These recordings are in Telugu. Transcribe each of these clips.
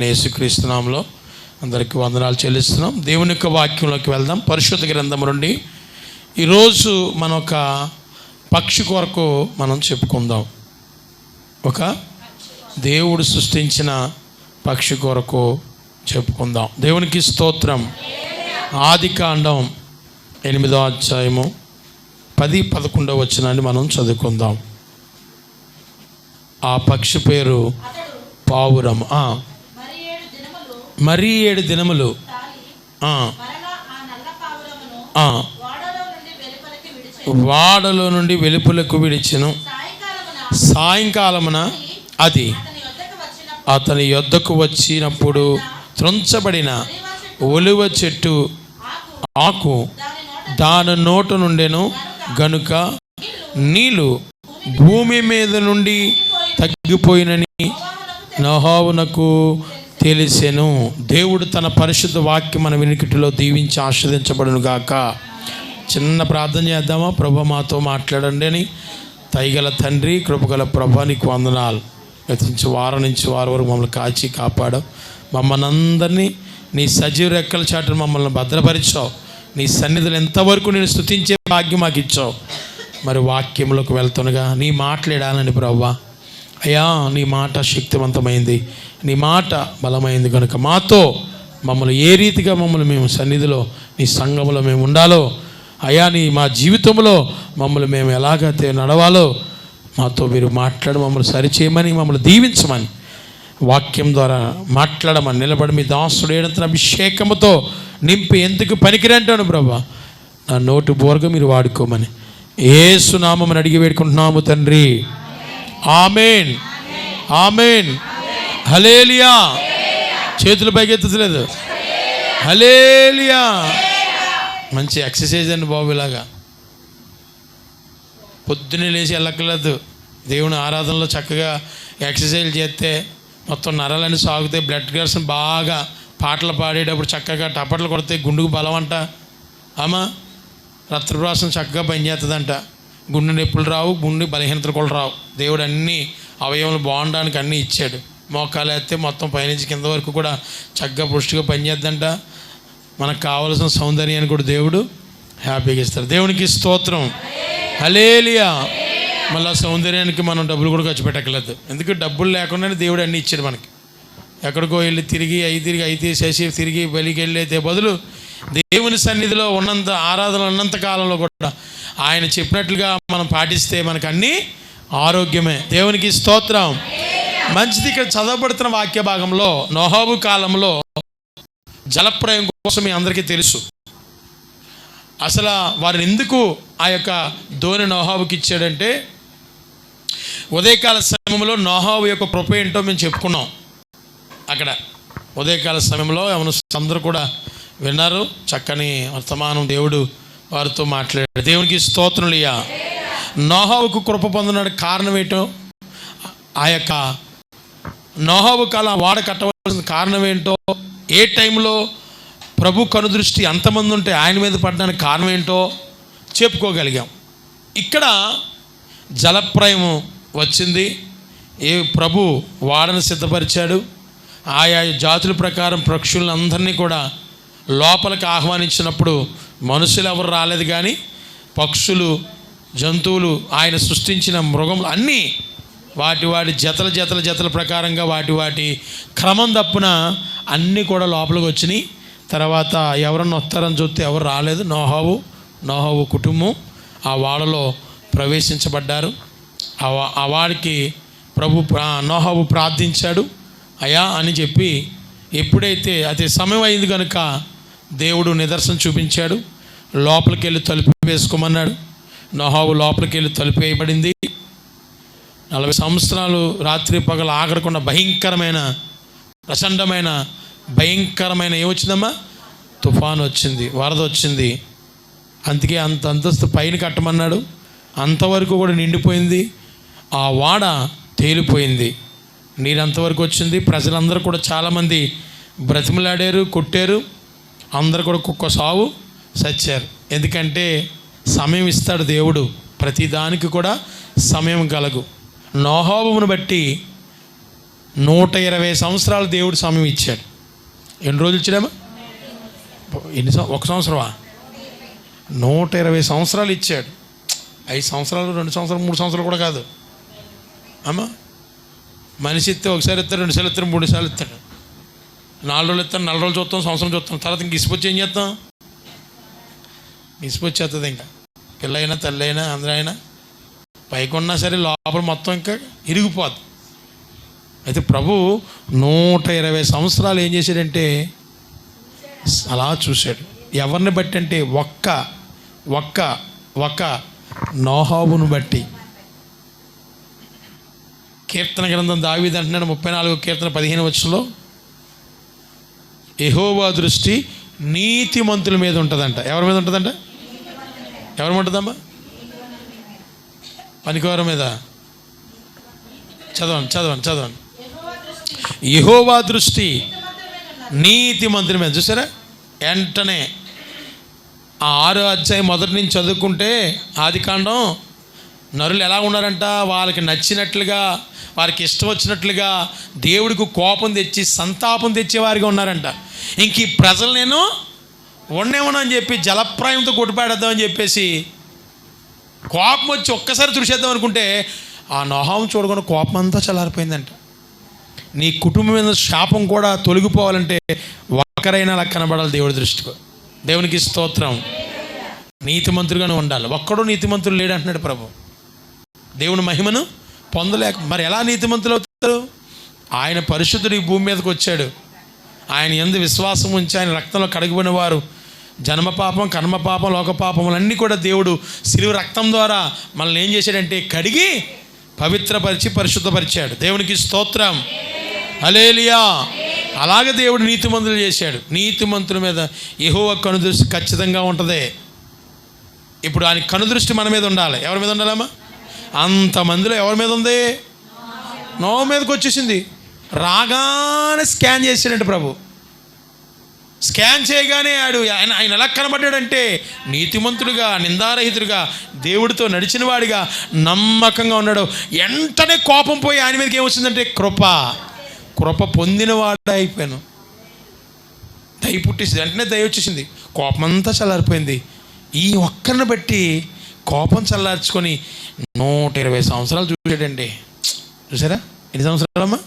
యేసుక్రీస్తు నామములో అందరికీ వందనాలు చెల్లిస్తున్నాం. దేవుని యొక్క వాక్యంలోకి వెళ్దాం. పరిశుద్ధ గ్రంథం నుండి ఈరోజు మనం ఒక పక్షి కొరకు మనం చెప్పుకుందాం. ఒక దేవుడు సృష్టించిన పక్షి కొరకు చెప్పుకుందాం. దేవునికి స్తోత్రం. ఆదికాండం 8వ అధ్యాయము 10-11 వచనాన్ని మనం చదువుకుందాం. ఆ పక్షి పేరు పావురం. మరి 7 దినములు వాడలో నుండి వెలుపలకు విడిచెను. సాయంకాలమున అది అతని యొద్దకు వచ్చినప్పుడు త్రుంచబడిన ఒలివ చెట్టు ఆకు దాని నోట నుండెను గనుక నీళ్ళు భూమి మీద నుండి తగ్గిపోయినని నోహవునకు తెలిసెను. దేవుడు తన పరిశుద్ధ వాక్యం మన వినికిటిలో దీవించి ఆస్వాదించబడును గాక. చిన్న ప్రార్థన చేద్దామా? ప్రభు మాతో మాట్లాడండి అని. దయగల తండ్రి, కృపగల ప్రభు, నీకు వందనాలు. గతించి వారం నుంచి వారం వరకు మమ్మల్ని కాచి కాపాడావు. మమ్మల్ని అందరినీ నీ సజీవ రెక్కల చాటును మమ్మల్ని భద్రపరిచావు. నీ సన్నిధులు ఎంతవరకు నేను స్తుతించే భాగ్యం మాకు ఇచ్చావు. మరి వాక్యంలోకి వెళ్తుండగా నీ మాట్లాడాలని ప్రభువా. అయ్యా, నీ మాట శక్తివంతమైంది, నీ మాట బలమైంది కనుక మాతో మమ్మల్ని ఏ రీతిగా మేము సన్నిధిలో నీ సంఘంలో మేము ఉండాలో, అయ్యా నీ మా జీవితంలో మమ్మల్ని మేము ఎలాగైతే నడవాలో మాతో మీరు మాట్లాడి మమ్మల్ని సరిచేయమని, మమ్మల్ని దీవించమని, వాక్యం ద్వారా మాట్లాడమని, నిలబడి మీ దాసుడు ఏడంతన అభిషేకముతో నింపి ఎందుకు పనికిరంటాను ప్రభా. నా నోటు బోరగా మీరు వాడుకోమని యేసు నామమున అడిగి వేడుకుంటున్నాము తండ్రి. ఆమేన్, ఆమేన్, హల్లెలూయా. చేతులు పైకెత్తలేదు. హల్లెలూయా. మంచి ఎక్సర్సైజ్ అండి బాబు. ఇలాగా పొద్దున్నే లేచి వెళ్ళక్కర్లేదు. దేవుని ఆరాధనలో చక్కగా ఎక్సర్సైజ్ చేస్తే మొత్తం నరాలన్నీ సాగుతాయి. బ్లడ్ ప్రెషర్ బాగా పాటలు పాడేటప్పుడు చక్కగా టపట్లు కొడితే గుండెకు బలం అంట. ఆమా రక్తప్రవాహం చక్కగా పనిచేస్తుందంట. గుండె నొప్పులు రావు, గుండె బలహీనతలు కూడా రావు. దేవుడు అన్ని అవయవాలు బాగుండడానికి అన్నీ ఇచ్చాడు. మోకాలు ఎత్తే మొత్తం పైనుంచి కింద వరకు కూడా చక్కగా పుష్టిగా పనిచేద్దంట. మనకు కావాల్సిన సౌందర్యాన్ని కూడా దేవుడు హ్యాపీగా ఇస్తాడు. దేవునికి స్తోత్రం. హల్లెలూయా. మళ్ళీ సౌందర్యానికి మనం డబ్బులు కూడా ఖర్చు పెట్టక్కర్లేదు. ఎందుకు డబ్బులు లేకుండానే దేవుడు అన్నీ ఇచ్చాడు మనకి. ఎక్కడికో వెళ్ళి తిరిగి చేసి తిరిగి బలికి వెళ్ళేదే బదులు దేవుని సన్నిధిలో ఉన్నంత ఆరాధన ఉన్నంత కాలంలో కూడా ఆయన చెప్పినట్లుగా మనం పాటిస్తే మనకు అన్నీ ఆరోగ్యమే. దేవునికి స్తోత్రం. మంచిది. ఇక్కడ చదవబడుతున్న వాక్య భాగంలో నోహవు కాలంలో జలప్రయం కోసం మీ అందరికీ తెలుసు. అసలు వారిని ఎందుకు ఆ యొక్క ధోని నోహవుకి ఇచ్చాడంటే, ఉదయకాల సమయంలో నోహవు యొక్క కృప ఏంటో మేము చెప్పుకున్నాం. అక్కడ ఉదయకాల సమయంలో అందరూ కూడా విన్నారు. చక్కని వర్తమానం దేవుడు వారితో మాట్లాడాడు. దేవునికి స్తోత్రులియా. నోహవుకు కృప పొందడానికి కారణం ఏంటో, ఆ యొక్క నోహవు కాలం వాడ కట్టవలసిన కారణం ఏంటో, ఏ టైంలో ప్రభు కనుదృష్టి అంతమంది ఉంటే ఆయన మీద పడడానికి కారణం ఏంటో చెప్పుకోగలిగాం. ఇక్కడ జలప్రయం వచ్చింది. ఏ ప్రభు వాడను సిద్ధపరిచాడు. ఆయా జాతుల ప్రకారం పక్షులందరినీ కూడా లోపలికి ఆహ్వానించినప్పుడు మనుషులు ఎవరు రాలేదు, కానీ పక్షులు, జంతువులు, ఆయన సృష్టించిన మృగములు అన్నీ వాటి జతల ప్రకారంగా వాటి క్రమం తప్పున అన్నీ కూడా లోపలికి వచ్చినాయి. తర్వాత ఎవరన్నా వస్తారని చూస్తే ఎవరు రాలేదు. నోహవు కుటుంబం ఆ వాడలో ప్రవేశించబడ్డారు. ఆ వాడికి నోహవు ప్రార్థించాడు. అయ్యా అని చెప్పి ఎప్పుడైతే అది సమయం అయింది కనుక దేవుడు నిదర్శనం చూపించాడు. లోపలికి వెళ్ళి తలుపు వేసుకోమన్నాడు. నోహవు లోపలికి వెళ్ళి తలుపు వేయబడింది. 40 సంవత్సరాలు రాత్రి పగలు ఆగకుండా భయంకరమైన ఏమొచ్చిందమ్మా? తుఫాను వచ్చింది, వరద వచ్చింది. అందుకే అంత అంతస్తు పైన కట్టమన్నాడు. అంతవరకు కూడా నిండిపోయింది. ఆ వాడ తేలిపోయింది. నీరు అంతవరకు వచ్చింది. ప్రజలందరూ కూడా చాలామంది బ్రతిమలాడారు, కొట్టారు. అందరు కూడా కుక్క సావు సచ్చారు. ఎందుకంటే సమయం ఇస్తాడు దేవుడు. ప్రతిదానికి కూడా సమయం కలగు. నోహోవును బట్టి 120 సంవత్సరాలు దేవుడు సమయం ఇచ్చాడు. ఎన్ని రోజులు ఇచ్చాడమ్మా? ఒక సంవత్సరమా? 120 సంవత్సరాలు ఇచ్చాడు. 5 సంవత్సరాలు, 2 సంవత్సరాలు, 3 సంవత్సరాలు కూడా కాదు అమ్మా. మనిషి ఇస్తే ఒకసారి ఇస్తాడు, 2 సార్లు ఇస్తాడు, 3 సార్లు ఇస్తాడు. 4 రోజులు ఇస్తాను, 4 రోజులు చూస్తాం, సంవత్సరం చూస్తాం. తర్వాత ఇంక ఇసుకొచ్చి ఏం చేస్తాం? ఇసుకొచ్చేస్తుంది. ఇంకా పిల్ల అయినా తల్లి అయినా అందరూ అయినా పైకి ఉన్నా సరే లోపల మొత్తం ఇంకా ఇరిగిపోద్ది. అయితే ప్రభు 120 సంవత్సరాలు ఏం చేశాడంటే అలా చూశాడు. ఎవరిని బట్టి అంటే ఒక్క నోహాబును బట్టి. కీర్తన గ్రంథం దావీదు అంటున్నాడు 34 కీర్తన 15 వచనంలో, యెహోవా దృష్టి నీతిమంతుల మీద ఉంటుందంట. ఎవరి మీద ఉంటుందంట? ఎవరి మీద ఉంటుందమ్మా? పనికివారి మీద. చదవండి. యెహోవా దృష్టి నీతిమంతుల మీద. చూసారా? వెంటనే ఆ 6వ అధ్యాయం మొదటి నుంచి చదువుకుంటే ఆదికాండం, నరులు ఎలా ఉన్నారంట? వాళ్ళకి నచ్చినట్లుగా, వారికి ఇష్టం వచ్చినట్లుగా దేవుడికి కోపం తెచ్చి సంతాపం తెచ్చేవారిగా ఉన్నారంట. ఇంక ఈ ప్రజలు నేను ఉండేమను అని చెప్పి జలప్రాయంతో కొట్టిపాడేద్దామని చెప్పేసి కోపం వచ్చి ఒక్కసారి తుడిచేద్దాం అనుకుంటే ఆ నోహాము చూడకుండా కోపం అంతా చల్లారిపోయిందంట. నీ కుటుంబం మీద శాపం కూడా తొలగిపోవాలంటే ఒక్కరైనా అలా కనబడాలి దేవుడి దృష్టికి. దేవునికి స్తోత్రం. నీతిమంతులుగానే ఉండాలి. ఒక్కడూ నీతిమంతులు లేడు అంటున్నాడు ప్రభు. దేవుని మహిమను పొందలేక మరి ఎలా నీతిమంతులు అవుతారు? ఆయన పరిశుద్ధుడు ఈ భూమి మీదకి వచ్చాడు. ఆయన యందు విశ్వాసం ఉంచి ఆయన రక్తంలో కడిగిపోయిన వారు జన్మ పాపం, కర్మ పాపం, లోక పాపములన్నీ కూడా దేవుడు శిలువ రక్తం ద్వారా మనల్ని ఏం చేశాడంటే కడిగి పవిత్రపరిచి పరిశుద్ధపరిచాడు. దేవునికి స్తోత్రం. హల్లెలూయా. అలాగే దేవుడు నీతిమంతులు చేశాడు. నీతిమంతుల మీద యెహోవా కనుదృష్టి ఖచ్చితంగా ఉంటుంది. ఇప్పుడు ఆయన కనుదృష్టి మన మీద ఉండాలి. ఎవరి మీద ఉండాలమ్మా? అంతమందిలో ఎవరి మీద ఉంది? నోవా మీదకి వచ్చేసింది. రాగానే స్కాన్ చేశాడంటే ప్రభు. స్కాన్ చేయగానే ఆయన ఎలా కనబడ్డాడంటే నీతిమంతుడిగా, నిందారహితుడిగా, దేవుడితో నడిచిన వాడిగా, నమ్మకంగా ఉన్నాడు. వెంటనే కోపం పోయి ఆయన మీదకి ఏమొచ్చిందంటే కృప పొందినవాడు అయిపోయాను. దయ పుట్టేసింది. వెంటనే దయ వచ్చేసింది. కోపం అంతా చల్లారిపోయింది. ఈ ఒక్కరిని బట్టి కోపం చల్లార్చుకొని 120 సంవత్సరాలు చూసాడండి. చూసారా? ఎన్ని సంవత్సరాలమ్మా?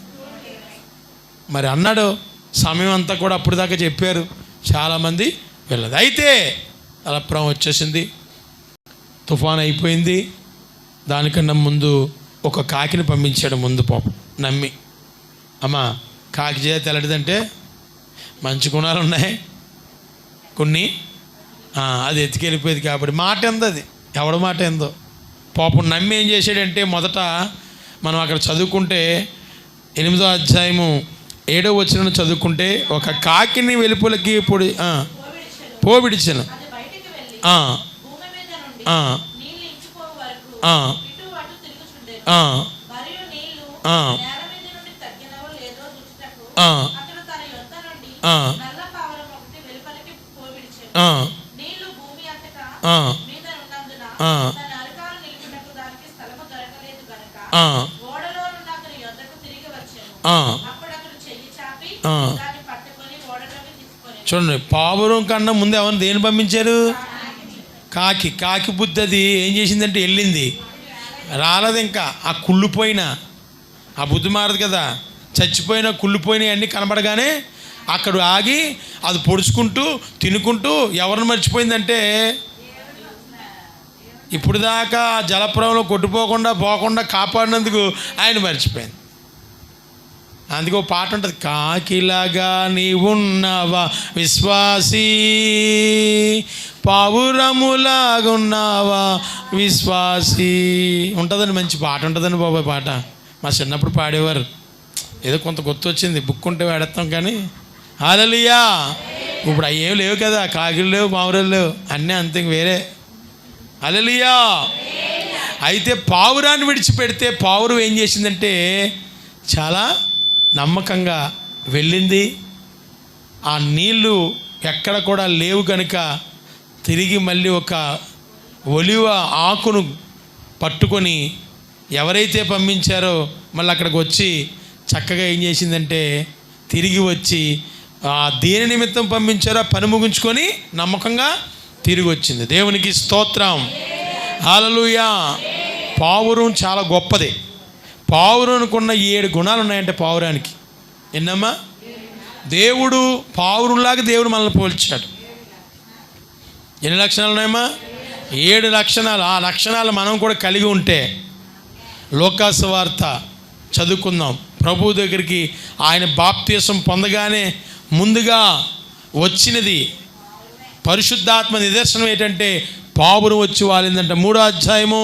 మరి అన్నాడు సమయం అంతా కూడా అప్పుడు దాకా చెప్పారు, చాలామంది వెళ్ళదు. అయితే అలప్రం వచ్చేసింది, తుఫాన్ అయిపోయింది. దానికన్నా ముందు ఒక కాకిని పంపించాడు ముందు పాపం నమ్మి. అమ్మా కాకి చేతి తెల్లటిదంటే మంచి గుణాలు ఉన్నాయి కొన్ని, అది ఎత్తుకెళ్ళిపోయేది. కాబట్టి మాట ఎందు, అది ఎవడ మాట ఎందో పాపం నమ్మి ఏం చేశాడంటే మొదట మనం అక్కడ చదువుకుంటే 8వ అధ్యాయము 7వ వచనం చదువుకుంటే ఒక కాకిని వెలుపలకి పోవిడిచను. చూడండి, పావురం కన్నా ముందు ఎవరిని దేని పంపించారు? కాకి బుద్ధి అది ఏం చేసిందంటే వెళ్ళింది, రాలేదు. ఇంకా ఆ కుళ్ళిపోయిన ఆ బుద్ధి మారదు కదా, చచ్చిపోయిన కుళ్ళిపోయిన అన్నీ కనబడగానే అక్కడ ఆగి అది పొడుచుకుంటూ తినుకుంటూ ఎవరిని మర్చిపోయిందంటే ఇప్పుడు దాకా జలప్రవంలో పోకుండా కాపాడినందుకు ఆయన మర్చిపోయింది. అందుకే ఒక పాట ఉంటుంది, కాకిలాగా నీవున్నావా విశ్వాసీ, పావురములాగున్నావా విశ్వాసీ ఉంటుందండి. మంచి పాట ఉంటుందండి బాబాయ్. పాట మా చిన్నప్పుడు పాడేవారు. ఏదో కొంత గుర్తు వచ్చింది, బుక్ ఉంటే వాడేస్తాం కానీ. హల్లెలూయా. ఇప్పుడు అవి ఏం లేవు కదా, కాకిలు లేవు, పావురాలు లేవు, అన్నీ అంతే వేరే. హల్లెలూయా. అయితే పావురాన్ని విడిచిపెడితే పావురం ఏం చేసిందంటే చాలా నమ్మకంగా వెళ్ళింది. ఆ నీళ్ళు ఎక్కడ కూడా లేవు కనుక తిరిగి మళ్ళీ ఒక ఒలివ ఆకును పట్టుకొని ఎవరైతే పంపించారో మళ్ళీ అక్కడికి వచ్చి చక్కగా ఏం చేసిందంటే తిరిగి వచ్చి దేని నిమిత్తం పంపించారో పని ముగించుకొని నమ్మకంగా తిరిగి వచ్చింది. దేవునికి స్తోత్రం. హల్లెలూయా. పావురం చాలా గొప్పది. పావురానికున్న 7 గుణాలు ఉన్నాయంటే పావురానికి. ఎన్నమ్మా? దేవుడు పావురంలాగా దేవుడు మనల్ని పోల్చాడు. ఎన్ని లక్షణాలు ఉన్నాయమ్మా? 7 లక్షణాలు. ఆ లక్షణాలు మనం కూడా కలిగి ఉంటే లోకాసు వార్త చదువుకుందాం. ప్రభు దగ్గరికి ఆయన బాప్తీసం పొందగానే ముందుగా వచ్చినది పరిశుద్ధాత్మ నిదర్శనం ఏంటంటే పావురం వచ్చి వాలిందంట. 3వ అధ్యాయము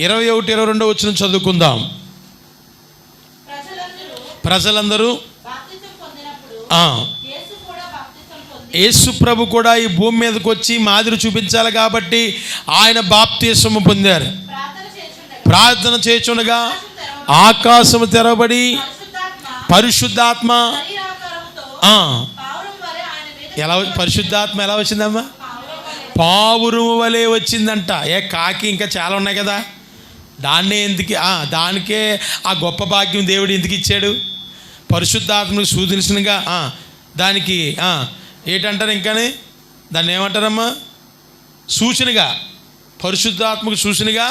21-22 వచనం చదువుకుందాం. ప్రజలందరూ యేసు ప్రభు కూడా ఈ భూమి మీదకి వచ్చి మాదిరి చూపించాలి కాబట్టి ఆయన బాప్తీసము పొందారు. ప్రార్థన చేయుచుండగా ఆకాశము తెరవబడి పరిశుద్ధాత్మ పరిశుద్ధాత్మ ఎలా వచ్చిందమ్మా? పావురము వలె వచ్చిందంట. కాకి ఇంకా చాలా ఉన్నాయి కదా, దానికే ఆ గొప్ప భాగ్యం దేవుడు ఎందుకు ఇచ్చాడు? పరిశుద్ధాత్మకు సూచనగా దానికి ఏంటంటారు ఇంకానే దాన్ని ఏమంటారమ్మా? సూచనగా, పరిశుద్ధాత్మకు సూచనగా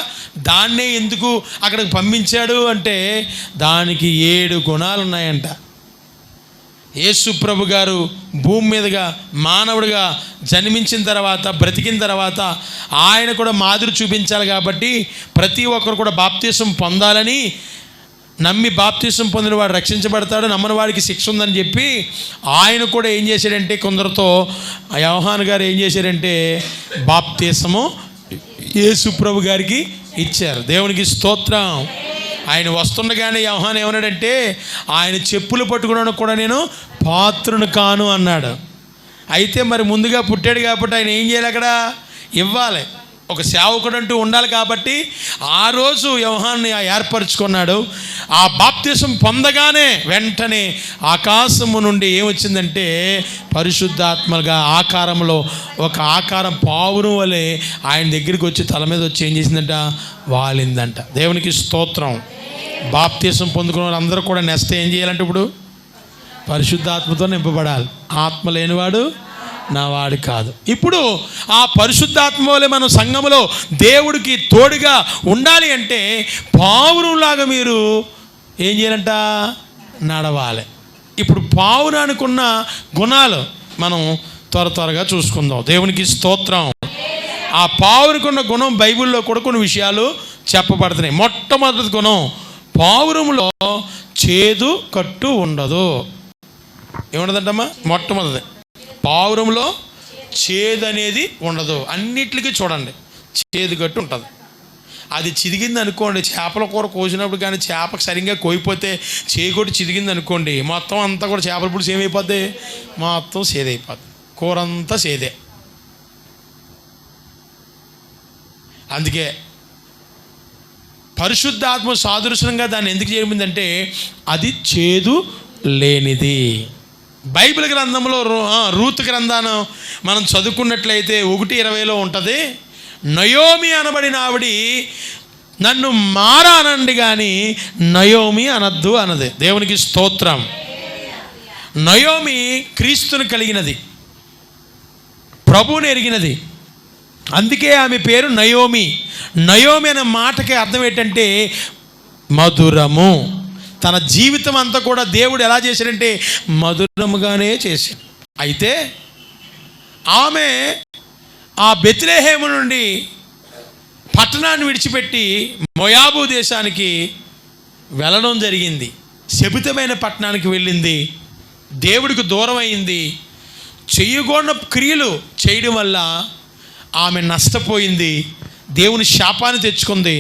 దాన్నే ఎందుకు అక్కడికి పంపించాడు అంటే దానికి 7 గుణాలు ఉన్నాయంట. యేసు ప్రభు గారు భూమి మీదుగా మానవుడిగా జన్మించిన తర్వాత బ్రతికిన తర్వాత ఆయన కూడా మాదిరి చూపించాలి కాబట్టి ప్రతి ఒక్కరు కూడా బాప్తీసం పొందాలని, నమ్మి బాప్తీసం పొందిన వాడు రక్షించబడతాడు, నమ్మని వాడికి శిక్ష ఉందని చెప్పి ఆయన కూడా ఏం చేశాడంటే కొందరితో యోహాను గారు ఏం చేశారంటే బాప్తీసము యేసు ప్రభు గారికి ఇచ్చారు. దేవునికి స్తోత్రం. ఆయన వస్తుండగానే యోహాను ఏమన్నాడంటే ఆయన చెప్పులు పట్టుకోవడానికి కూడా నేను పాత్రును కాను అన్నాడు. అయితే మరి ముందుగా పుట్టాడు కాబట్టి ఆయన ఏం చేయాలి? అక్కడ ఇవ్వాలి. ఒక సేవకుడు అంటూ ఉండాలి కాబట్టి ఆ రోజు యోహాన్ని ఏర్పరచుకున్నాడు. ఆ బాప్తీసం పొందగానే వెంటనే ఆకాశము నుండి ఏమొచ్చిందంటే పరిశుద్ధాత్మగా ఆకారంలో ఒక ఆకారం పావురం వలె ఆయన దగ్గరికి వచ్చి తల మీద వచ్చి ఏం చేసిందంట? వాలిందంట. దేవునికి స్తోత్రం. బాప్తీసం పొందుకున్న వాళ్ళందరూ కూడా నెక్స్ట్ ఏం చేయాలంటే ఇప్పుడు పరిశుద్ధాత్మతో నింపబడాలి. ఆత్మ లేనివాడు నా వాడు కాదు. ఇప్పుడు ఆ పరిశుద్ధాత్మ వలె మనం సంఘములో దేవుడికి తోడుగా ఉండాలి అంటే పావురంలాగా మీరు ఏం చేయాలంట? నడవాలి. ఇప్పుడు పావురానికున్న గుణాలు మనం త్వరగా చూసుకుందాం. దేవునికి స్తోత్రం. ఆ పావురానికున్న గుణం బైబిల్లో కూడా కొన్ని విషయాలు చెప్పబడుతున్నాయి. మొట్టమొదటి గుణం, పావురంలో చేదు కట్టు ఉండదు. ఏముండదంటమ్మా? మొట్టమొదటి పావురంలో చేదు అనేది ఉండదు. అన్నిటికీ చూడండి చేదు కట్టు ఉంటుంది. అది చిదిగింది అనుకోండి, చేపల కూర కోసినప్పుడు కానీ చేపకు సరిగ్గా కోయిపోతే చేకొట్టి చిదిగింది అనుకోండి, మొత్తం అంతా కూడా చేపల పులుసు ఏమైపోద్ది? మొత్తం సేదైపోద్ది. కూర అంతా సేదే. అందుకే పరిశుద్ధాత్మ సాదృశ్యంగా దాన్ని ఎందుకు చేయమందంటే అది చేదు లేనిది. బైబిల్ గ్రంథంలో రూతు గ్రంథాన్ని మనం చదువుకున్నట్లయితే 1:20 ఉంటుంది. నయోమి అనబడిన ఆవిడ నన్ను మారా అనండి కానీ నయోమి అనద్దు అన్నది. దేవునికి స్తోత్రం. నయోమి క్రీస్తుని కలిగినది, ప్రభువుని ఎరిగినది. అందుకే ఆమె పేరు నయోమి. నయోమి అనే మాటకి అర్థం ఏంటంటే మధురము. తన జీవితం అంతా కూడా దేవుడు ఎలా చేశాడంటే మధురముగానే చేశాడు. అయితే ఆమె ఆ బెత్లెహేము నుండి పట్టణాన్ని విడిచిపెట్టి మోయాబు దేశానికి వెళ్ళడం జరిగింది. శపితమైన పట్టణానికి వెళ్ళింది. దేవుడికి దూరం అయింది. చేయకూడని క్రియలు చేయడం వల్ల ఆమె నష్టపోయింది. దేవుని శాపాన్ని తెచ్చుకుంది.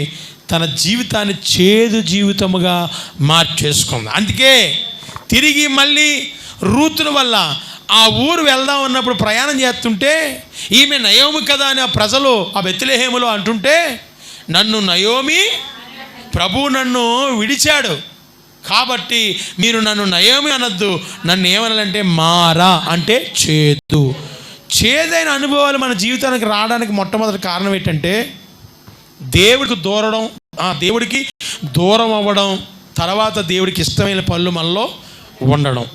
తన జీవితాన్ని చేదు జీవితముగా మార్చేసుకుంది. అందుకే తిరిగి మళ్ళీ రూతుల వల్ల ఆ ఊరు వెళ్దాం అన్నప్పుడు ప్రయాణం చేస్తుంటే ఈమె నయోమి కదా అని ఆ ప్రజలు ఆ బెత్లెహేములో అంటుంటే నన్ను నయోమి, ప్రభువు నన్ను విడిచాడు కాబట్టి మీరు నన్ను నయోమి అనొద్దు, నన్ను ఏమనాలంటే మారా అంటే చేదు. చేదైన అనుభవాలు మన జీవితానికి రావడానికి మొట్టమొదటి కారణం ఏంటంటే దేవుడికి దూరం అవ్వడం, తర్వాత దేవుడికి ఇష్టమైన పనులు మనలో ఉండడం.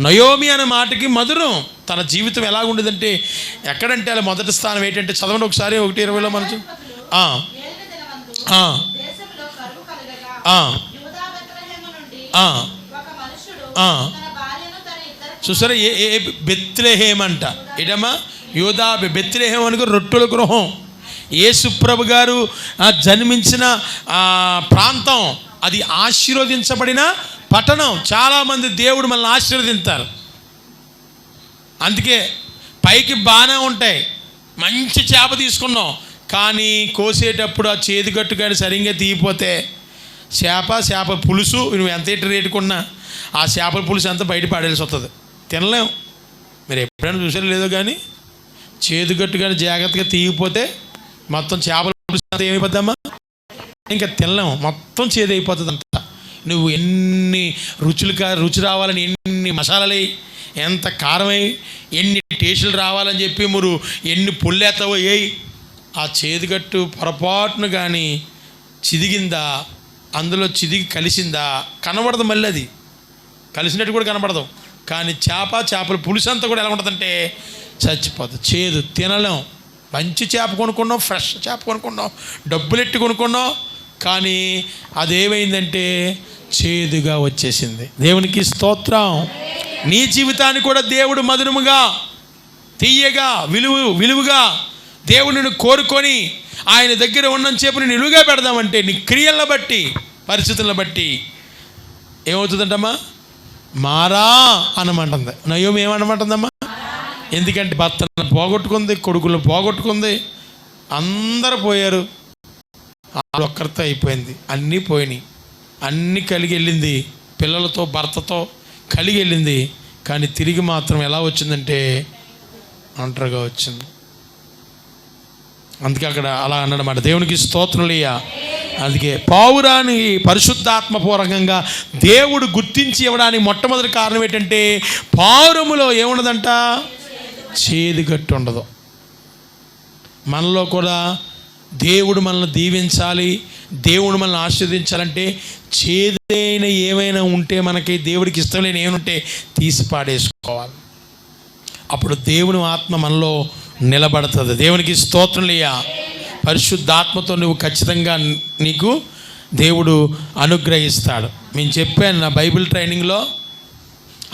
నయోమి అనే మాటకి మధురం. తన జీవితం ఎలాగుండేదంటే ఎక్కడంటే అలా మొదటి స్థానం ఏంటంటే, చదవండి ఒకసారి 1:20 మనసు. చూసారా, ఏ బెత్లెహేమ్ అంట. ఏటమ్మా? యూదా బెత్లెహేమ్ అనుకో, రొట్టెల గృహం. యేసుప్రభు గారు జన్మించిన ప్రాంతం అది ఆశీర్వదించబడిన పట్టణం. చాలామంది దేవుడు మనల్ని ఆశీర్వదించారు. అందుకే పైకి బాగానే ఉంటాయి, మంచి చేప తీసుకున్నాం, కానీ కోసేటప్పుడు ఆ చేతిగట్టు కానీ సరిగ్గా తీయపోతే చేప పులుసు నువ్వు ఎంత రేటు కొన్నా ఆ చేపల పులుసు అంతా బయట పడేసి వస్తుంది, తినలేం. మీరు ఎప్పుడైనా చూసారో లేదో కానీ చేతిగట్టు కానీ జాగ్రత్తగా తీయకపోతే మొత్తం చేపల పులుసు అంతా ఏమైపోద్దమ్మా, ఇంకా తినలేము, మొత్తం చేదైపోతుంది అంతా. నువ్వు ఎన్ని రుచి రావాలని ఎన్ని మసాలాలు, ఎంత కారమై, ఎన్ని టేస్టులు రావాలని చెప్పి మీరు ఎన్ని పుల్లేస్తావో వేయి, ఆ చేతిగట్టు పొరపాటును కానీ చిదిగిందా, అందులో చిదిగి కలిసిందా కనబడదు. మళ్ళీ అది కలిసినట్టు కూడా కనబడదు. కానీ చేపల పులుసు అంతా కూడా ఎలా ఉంటుందంటే చచ్చిపోతుంది, చేదు, తినలేం. మంచి చేప కొనుక్కున్నాం, ఫ్రెష్ చేప కొనుక్కున్నాం, డబ్బులు ఎట్టి కొనుక్కున్నాం, కానీ అదేమైందంటే చేదుగా వచ్చేసింది. దేవునికి స్తోత్రం. నీ జీవితాన్ని కూడా దేవుడు మధురముగా, తీయగా, విలువగా దేవుడిని కోరుకొని ఆయన దగ్గర ఉన్నని చెప్పి నేను నిలువుగా పెడదామంటే నీ క్రియలను బట్టి, పరిస్థితులను బట్టి ఏమవుతుందంటమ్మా, మారా అనమంటుంది. నయోమి ఏమనమంటుందమ్మా? ఎందుకంటే భర్తను పోగొట్టుకుంది, కొడుకులను పోగొట్టుకుంది, అందరూ పోయారు, ఒక్కరితో అయిపోయింది. అన్నీ పోయినాయి, అన్నీ కలిగి వెళ్ళింది, పిల్లలతో భర్తతో కలిగి వెళ్ళింది. కానీ తిరిగి మాత్రం ఎలా వచ్చిందంటే ఒంటరిగా వచ్చింది. అందుకే అక్కడ అలా అన్నమాట. దేవునికి స్తోత్రులయ్యా. అందుకే పావురాని పరిశుద్ధాత్మపూర్వకంగా దేవుడు గుర్తించి ఇవ్వడానికి మొట్టమొదటి కారణం ఏంటంటే పావురములో ఏముండదంట, చేదుగట్టు ఉండదు. మనలో కూడా దేవుడు మనల్ని దీవించాలి, దేవుడు మనల్ని ఆశీర్వదించాలంటే చేదైన ఏమైనా ఉంటే, మనకి దేవుడికి ఇష్టం లేని ఏమైనా తీసి పాడేసుకోవాలి. అప్పుడు దేవుని ఆత్మ మనలో నిలబడుతుంది. దేవునికి స్తోత్రులయ్యా. పరిశుద్ధాత్మతో నువ్వు ఖచ్చితంగా నీకు దేవుడు అనుగ్రహిస్తాడు. నేను చెప్పాను నా బైబిల్ ట్రైనింగ్లో,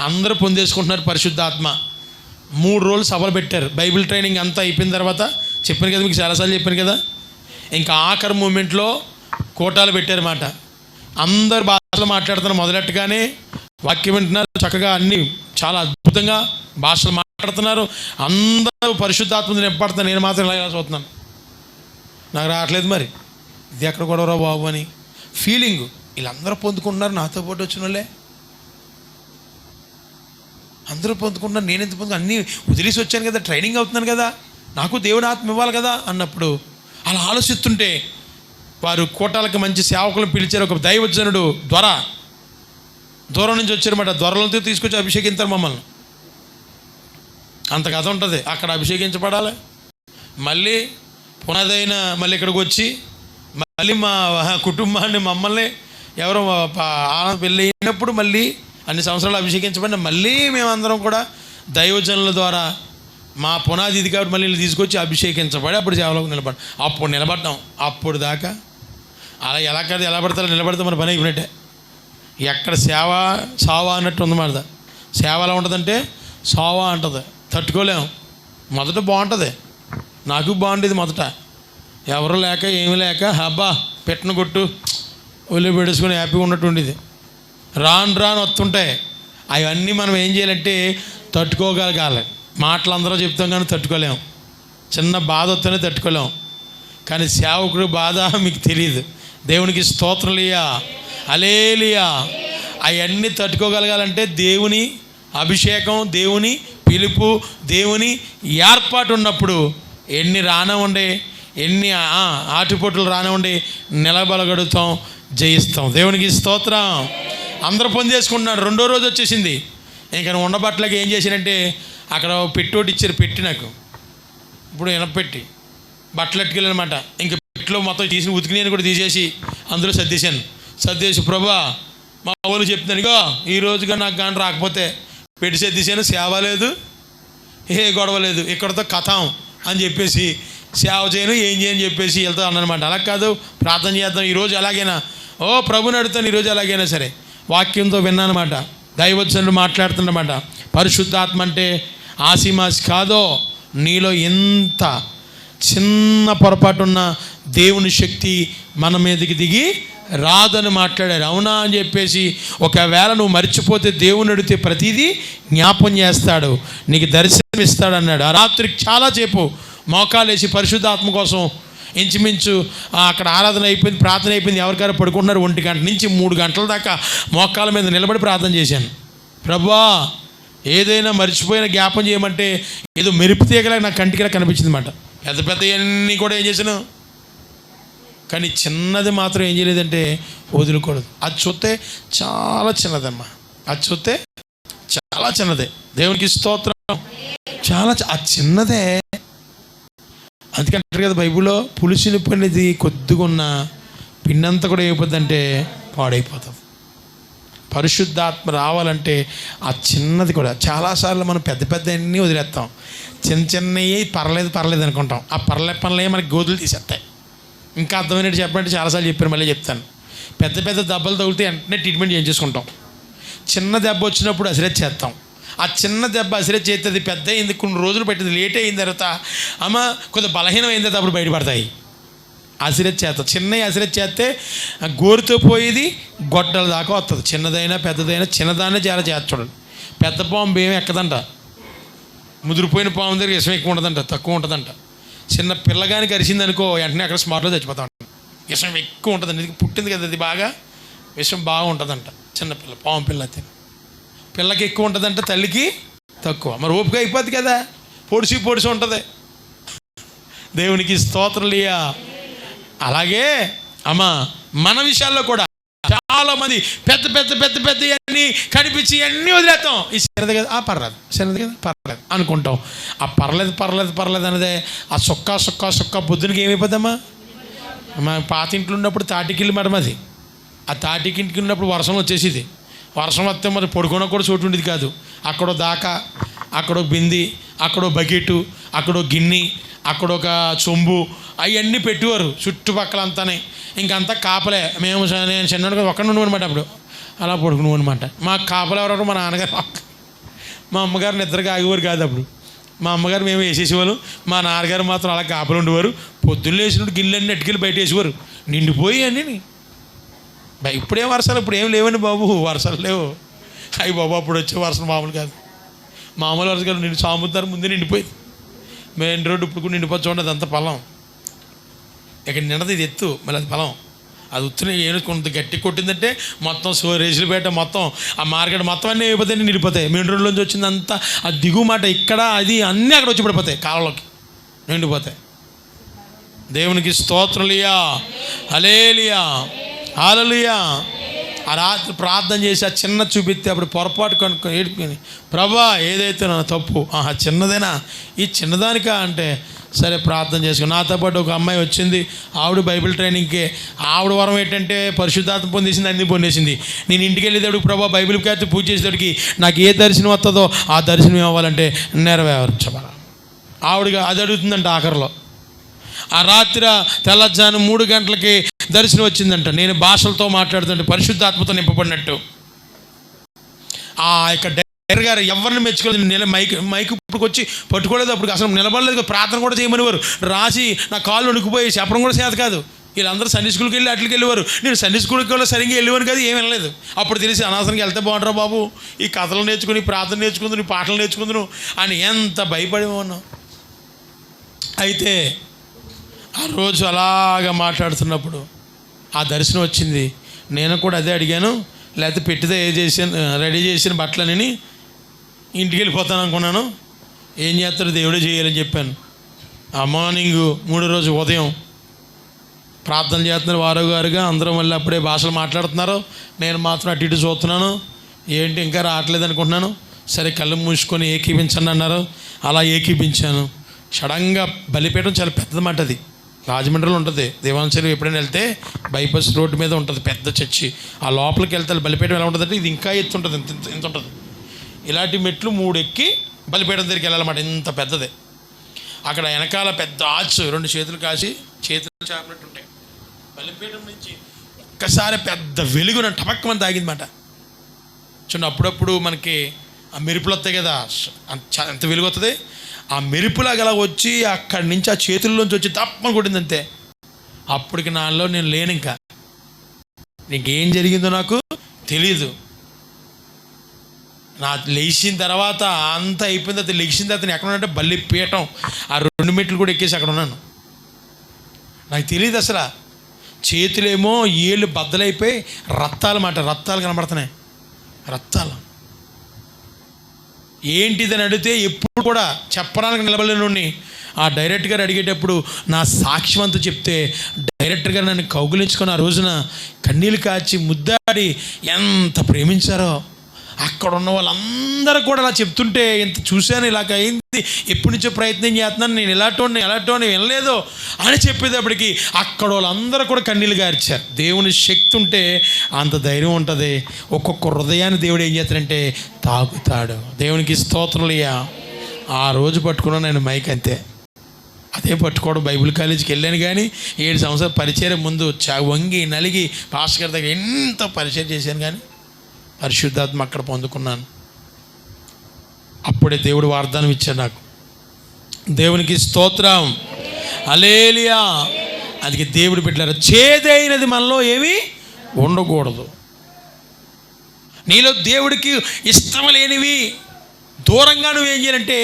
అందరూ పొందేసుకుంటున్నారు పరిశుద్ధాత్మ. 3 రోజులు సభలు పెట్టారు. బైబిల్ ట్రైనింగ్ అంతా అయిపోయిన తర్వాత చెప్పాను కదా, మీకు చాలాసార్లు చెప్పాను కదా, ఇంకా ఆఖరి మూమెంట్లో కోటాలు పెట్టారన్నమాట. అందరు భాషలు మాట్లాడుతున్నారు. మొదలెట్టగానే వాక్యం వింటున్నారు, చక్కగా అన్నీ చాలా అద్భుతంగా భాషలు మాట్లాడుతున్నారు. అందరూ పరిశుద్ధాత్మని నింపడుతున్నారు. నేను మాత్రం ఇలా చూస్తున్నాను, నాకు రావట్లేదు. మరి ఇది ఎక్కడ కూడా బాబు అని ఫీలింగ్. వీళ్ళందరూ పొందుకుంటున్నారు, నాతో పాటు వచ్చిన వాళ్ళే అందరూ పొందుకుంటున్నారు, నేను ఎంత పొందుకు, అన్నీ వదిలేసి వచ్చాను కదా, ట్రైనింగ్ అవుతున్నాను కదా, నాకు దేవుని ఆత్మ ఇవ్వాలి కదా అన్నప్పుడు అలా ఆలోచిస్తుంటే వారు కోటాలకు మంచి సేవకులను పిలిచారు. ఒక దైవజనుడు దూరం నుంచి వచ్చారన్నమాట. దొరలతో తీసుకొచ్చి అభిషేకించారు మమ్మల్ని. అంత కథ ఉంటుంది. అక్కడ అభిషేకించబడాలి, మళ్ళీ పునాదైన మళ్ళీ ఇక్కడికి వచ్చి మళ్ళీ మా కుటుంబాన్ని మమ్మల్ని ఎవరో పెళ్ళి అయినప్పుడు మళ్ళీ అన్ని సంవత్సరాలు అభిషేకించబడిన మళ్ళీ మేమందరం కూడా దైవజనుల ద్వారా మా పునాది ఇది కాబట్టి మళ్ళీ తీసుకొచ్చి అభిషేకించబడి అప్పుడు సేవలోకి అప్పుడు నిలబడ్డాం. అప్పుడు దాకా అలా ఎలా పడతారో నిలబడితే మన పని అయిపోయినట్టే. ఎక్కడ సావా అన్నట్టు ఉందన్నమాట. సేవ ఎలా ఉంటుందంటే సావా అంటుంది, తట్టుకోలేము. మొదట బాగుంటుంది, నాకు బాగుండేది మొదట, ఎవరు లేక ఏమి లేక హబ్బా పెట్టిన కొట్టు ఒళ్ళు పెడేసుకొని హ్యాపీగా ఉన్నట్టు ఉండేది. రాను వస్తుంటాయి. అవన్నీ మనం ఏం చేయాలంటే తట్టుకోగలగాలి. మాటలు అందరూ చెప్తాం కానీ తట్టుకోలేము. చిన్న బాధ వస్తేనే తట్టుకోలేము. కానీ సేవకుడు బాధ మీకు తెలియదు. దేవునికి స్తోత్రలియా, హల్లెలూయా. అవన్నీ తట్టుకోగలగాలంటే దేవుని అభిషేకం, దేవుని పిలుపు, దేవుని ఏర్పాటు ఉన్నప్పుడు ఎన్ని రానివ్వండి, ఎన్ని ఆటుపోట్లు రానివ్వండి, నిలబడగలుగుతాం, జయిస్తాం. దేవునికి స్తోత్రం. అందరూ పొందేసుకుంటున్నాడు. 2వ రోజు వచ్చేసింది. ఇంకా ఉండబట్టలకి ఏం చేశానంటే అక్కడ పెట్టోటి ఇచ్చారు, పెట్టి నాకు ఇప్పుడు ఎనపెట్టి బట్టలు ఎట్టుకెళ్ళనమాట. ఇంక పెట్టిలో మొత్తం తీసి ఉతికిని కూడా తీసేసి అందులో సర్దేశాను. సర్దేసి ప్రభా మా వాళ్ళు చెప్తున్నాను, ఇగో ఈ రోజుగా నాకు కానీ రాకపోతే పెట్టి సర్దేశాను, సేవ లేదు, ఏ గొడవ లేదు, ఇక్కడతో కథం అని చెప్పేసి సేవ చేయను, ఏం చేయని చెప్పేసి వెళ్తా అన్నమాట. అలా కాదు, ప్రార్థన చేద్దాం ఈరోజు ఎలాగైనా, ఓ ప్రభుని అడుగుతాను ఈరోజు ఎలాగైనా సరే. వాక్యంతో విన్నానమాట, దైవజనుడు మాట్లాడుతున్నమాట. పరిశుద్ధాత్మ అంటే ఆసిమాసి కాదో, నీలో ఎంత చిన్న పొరపాటు ఉన్న దేవుని శక్తి మన మీదకి దిగి రాదని మాట్లాడారు. అవునా అని చెప్పేసి ఒకవేళ నువ్వు మర్చిపోతే దేవుని అడిగితే ప్రతిదీ జ్ఞాపం చేస్తాడు, నీకు దర్శనం ఇస్తాడు అన్నాడు. ఆ రాత్రికి చాలా సేపు మోకాలేసి పరిశుద్ధాత్మ కోసం ఇంచుమించు అక్కడ ఆరాధన అయిపోయింది, ప్రార్థన అయిపోయింది, ఎవరికారు పడుకుంటున్నారు. 1 గంట నుంచి 3 గంటల దాకా మోకాల మీద నిలబడి ప్రార్థన చేశాను. ప్రభువా ఏదైనా మర్చిపోయిన జ్ఞాపం చేయమంటే ఏదో మెరుపు తీగలా నా కంటికి కనిపించింది అన్నమాట. పెద్ద పెద్దవన్నీ కూడా ఏం చేశాను, కానీ చిన్నది మాత్రం ఏం చేయలేదంటే వదులుకూడదు. అది చూస్తే చాలా చిన్నదమ్మా, అది చూస్తే చాలా చిన్నదే. దేవునికి స్తోత్రం. చాలా అది చిన్నదే. అందుకంటారు కదా బైబిల్లో, పులుసుని పనిది కొద్దిగా ఉన్న పిండంతా కూడా ఏమైపోద్దంటే పాడైపోతుంది. పరిశుద్ధాత్మ రావాలంటే ఆ చిన్నది కూడా, చాలాసార్లు మనం పెద్ద పెద్ద అన్నీ వదిలేస్తాం, చిన్న చిన్నవి పర్లేదు అనుకుంటాం. ఆ పనులే మనకి గోతులు తీసేస్తాయి. ఇంకా అర్థమైనట్టు చెప్పాలంటే చాలాసార్లు చెప్పాను, మళ్ళీ చెప్తాను. పెద్ద పెద్ద దెబ్బలు తగిలితే వెంటనే ట్రీట్మెంట్ చేయించేసుకుంటాం. చిన్న దెబ్బ వచ్చినప్పుడు అసిరేట్ చేస్తాం. ఆ చిన్న దెబ్బ అసిరేట్ చేస్తుంది, పెద్ద అయింది, కొన్ని రోజులు పెట్టింది, లేట్ అయిన తర్వాత అమ్మ కొద్దిగా బలహీనం అయిన తర్వాత అప్పుడు బయటపడతాయి. అసిరేట్ చేస్తాం. చిన్నవి అసిరేట్ చేస్తే గోరుతో పోయేది గొడ్డల దాకా వస్తుంది. చిన్నదైనా పెద్దదైనా చిన్నదాన్నే చాలా చేస్తాడు. పెద్ద పాము ఏమి ఎక్కదంట, ముదిరిపోయిన పాము దగ్గర విషం ఎక్కువ ఉంటుందంట, తక్కువ ఉంటుందంట. చిన్న పిల్లగానికి అరిసింది అనుకో, వెంటనే అక్కడ స్మార్ట్లో చచ్చిపోతా ఉంటాం. విషం ఎక్కువ ఉంటుందండి, ఇది పుట్టింది కదా, అది బాగా విషం బాగా ఉంటుందంట. చిన్నపిల్ల పాము పిల్ల అయితే పిల్లకి ఎక్కువ ఉంటుందంట, తల్లికి తక్కువ. మరి ఓపిక అయిపోద్ది కదా, పొడిసి ఉంటుంది. దేవునికి స్తోత్రలియా. అలాగే అమ్మా మన విషయాల్లో కూడా చాలామంది పెద్ద అన్నీ కనిపించి అన్నీ వదిలేస్తాం. ఈ చిన్నది కదా, చిన్నది కదా పర్లేదు అనుకుంటాం. ఆ పర్లేదు అనేదే ఆ సొక్క పొద్దునకి ఏమైపోద్దమ్మా. మా పాత ఇంట్లో ఉన్నప్పుడు తాటికిల్లు మేడం, అది ఆ తాటికింటికి ఉన్నప్పుడు వర్షం వచ్చేసింది. వర్షం వస్తే మరి పడుకోవడం కూడా చోటు ఉండేది కాదు. అక్కడో దాకా, అక్కడో బింది, అక్కడో బకెటు, అక్కడో గిన్నె, అక్కడొక చొంబు, అవన్నీ పెట్టేవారు చుట్టుపక్కలంతానే. ఇంకంతా కాపలే. మేము నేను చిన్నగా ఒక్కడ ఉండమన్నమాట. అప్పుడు అలా పడుకున్నాం అనమాట. మా కాపలు ఎవరు, మా నాన్నగారు, మా అమ్మగారు నిద్రగా ఆగేవారు కాదు. అప్పుడు మా అమ్మగారు మేము వేసేసేవాళ్ళు, మా నాన్నగారు మాత్రం అలా కాపలు ఉండేవారు. పొద్దున్న వేసినప్పుడు గిన్నెలన్నీ నెట్టుకెళ్ళి బయట వేసేవారు, నిండిపోయి అన్నీ. ఇప్పుడేం వర్షాలు, ఇప్పుడు ఏం లేవండి బాబు, వర్షాలు లేవు. అయ్యి బాబు అప్పుడు వచ్చే వర్షం మామూలు కాదు, మామూలు వర్షాలు. నిండి సాముతారు ముందే నిండిపోయింది. మెయిన్ రోడ్డు ఇప్పుడు కూడా నిండిపోయి చూడండి, అదంతా పొలం. ఇక్కడ నిండది, ఇది ఎత్తు, మళ్ళీ అది పొలం. అది ఉత్తుని ఏను కొంత గట్టి కొట్టిందంటే మొత్తం రేసులుపేట మొత్తం ఆ మార్కెట్ మొత్తం అన్నీ అయిపోతాయి, నిండిపోతాయి. మెయిన్ రోడ్లోంచి వచ్చిందంతా ఆ దిగు మాట ఇక్కడ అది అన్నీ అక్కడ వచ్చి పడిపోతాయి, కాలంలోకి నిండిపోతాయి. దేవునికి స్తోత్రలియా, హల్లెలూయా, హల్లెలూయా. ఆ రాత్రి ప్రార్థన చేసి ఆ చిన్న చూపిస్తే అప్పుడు పొరపాటు కనుక్కొని ఏడుకొని, ప్రభా ఏదైతే నా తప్పు, చిన్నదేనా, ఈ చిన్నదానికా అంటే సరే ప్రార్థన చేసుకుని. నాతో పాటు ఒక అమ్మాయి వచ్చింది, ఆవిడ బైబిల్ ట్రైనింగ్కే. ఆవిడ వరం ఏంటంటే పరిశుద్ధాత్మ పొందేసింది, అన్ని పొందేసింది. నేను ఇంటికి వెళ్ళేటప్పుడు ప్రభా బైబిల్ కాదు పూజ చేసేటప్పటికి నాకు ఏ దర్శనం వస్తుందో ఆ దర్శనం ఇవ్వాలంటే నెరవేర్చబడాలి. ఆవిడగా అది అడుగుతుందంట. ఆఖరిలో ఆ రాత్రి తెల్లజాను 3 గంటలకి దర్శనం వచ్చిందంట. నేను భాషలతో మాట్లాడుతుంటే పరిశుద్ధాత్మతో నింపబడినట్టు. ఆ యొక్క డైరెక్టర్ గారు ఎవరిని మెచ్చుకోలేదు. మైక్ ఇప్పుడు వచ్చి పట్టుకోలేదు, అప్పుడు అసలు నిలబడలేదు, ప్రార్థన కూడా చేయమనేవారు. రాసి నా కాళ్ళు వణుకుపోయి చెప్పడం కూడా చేత కాదు. వీళ్ళందరూ సండే స్కూల్కి వెళ్ళి అట్లకి వెళ్ళేవారు. నేను సండే స్కూల్కి వెళ్ళి సరిగ్గా వెళ్ళేవారు కాదు, ఏం వెళ్ళలేదు. అప్పుడు తెలిసి అనవసరంగా వెళ్తే బాగుంటారా బాబు, ఈ కథలు నేర్చుకుని ప్రార్థన నేర్చుకుందును, ఈ పాటలు నేర్చుకుందును అని ఎంత భయపడేమన్నాం. అయితే ఆ రోజు అలాగా మాట్లాడుతున్నప్పుడు ఆ దర్శనం వచ్చింది. నేను కూడా అదే అడిగాను, లేకపోతే పెట్టితే రెడీ చేసిన బట్టలని ఇంటికి వెళ్ళిపోతాను అనుకున్నాను. ఏం చేస్తాడు దేవుడే చేయాలని చెప్పాను. ఆ మార్నింగ్ 3వ రోజు ఉదయం ప్రార్థన చేస్తున్నారు వారు గారుగా, అందరూ మళ్ళీ అప్పుడే భాషలు మాట్లాడుతున్నారు. నేను మాత్రం అటు ఇటు చూస్తున్నాను, ఏంటి ఇంకా రావట్లేదు అనుకుంటున్నాను. సరే కళ్ళు మూసుకొని ఏకీపించండి అన్నారు. అలా ఏకీపించాను. సడన్గా బలిపీఠం చాలా పెద్దదన్నమాట. అది రాజమండ్రిలో ఉంటుంది దేవాంశ ఎప్పుడైనా వెళ్తే బైపాస్ రోడ్డు మీద ఉంటుంది పెద్ద చర్చి. ఆ లోపలికి వెళ్తే బలిపీఠం ఎలా ఉంటుందంటే ఇది ఇంకా ఎత్తు ఉంటుంది, ఇంత ఉంటుంది. ఇలాంటి మెట్లు 3 ఎక్కి బలిపీఠం దగ్గరికి వెళ్ళాలన్నమాట. ఇంత పెద్దదే. అక్కడ వెనకాల పెద్ద ఆర్చ్, 2 చేతులు కాసి చేతులు చాపినట్టు ఉంటాయి. బలిపీఠం నుంచి ఒక్కసారి పెద్ద వెలుగున టపక్కమని తాగిందన్నమాట. చూడండి, అప్పుడప్పుడు మనకి ఆ మెరుపులు వస్తాయి కదా, ఎంత వెలుగు వస్తుంది. ఆ మెరుపులాగా అలా వచ్చి అక్కడి నుంచి ఆ చేతుల్లోంచి వచ్చి తప్పని కొట్టింది అంతే. అప్పటికి నాలో నేను లేను. ఇంకా నీకేం జరిగిందో నాకు తెలీదు. నా లేచిన తర్వాత అంతా అయిపోయిన తర్వాత లేచిన తర్వాత నేను ఎక్కడ ఉన్నానంటే బలిపీఠం ఆ 2 మెట్లు కూడా ఎక్కేసి అక్కడ ఉన్నాను. నాకు తెలియదు అసలు. చేతులేమో ఏళ్ళు బద్దలైపోయి రక్తాలు కనబడుతున్నాయి. రక్తాలు ఏంటిదని అడిగితే ఎప్పుడు కూడా చెప్పడానికి నిలబడలేను. ఆ డైరెక్టర్ గారు అడిగేటప్పుడు నా సాక్ష్యం అంతా చెప్తే డైరెక్టర్ గారు నన్ను కౌగులించుకొని ఆ రోజున కన్నీళ్ళు కాచి ముద్దాడి ఎంత ప్రేమించారో. అక్కడ ఉన్న వాళ్ళందరూ కూడా అలా చెప్తుంటే ఎంత చూశాను, ఇలాగ అయింది, ఎప్పటి నుంచో ప్రయత్నం చేస్తున్నాను, నేను ఎలాంటి వినలేదు అని చెప్పేటప్పటికి అక్కడ వాళ్ళందరూ కూడా కన్నీళ్ళు గార్చారు. దేవుని శక్తి ఉంటే అంత ధైర్యం ఉంటుంది. ఒక్కొక్క హృదయాన్ని దేవుడు ఏం చేస్తాడంటే తాగుతాడు. దేవునికి స్తోత్రాలయ్యా. ఆ రోజు పట్టుకున్నాను నేను మైక్ అంతే. అదే పట్టుకోవడం. బైబిల్ కాలేజీకి వెళ్ళాను కానీ 7 సంవత్సరాలు పరిచయం ముందు వంగి నలిగి పాస్టర్ గారి దగ్గర ఎంతో పరిచయం చేశాను కానీ పరిశుద్ధాత్మ అక్కడ పొందుకున్నాను. అప్పుడే దేవుడు వాగ్దానం ఇచ్చాడు నాకు. దేవునికి స్తోత్రం, హల్లెలూయా. అందుకే దేవుడు బిడ్డలారా, చేదైనది మనలో ఏమీ ఉండకూడదు. నీలో దేవుడికి ఇష్టం లేనివి దూరంగా నువ్వేం చేయాలంటే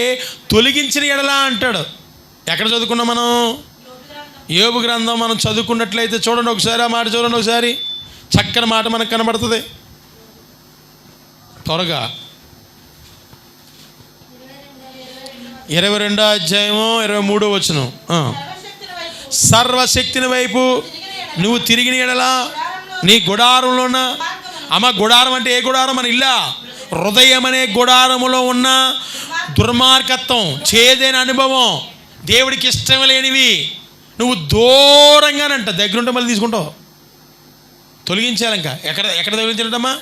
తొలగించిన ఎడలా అంటాడు. ఎక్కడ చదువుకున్నాం మనం? యోబు గ్రంథం మనం చదువుకున్నట్లయితే చూడండి ఒకసారి, ఆ మాట చూడండి ఒకసారి. చక్కని మాట మనకు కనబడుతుంది. త్వరగా 22వ అధ్యాయము 23వ వచనం. సర్వశక్తిని వైపు నువ్వు తిరిగిన ఎడలా నీ గుడారంలోన, అమ్మ గుడారం అంటే ఏ గుడారం? మన ఇల్లా? హృదయం అనే గుడారములో ఉన్న దుర్మార్గత్వం, చేదైన అనుభవం, దేవుడికి ఇష్టం లేనివి నువ్వు దూరంగానంట. దగ్గరుంటే మళ్ళీ తీసుకుంటావు. తొలగించాలి. ఇంకా ఎక్కడ తొలగించాలంటమ్మా?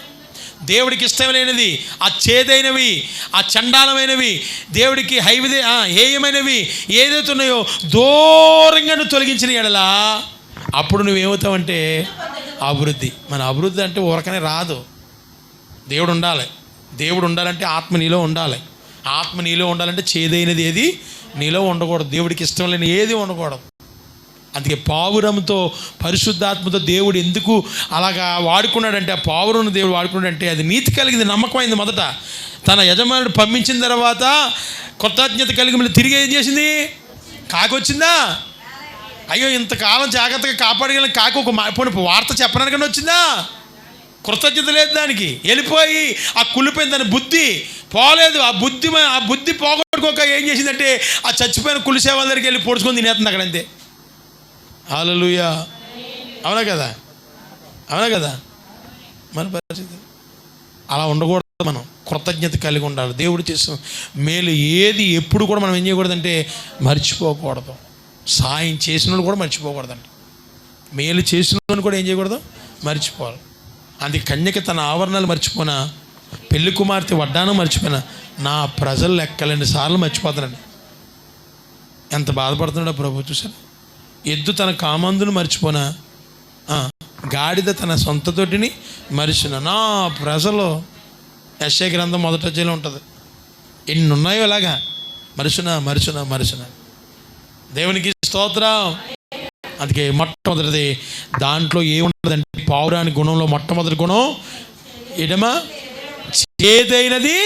దేవుడికి ఇష్టం లేనిది, ఆ చేదైనవి, ఆ చండాలమైనవి, దేవుడికి హేయమైనవి ఏదైతే ఉన్నాయో దూరంగా నువ్వు తొలగించిన ఎడలా అప్పుడు నువ్వేమవుతావంటే అభివృద్ధి. మన అభివృద్ధి అంటే ఊరకనే రాదు. దేవుడు ఉండాలి. దేవుడు ఉండాలంటే ఆత్మ నీలో ఉండాలి. ఆత్మ నీలో ఉండాలంటే చేదైనది ఏది నీలో ఉండకూడదు. దేవుడికి ఇష్టం లేని ఏది ఉండకూడదు. అందుకే పావురంతో పరిశుద్ధాత్మతో దేవుడు ఎందుకు అలాగా వాడుకున్నాడంటే, ఆ పావురం దేవుడు వాడుకున్నాడంటే అది నీతి కలిగింది, నమ్మకమైంది. మొదట తన యజమానుడు పంపించిన తర్వాత కృతజ్ఞత కలిగి మళ్ళీ తిరిగి ఏం చేసింది? కాకొచ్చిందా? అయ్యో ఇంతకాలం జాగ్రత్తగా కాపాడగలిగిన కాకి ఒక వార్త చెప్పడానికన్నా వచ్చిందా? కృతజ్ఞత లేదు దానికి. వెళ్ళిపోయి ఆ కుళ్ళిపోయిన దాని బుద్ధి పోలేదు. ఆ బుద్ధి పోగొట్టుకోక ఏం చేసిందంటే ఆ చచ్చిపోయిన కులిసేవాళ్ళ దగ్గరికి వెళ్ళి పొడుచుకొని తినేస్తుంది అక్కడంతే. హల్లెలూయా. అవునా కదా? మన పరిస్థితి అలా ఉండకూడదు. మనం కృతజ్ఞత కలిగి ఉండాలి. దేవుడు చేసిన మేలు ఏది ఎప్పుడు కూడా మనం ఏం చేయకూడదంటే మర్చిపోకూడదు. సాయం చేసిన వాళ్ళు కూడా మర్చిపోకూడదండి. మేలు చేసిన వాళ్ళు కూడా ఏం చేయకూడదు? మర్చిపోవాలి. అందుకే కన్యక తన ఆవరణాలు మర్చిపోయినా, పెళ్లి కుమార్తె వడ్డానం మర్చిపోయినా, నా ప్రజలు లెక్కలేని సార్లు మర్చిపోతానండి. ఎంత బాధపడుతున్నాడో ప్రభు చూసాను. ఎద్దు తన కామందును మర్చిపోనా, గాడిద తన సొంత తోటిని మరిచిన నా ప్రజలు. యెషయా గ్రంథం 1వ అధ్యాయంలో ఉంటుంది. ఎన్ని ఉన్నాయో అలాగా మరిచిన. దేవునికి స్తోత్రం. అందుకే మొట్టమొదటిది దాంట్లో ఏముంటుందంటే పావురాని గుణంలో మొట్టమొదటి గుణం ఎడమ చేదైనది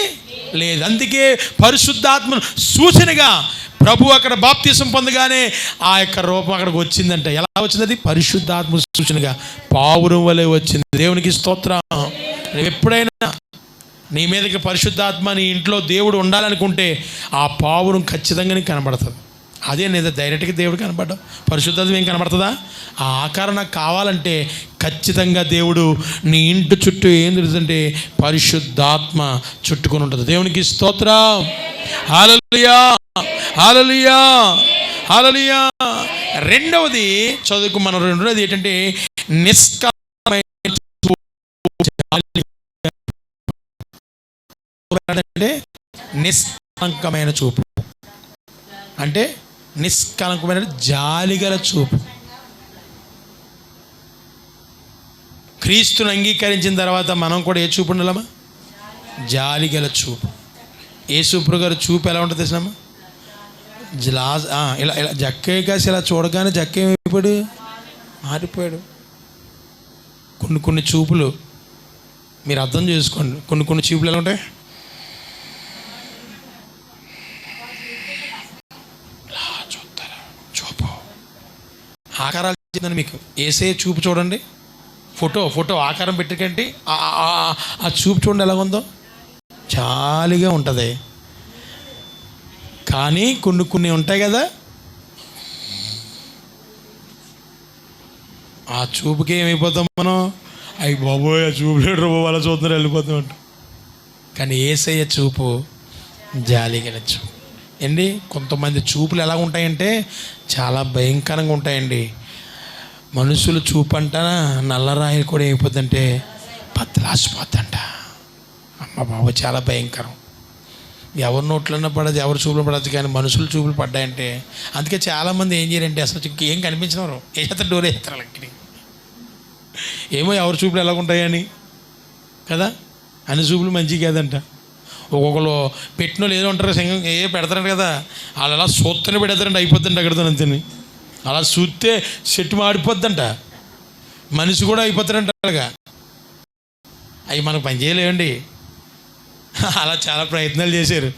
లేదు. అందుకే పరిశుద్ధాత్మను సూచనగా ప్రభు అక్కడ బాప్తిసం పొందగానే ఆ యొక్క రూపం అక్కడికి వచ్చిందంట. ఎలా వచ్చింది? అది పరిశుద్ధాత్మ సూచనగా పావురం వలె వచ్చింది. దేవునికి స్తోత్రం. ఎప్పుడైనా నీ మీదకి పరిశుద్ధాత్మ నీ ఇంట్లో దేవుడు ఉండాలనుకుంటే ఆ పావురం ఖచ్చితంగా కనబడుతుంది. అదే నేను డైరెక్ట్గా దేవుడు కనబడ్డా, పరిశుద్ధాత్మ ఏం కనబడుతుందా? ఆ ఆకారం నాకు కావాలంటే ఖచ్చితంగా దేవుడు నీ ఇంటి చుట్టూ ఏం తెలుస్తుంటే పరిశుద్ధాత్మ చుట్టుకొని ఉంటుంది. దేవునికి స్తోత్రం. హల్లెలూయా. రెండవది చదువుకు మనం రెండవది ఏంటంటే నిష్కలమైన చూపు. అంటే నిష్కలంకమైన చూపు అంటే నిష్కలంకమైన జాలిగల చూపు. క్రీస్తుని అంగీకరించిన తర్వాత మనం కూడా ఏ చూపు ఉండాలమ్మా? జాలిగల చూపు. యేసుప్రభు గారు చూపు ఎలా ఉంటుంది తెలిసినమ్మా? ఇలా ఇలా జక్కయ్య కాసి ఇలా చూడగానే జక్క ఏమైపోయాడు? మారిపోయాడు. కొన్ని చూపులు మీరు అర్థం చేసుకోండి. కొన్ని చూపులు ఎలా ఉంటాయి? చూస్తారా? చూపు ఆకారాలు చెప్పిందని మీకు ఏసే చూపు చూడండి. ఫోటో ఆకారం పెట్టకండి. ఆ చూపు చూడండి ఎలా ఉందో, జాలిగా ఉంటుంది. కానీ కొన్ని ఉంటాయి కదా, ఆ చూపుకి ఏమైపోతాం మనం? అయ్యి బాబోయ్ ఆ చూపు లేడు బాబు అలా చూస్తున్నారు వెళ్ళిపోతాం అంట. కానీ యేసయ్య చూపు జాలిగల చూపు అండి. కొంతమంది చూపులు ఎలా ఉంటాయంటే చాలా భయంకరంగా ఉంటాయండి. మనుషులు చూపు అంట నల్లరాయి కూడా అయిపోతుందంటే పత్తలాసిపోద్దంట. అమ్మ బాబు చాలా భయంకరం. ఎవరి నోట్లన్నా పడదు, ఎవరి చూపులు పడదు, కానీ మనుషులు చూపులు పడ్డాయంటే అందుకే చాలామంది ఏం చేయాలంటే అసలు ఏం కనిపించినారు ఏ చేస్తారు, డోర్ వేస్తారు వాళ్ళకి. ఏమో ఎవరి చూపులు ఎలాగుంటాయని కదా, అన్ని చూపులు మంచిగా కాదంట. ఒక్కొక్కరు పెట్టిన వాళ్ళు ఏదో ఉంటారు, సింగం ఏ పెడతారంట కదా, వాళ్ళు అలా సూత్తనే పెడతారంట, అయిపోద్దంట అక్కడితో అంతేని. అలా చూస్తే చెట్టు మాడిపోద్దంట, మనిషి కూడా అయిపోతారంట అలాగా. అవి మనకు పని చేయలేవండి. అలా చాలా ప్రయత్నాలు చేశారు,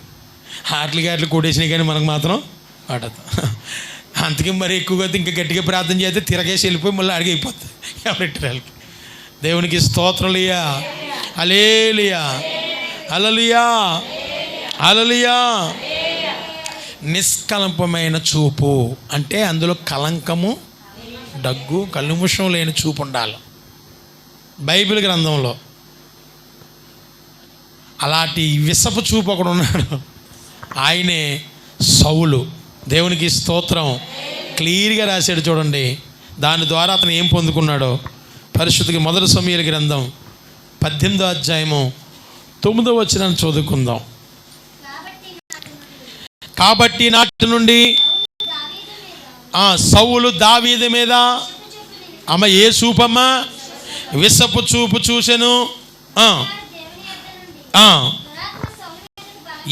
ఆటలు కొట్టేసినాయి, కానీ మనకు మాత్రం పడదు. అందుకే మరి ఎక్కువగా ఇంకా గట్టిగా ప్రార్థన చేస్తే తిరగేసి వెళ్ళిపోయి మళ్ళీ అడిగి అయిపోతుంది ఎవరింటి. దేవునికి స్తోత్రలియా, హల్లెలూయా, హల్లెలూయా, హల్లెలూయా. నిష్కలంపమైన చూపు అంటే అందులో కలంకము, దగ్గు, కల్ముషం లేని చూపు ఉండాలి. బైబిల్ గ్రంథంలో అలాంటి విసపు చూపు ఒకడు ఉన్నాడు, ఆయనే సౌలు. దేవునికి స్తోత్రం. క్లియర్గా రాశాడు చూడండి. దాని ద్వారా అతను ఏం పొందుకున్నాడో పరిశుద్ధికి మొదటి సమూయేలు గ్రంథం 18వ అధ్యాయము 9వ వచనాన్ని చదువుకుందాం. కాబట్టి నాటి నుండి సౌలు దావీదు మీద అమ్మ ఏ చూపమ్మ? విసపు చూపు చూసెను.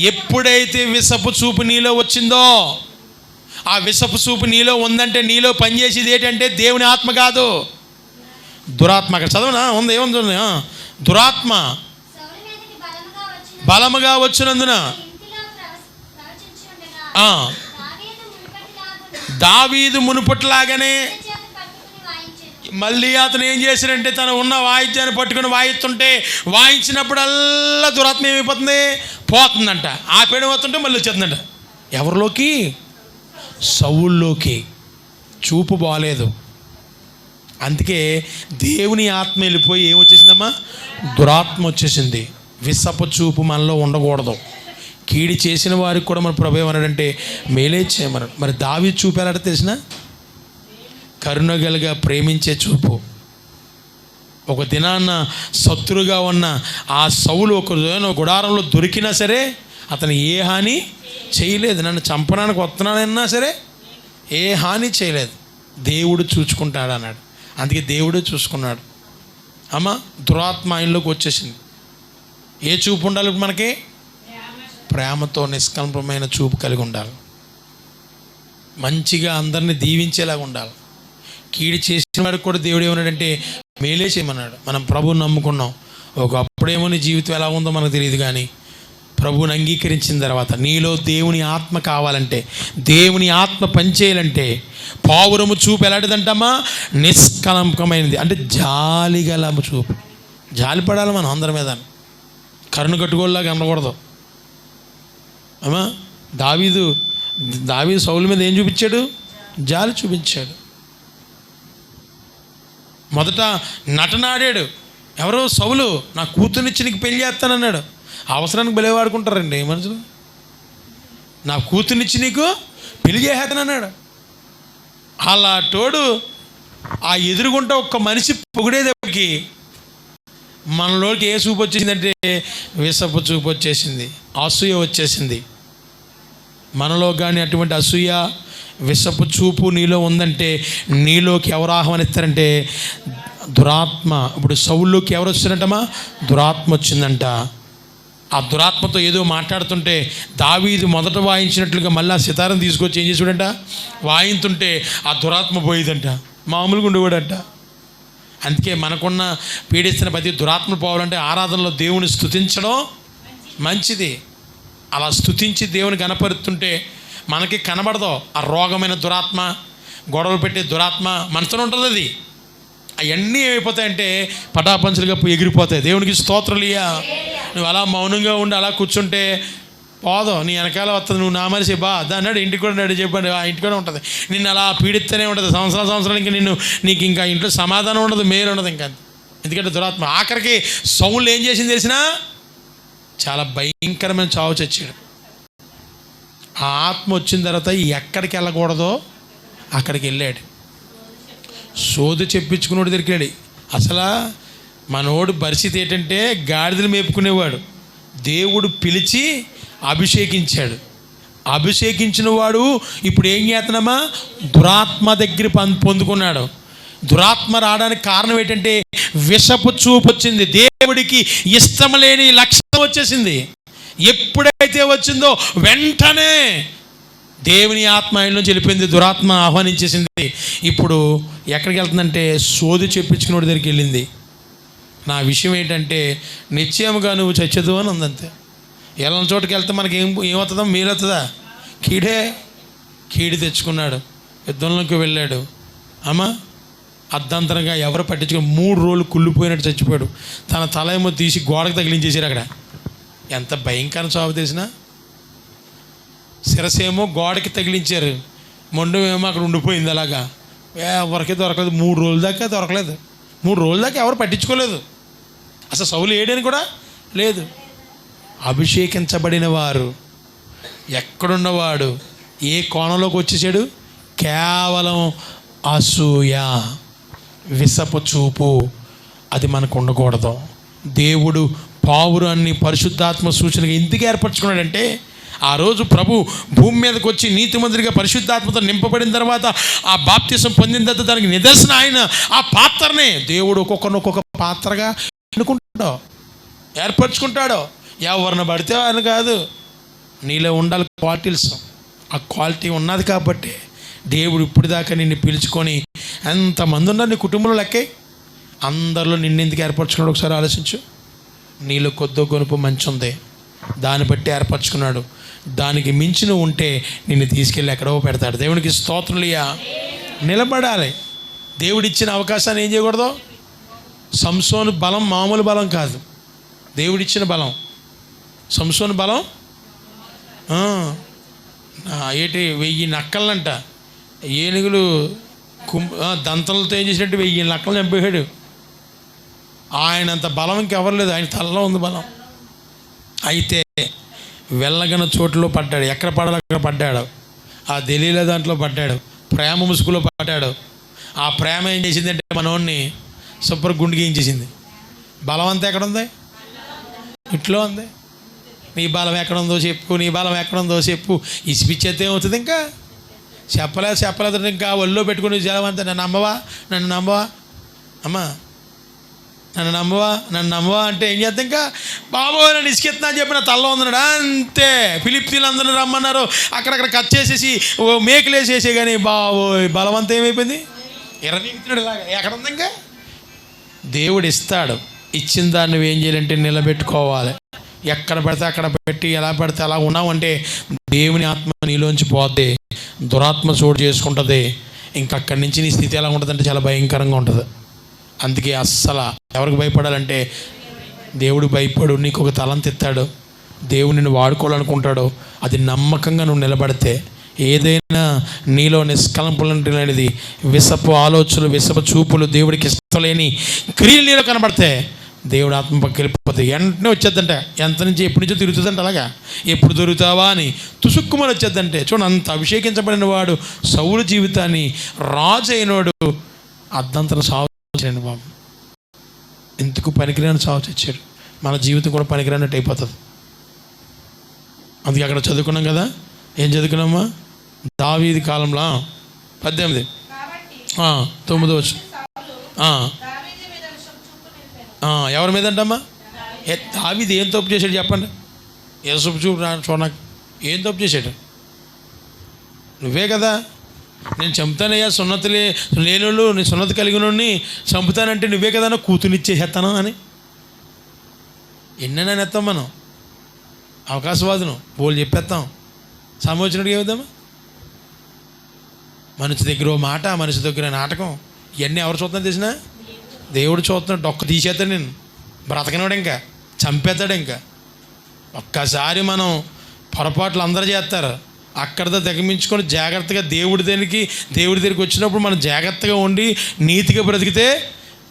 ఎప్పుడైతే విసపు చూపు నీలో వచ్చిందో, ఆ విసపు చూపు నీలో ఉందంటే నీలో పనిచేసేది ఏంటంటే దేవుని ఆత్మ కాదు, దురాత్మ. అక్కడ చదవనా ఉంది, ఏముంది చూడండి. దురాత్మ బలముగా వచ్చినందున దావీదు మునుపట్లాగానే మళ్ళీ అతను ఏం చేశాడంటే తను ఉన్న వాయిద్యాన్ని పట్టుకుని వాయిస్తుంటే వాయించినప్పుడల్లా దురాత్మ ఏమైపోతుంది? పోతుందంట. ఆపేయడం అవుతుంటే మళ్ళీ వచ్చేస్తుందంట. ఎవరిలోకి? సౌల్లోకి. చూపు బాలేదు. అందుకే దేవుని ఆత్మ వెళ్ళిపోయి ఏమొచ్చేసిందమ్మా? దురాత్మ వచ్చేసింది. విసపు చూపు మనలో ఉండకూడదు. కీడి చేసిన వారికి కూడా మన ప్రభు ఏమన్నాడంటే మేలే చేయమన్నాడు. మరి దావీదు చూపు ఎలాంటి తెలిసిన? కరుణగలుగా ప్రేమించే చూపు. ఒక దినాన్న శత్రుగా ఉన్న ఆ సౌలు ఒక గుడారంలో దొరికినా సరే అతను ఏ హాని చేయలేదు. నన్ను చంపడానికి వస్తున్నానన్నా సరే ఏ హాని చేయలేదు. దేవుడు చూసుకుంటాడు అన్నాడు. అందుకే దేవుడు చూసుకున్నాడు. అమ్మ దురాత్మ ఆయనలోకి వచ్చేసింది. ఏ చూపు ఉండాలి మనకి? ప్రేమతో నిష్కల్పమైన చూపు కలిగి ఉండాలి. మంచిగా అందరినీ దీవించేలాగా ఉండాలి. కీడి చేసిన వాడికి కూడా దేవుడు ఏమన్నాడంటే మేలే చేయమన్నాడు. మనం ప్రభువుని నమ్ముకున్నాం. ఒకప్పుడేమో నీ జీవితం ఎలా ఉందో మనకు తెలియదు, కానీ ప్రభువుని అంగీకరించిన తర్వాత నీలో దేవుని ఆత్మ కావాలంటే, దేవుని ఆత్మ పనిచేయాలంటే పావురము చూపు ఎలాంటిదంటమ్మా? నిష్కలంకమైనది. అంటే జాలిగల చూపు. జాలి పడాలి మనం అందరి మీద. కరుణ కట్టుకోలాగా అనకూడదు. అమ్మా దావీదు సౌలు మీద ఏం చూపించాడు? జాలి చూపించాడు. మొదట నటనాడాడు. ఎవరో సౌలు నా కూతుర్నిచ్చి నీకు పెళ్లి చేస్తానన్నాడు. అవసరానికి బలే వాడుకుంటారండి మనుషులు. నా కూతుర్నిచ్చి నీకు పెళ్లి చేసేస్తానన్నాడు. అలా తోడు ఆ ఎదురుగుంట ఒక్క మనిషి పొగిడేదప్పటికి మనలోకి ఏ చూపు వచ్చేసిందంటే విషపు చూపు వచ్చేసింది, అసూయ వచ్చేసింది. మనలో కానీ అటువంటి అసూయ విషపు చూపు నీలో ఉందంటే నీలోకి ఎవరు ఆహ్వానిస్తారంటే దురాత్మ. ఇప్పుడు సౌల్లోకి ఎవరు వచ్చారంటమా? దురాత్మ వచ్చిందంట. ఆ దురాత్మతో ఏదో మాట్లాడుతుంటే దావీదు మొదట వాయించినట్లుగా మళ్ళీ ఆ సితారం తీసుకొచ్చి ఏం చేసాడంట? వాయింతుంటే ఆ దురాత్మ పోయేదంట, మామూలుగా ఉండేవాడంట. అందుకే మనకున్న పీడిస్తున్న ప్రతి దురాత్మ పోవాలంటే ఆరాధనలో దేవుని స్తుతించడం మంచిది. అలా స్తుతించి దేవుని కనపరుస్తుంటే మనకి కనబడదు ఆ రోగమైన దురాత్మ, గొడవలు పెట్టే దురాత్మ మనసులో ఉంటుంది. అది అవన్నీ ఏమైపోతాయంటే పటాపంచలుగా ఎగిరిపోతాయి. దేవునికి స్తోత్రాలియా. నువ్వు అలా మౌనంగా ఉండి అలా కూర్చుంటే పోదు, నీ వెనకాల వస్తుంది. నువ్వు నా మనిషి బా అన్నాడు, ఇంటికి కూడా నాడు చెప్పండి, ఆ ఇంటికి కూడా ఉంటుంది. నిన్ను అలా పీడిస్తూనే ఉంటుంది సంవత్సరాలు. ఇంకా నీకు ఇంకా ఇంట్లో సమాధానం ఉండదు, మేలు ఉండదు ఇంకా. ఎందుకంటే దురాత్మ ఆఖరికి సౌలు ఏం చేసింది తెలిసినా? చాలా భయంకరమైన చావు చచ్చాడు. ఆ ఆత్మ వచ్చిన తర్వాత ఎక్కడికి వెళ్ళకూడదో అక్కడికి వెళ్ళాడు. సోది చెప్పించుకునేవాడు దొరికాడు. అసలు మనోడు పరిస్థితి ఏంటంటే గాడిదలు మేపుకునేవాడు. దేవుడు పిలిచి అభిషేకించాడు. అభిషేకించిన వాడు ఇప్పుడు ఏం చేస్తున్నామా? దురాత్మ దగ్గర పొందుకున్నాడు. దురాత్మ రావడానికి కారణం ఏంటంటే విషపు చూపు వచ్చింది. దేవుడికి ఇష్టం లేని లక్షణం వచ్చేసింది. ఎప్పుడైతే వచ్చిందో వెంటనే దేవుని ఆత్మ ఆయన నుంచి వెళ్ళిపోయింది, దురాత్మ ఆహ్వానించేసింది. ఇప్పుడు ఎక్కడికి వెళ్తుందంటే సోది చెప్పించుకునే దగ్గరికి వెళ్ళింది. నా విషయం ఏంటంటే నిశ్చయముగా నువ్వు చచ్చదు అని ఉందంతే. వెళ్ళని చోటుకి వెళ్తే మనకి ఏమవుతుందో? మీరవుతుందా? కీడి తెచ్చుకున్నాడు, యుద్ధంలోకి వెళ్ళాడు. అమ్మా అర్ధంతరంగా ఎవరు పట్టించుకో 3 రోజులు కుళ్ళిపోయినట్టు చచ్చిపోయాడు. తన తల ఏమో తీసి గోడకు తగిలించేసారు. అక్కడ ఎంత భయంకర చావు తెలిసినా? శిరసేమో గోడకి తగిలించారు, మొండం ఏమో అక్కడ ఉండిపోయింది. అలాగా ఎవరికి దొరకలేదు. 3 రోజుల దాకా దొరకలేదు. 3 రోజుల దాకా ఎవరు పట్టించుకోలేదు. అసలు సౌలు ఏడని కూడా లేదు. అభిషేకించబడిన వారు ఎక్కడున్నవాడు ఏ కోణంలోకి వచ్చేసాడు? కేవలం అసూయ, విషపు చూపు, అది మనకు ఉండకూడదు. దేవుడు పావురాన్ని పరిశుద్ధాత్మ సూచనగా ఎందుకు ఏర్పరచుకున్నాడంటే ఆ రోజు ప్రభు భూమి మీదకి వచ్చి నీతిమంతుడిగా పరిశుద్ధాత్మతో నింపబడిన తర్వాత ఆ బాప్తిసం పొందిన తర్వాత దానికి నిదర్శనం ఆయన ఆ పాత్రనే దేవుడు ఒక్కొక్క పాత్రగా అనుకుంటాడో ఏర్పరచుకుంటాడో. ఎవరిని పడితే ఆయన కాదు, నీలో ఉండాలి క్వాలిటీస్. ఆ క్వాలిటీ ఉన్నది కాబట్టి దేవుడు ఇప్పుడు దాకా నిన్ను పిలుచుకొని ఎంతమంది ఉన్నారు నీ కుటుంబంలో లెక్కే, అందరిలో నిన్నెందుకు ఏర్పరచుకున్నాడు? ఒకసారి ఆలోచించు. నీలో కొద్దో గొనుపు మంచి ఉంది, దాన్ని బట్టి ఏర్పరచుకున్నాడు. దానికి మించిన ఉంటే నిన్ను తీసుకెళ్ళి ఎక్కడో పెడతాడు. దేవునికి స్తోత్రులియా. నిలబడాలి. దేవుడిచ్చిన అవకాశాన్ని ఏం చేయకూడదు? సంసోను బలం మామూలు బలం కాదు, దేవుడిచ్చిన బలం. సంసోను బలం ఏంటి? 1000 నక్కలంట, ఏనుగులు దంతలతో ఏం చేసినట్టు 1000 నక్కలు చంపేశాడు. ఆయనంత బలం ఇంకెవరు లేదు, ఆయన తలలో ఉంది బలం. అయితే వెళ్ళగన చోటులో పడ్డాడు. ఎక్కడ పడాలో అక్కడ పడ్డాడు. ఆ దెలీలా దాంట్లో పడ్డాడు, ప్రేమ ముసుగులో పడ్డాడు. ఆ ప్రేమ ఏం చేసిందంటే మనోడిని సూపర్ గుండెకి ఏం చేసింది. బలం అంతా ఎక్కడుంది? ఇట్లో ఉంది. నీ బలం ఎక్కడుందో చెప్పు, నీ బలం ఎక్కడుందో చెప్పు. ఇసిపిచ్చేస్తే ఏమవుతుంది? ఇంకా చెప్పలేదు. ఇంకా ఒళ్ళో పెట్టుకుని జలమంతా నన్ను నమ్మవా అమ్మా, నన్ను నమ్మవా అంటే ఏం చేద్దాం? ఇంకా బాబో నన్ను ఇసుకెత్తున్నా అని చెప్పి నా తల్లో ఉందన్నాడు అంతే. ఫిలిప్తీన్లు అందరూ రమ్మన్నారు, అక్కడక్కడ కట్ చేసేసి మేకులు వేసేసే. కానీ బాబో బలవంతం ఏమైపోయింది? ఎర్రనీకుతున్నాడు. ఇలాగా ఎక్కడ ఉంది? ఇంకా దేవుడు ఇస్తాడు. ఇచ్చిన దాన్ని నువ్వేం చేయాలంటే నిలబెట్టుకోవాలి. ఎక్కడ పెడితే అక్కడ పెట్టి ఎలా పెడితే అలా ఉన్నావంటే దేవుని ఆత్మ నీలోంచి పోతే దురాత్మ చోటు చేసుకుంటుంది. ఇంకక్కడి నుంచి నీ స్థితి ఎలా ఉంటుందంటే చాలా భయంకరంగా ఉంటుంది. అందుకే అస్సలు ఎవరికి భయపడాలంటే దేవుడికి భయపడు. నీకు ఒక తలంత ఇస్తాడు, దేవుడు నిన్ను వాడుకోవాలనుకుంటాడు. అది నమ్మకంగా నువ్వు నిలబడితే ఏదైనా నీలో నిష్కలంపులనేది విషపు ఆలోచనలు, విషపు చూపులు, దేవుడికి ఇష్టం లేని క్రియలు నీలో కనబడితే దేవుడు ఆత్మ పక్కకి వెళ్ళిపోతే వెంటనే వచ్చేద్దంట. ఎంత నుంచి ఎప్పటి నుంచో తిరుగుతుందంట. అలాగా ఎప్పుడు దొరుకుతావా అని తుసుక్కుమని వచ్చేద్దంటే. చూడండి, అంత అభిషేకించబడిన వాడు సౌలు జీవితాన్ని రాజు అయినవాడు అర్ధంతరం సాగు చేయండి బాబు. ఎందుకు పనికిరాని సాగు తెచ్చాడు. మన జీవితం కూడా పనికిరానట్టు అయిపోతుంది. అందుకే అక్కడ చదువుకున్నాం కదా, ఏం చదువుకున్నామా? దావీదు కాలంలో 18 9 వచ్చు. ఎవరి మీద అంటమ్మా? దావీదు ఏం తప్పు చేశాడు చెప్పండి? యేసుప్పు చూపు చూడనాకు ఏం తప్పు చేశాడు? నువ్వే కదా, నేను చంపుతానయ్యా సున్నతి లేనోళ్ళు, నేను సున్నతి కలిగినోడిని చంపుతానంటే నువ్వే కదా కూతునిచ్చేసేస్తాను అని. ఎన్నైనా నెత్తాం మనం, అవకాశవాదును బోళ్ళు చెప్పేస్తాం. సమోచనడికి ఏమిద్దామా? మనిషి దగ్గర ఓ మాట, మనిషి దగ్గర నాటకం, ఇవన్నీ ఎవరు చూస్తున్నా తెలిసినా? దేవుడు చూస్తున్నాడు. డొక్క తీసేస్తాడు, నేను బ్రతకనివాడు, ఇంకా చంపేస్తాడు. ఇంకా ఒక్కసారి మనం పొరపాట్లు అందరూ చేస్తారు, అక్కడితో తెగమించుకొని జాగ్రత్తగా దేవుడి దగ్గరికి వచ్చినప్పుడు మనం జాగ్రత్తగా ఉండి నీతిగా బ్రతికితే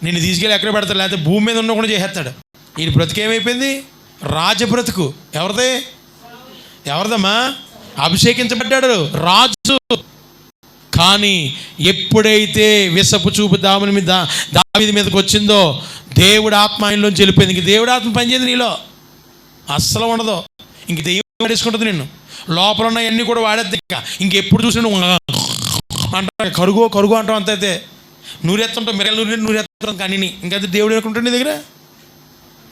నిన్ను తీసుకెళ్ళి ఎక్కడ పెడతాడు, లేకపోతే భూమి మీద ఉండకుండా చేసేస్తాడు. ఈయన బ్రతుకు ఏమైపోయింది? రాజ బ్రతుకు. ఎవరిదమ్మా? అభిషేకించబడ్డాడు రాజు. కానీ ఎప్పుడైతే విషపు చూపు దావీదు మీదకి వచ్చిందో దేవుడు ఆత్మ ఆయనలోంచి వెళ్ళిపోయింది. ఇంక దేవుడు ఆత్మ పనిచేయదు నీలో, అస్సలు ఉండదు. ఇంక దెయ్యం వాడేసుకుంటుంది నిన్ను. లోపల ఉన్నవన్నీ కూడా వాడేద్ది. ఇంకెప్పుడు చూసినా అంట కరుగు అంటాం. అంతైతే నూరెత్తుంటాం, మిరగలు నూరెత్తుంటాం. కానీ ఇంకైతే దేవుడు అనుకుంటాడు నీ దగ్గర.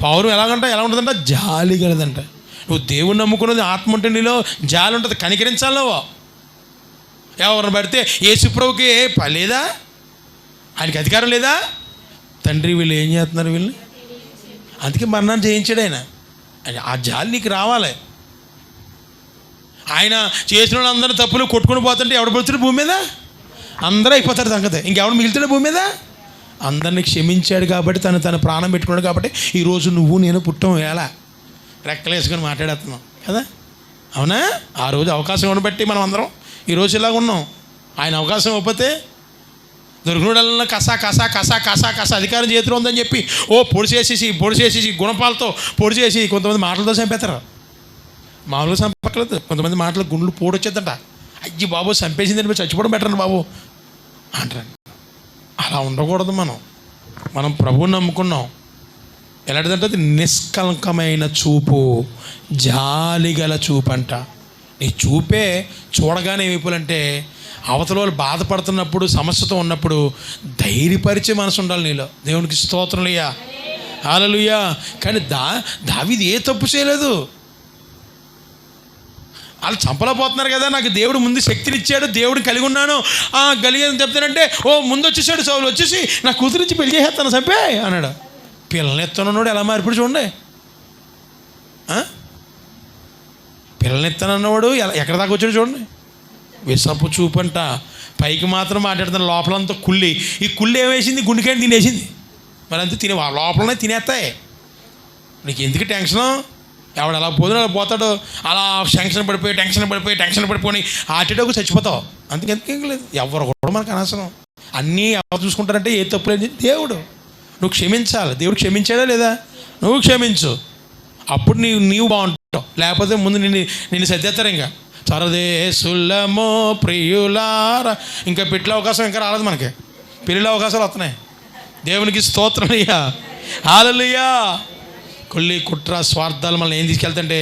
పౌరం ఎలా ఉంటుందంట? జాలి కలదంట. నువ్వు దేవుని నమ్ముకున్నది ఆత్మ ఉంటే నీలో జాలి ఉంటుంది. కనికరించాలి నువ్వు. ఎవరిని పడితే యేసుప్రభుకి లేదా? ఆయనకి అధికారం లేదా? తండ్రి వీళ్ళు ఏం చేస్తున్నారు వీళ్ళని, అందుకే మరణాన్ని జయించాడు ఆయన. ఆ జాలి నీకు రావాలి. ఆయన చేసిన వాళ్ళందరూ తప్పులు కొట్టుకుని పోతుంటే ఎవడు పడుతాడు భూమి మీద? అందరూ అయిపోతారు సంగతి. ఇంకెవడు మిగులుతాడు భూమి మీద? అందరినీ క్షమించాడు కాబట్టి, తన ప్రాణం పెట్టుకున్నాడు కాబట్టి ఈరోజు నువ్వు నేను పుట్టం ఎలా రెక్కలు వేసుకొని మాట్లాడేస్తున్నాం కదా. అవునా? ఆ రోజు అవకాశం ఉండబట్టి మనం అందరం ఈరోజు ఇలాగ ఉన్నాం. ఆయన అవకాశం ఇవ్వకపోతే దొరికినోడల్లా కసా అధికారం చేతిలో ఉందని చెప్పి పొడి చేసేసి గుణపాలతో పొడి చేసి కొంతమంది మాటలతో చంపేస్తారు. మామూలుగా చంపక్కలేదు. కొంతమంది మాటలు గుండెలు పోడొచ్చేద్దంట. అయ్యి బాబు చంపేసిందని చచ్చిపోవడం బెటరండి బాబు అంటారు. అలా ఉండకూడదు. మనం ప్రభువుని నమ్ముకున్నాం. ఎలాంటిదంటే అది నిష్కలంకమైన చూపు, జాలిగల చూపు అంట. నీ చూపే చూడగానే ఏమైపోవాలంటే అవతల వాళ్ళు బాధపడుతున్నప్పుడు, సమస్యతో ఉన్నప్పుడు ధైర్యపరిచే మనసు ఉండాలి నీలో. దేవునికి స్తోత్రములయ్యా, హల్లెలూయా. కానీ దావీదు ఏ తప్పు చేయలేదు. వాళ్ళు చంపలేకపోతున్నారు కదా, నాకు దేవుడు ముందు శక్తిని ఇచ్చాడు, దేవుడిని కలిగి ఉన్నాను కలిగి చెప్తానంటే ముందు వచ్చేసాడు సౌలు, వచ్చేసి నా కూతురించి పెళ్లి చేసేస్తాను చంపే అన్నాడు. పిల్లల్ని ఎత్తనన్నాడు ఎలా మారిపోయి చూడండి. పిల్లల్ని ఎత్తనన్నవాడు ఎక్కడ దాకా వచ్చాడు చూడండి. విషపు చూపంట. పైకి మాత్రం మాట్లాడుతాను, లోపలంతా కుళ్ళి. ఈ కుళ్ళి ఏమేసింది? గుండెకాయని తినేసింది. మరి అంతా లోపలనే తినేస్తాయి. నీకు ఎందుకు టెన్షను? ఎవడు అలా పోదు అలా పోతాడు. అలా టెన్షన్ పడిపోయి ఆటేటోకు చచ్చిపోతావు. అందుకెందుకేం లేదు. ఎవరు కూడా మనకు అనవసరం. అన్నీ ఎవరు చూసుకుంటారంటే ఏ తప్పు లేదు. దేవుడు నువ్వు క్షమించాలి. దేవుడు క్షమించాడా లేదా? నువ్వు క్షమించు, అప్పుడు నీవు బాగుంటావు. లేకపోతే ముందు నిన్ను సర్దేస్తారు. ఇంకా చరదేశులమో ప్రియులారా, ఇంకా పెళ్ళి అవకాశం ఇంకా రాలేదు మనకి. పెళ్ళిళ్ళ అవకాశాలు వస్తున్నాయి. దేవునికి స్తోత్రమయ్యా, హల్లెలూయా. కొల్లి కుట్ర స్వార్థాలు మనల్ని ఏం తీసుకెళ్తుంటే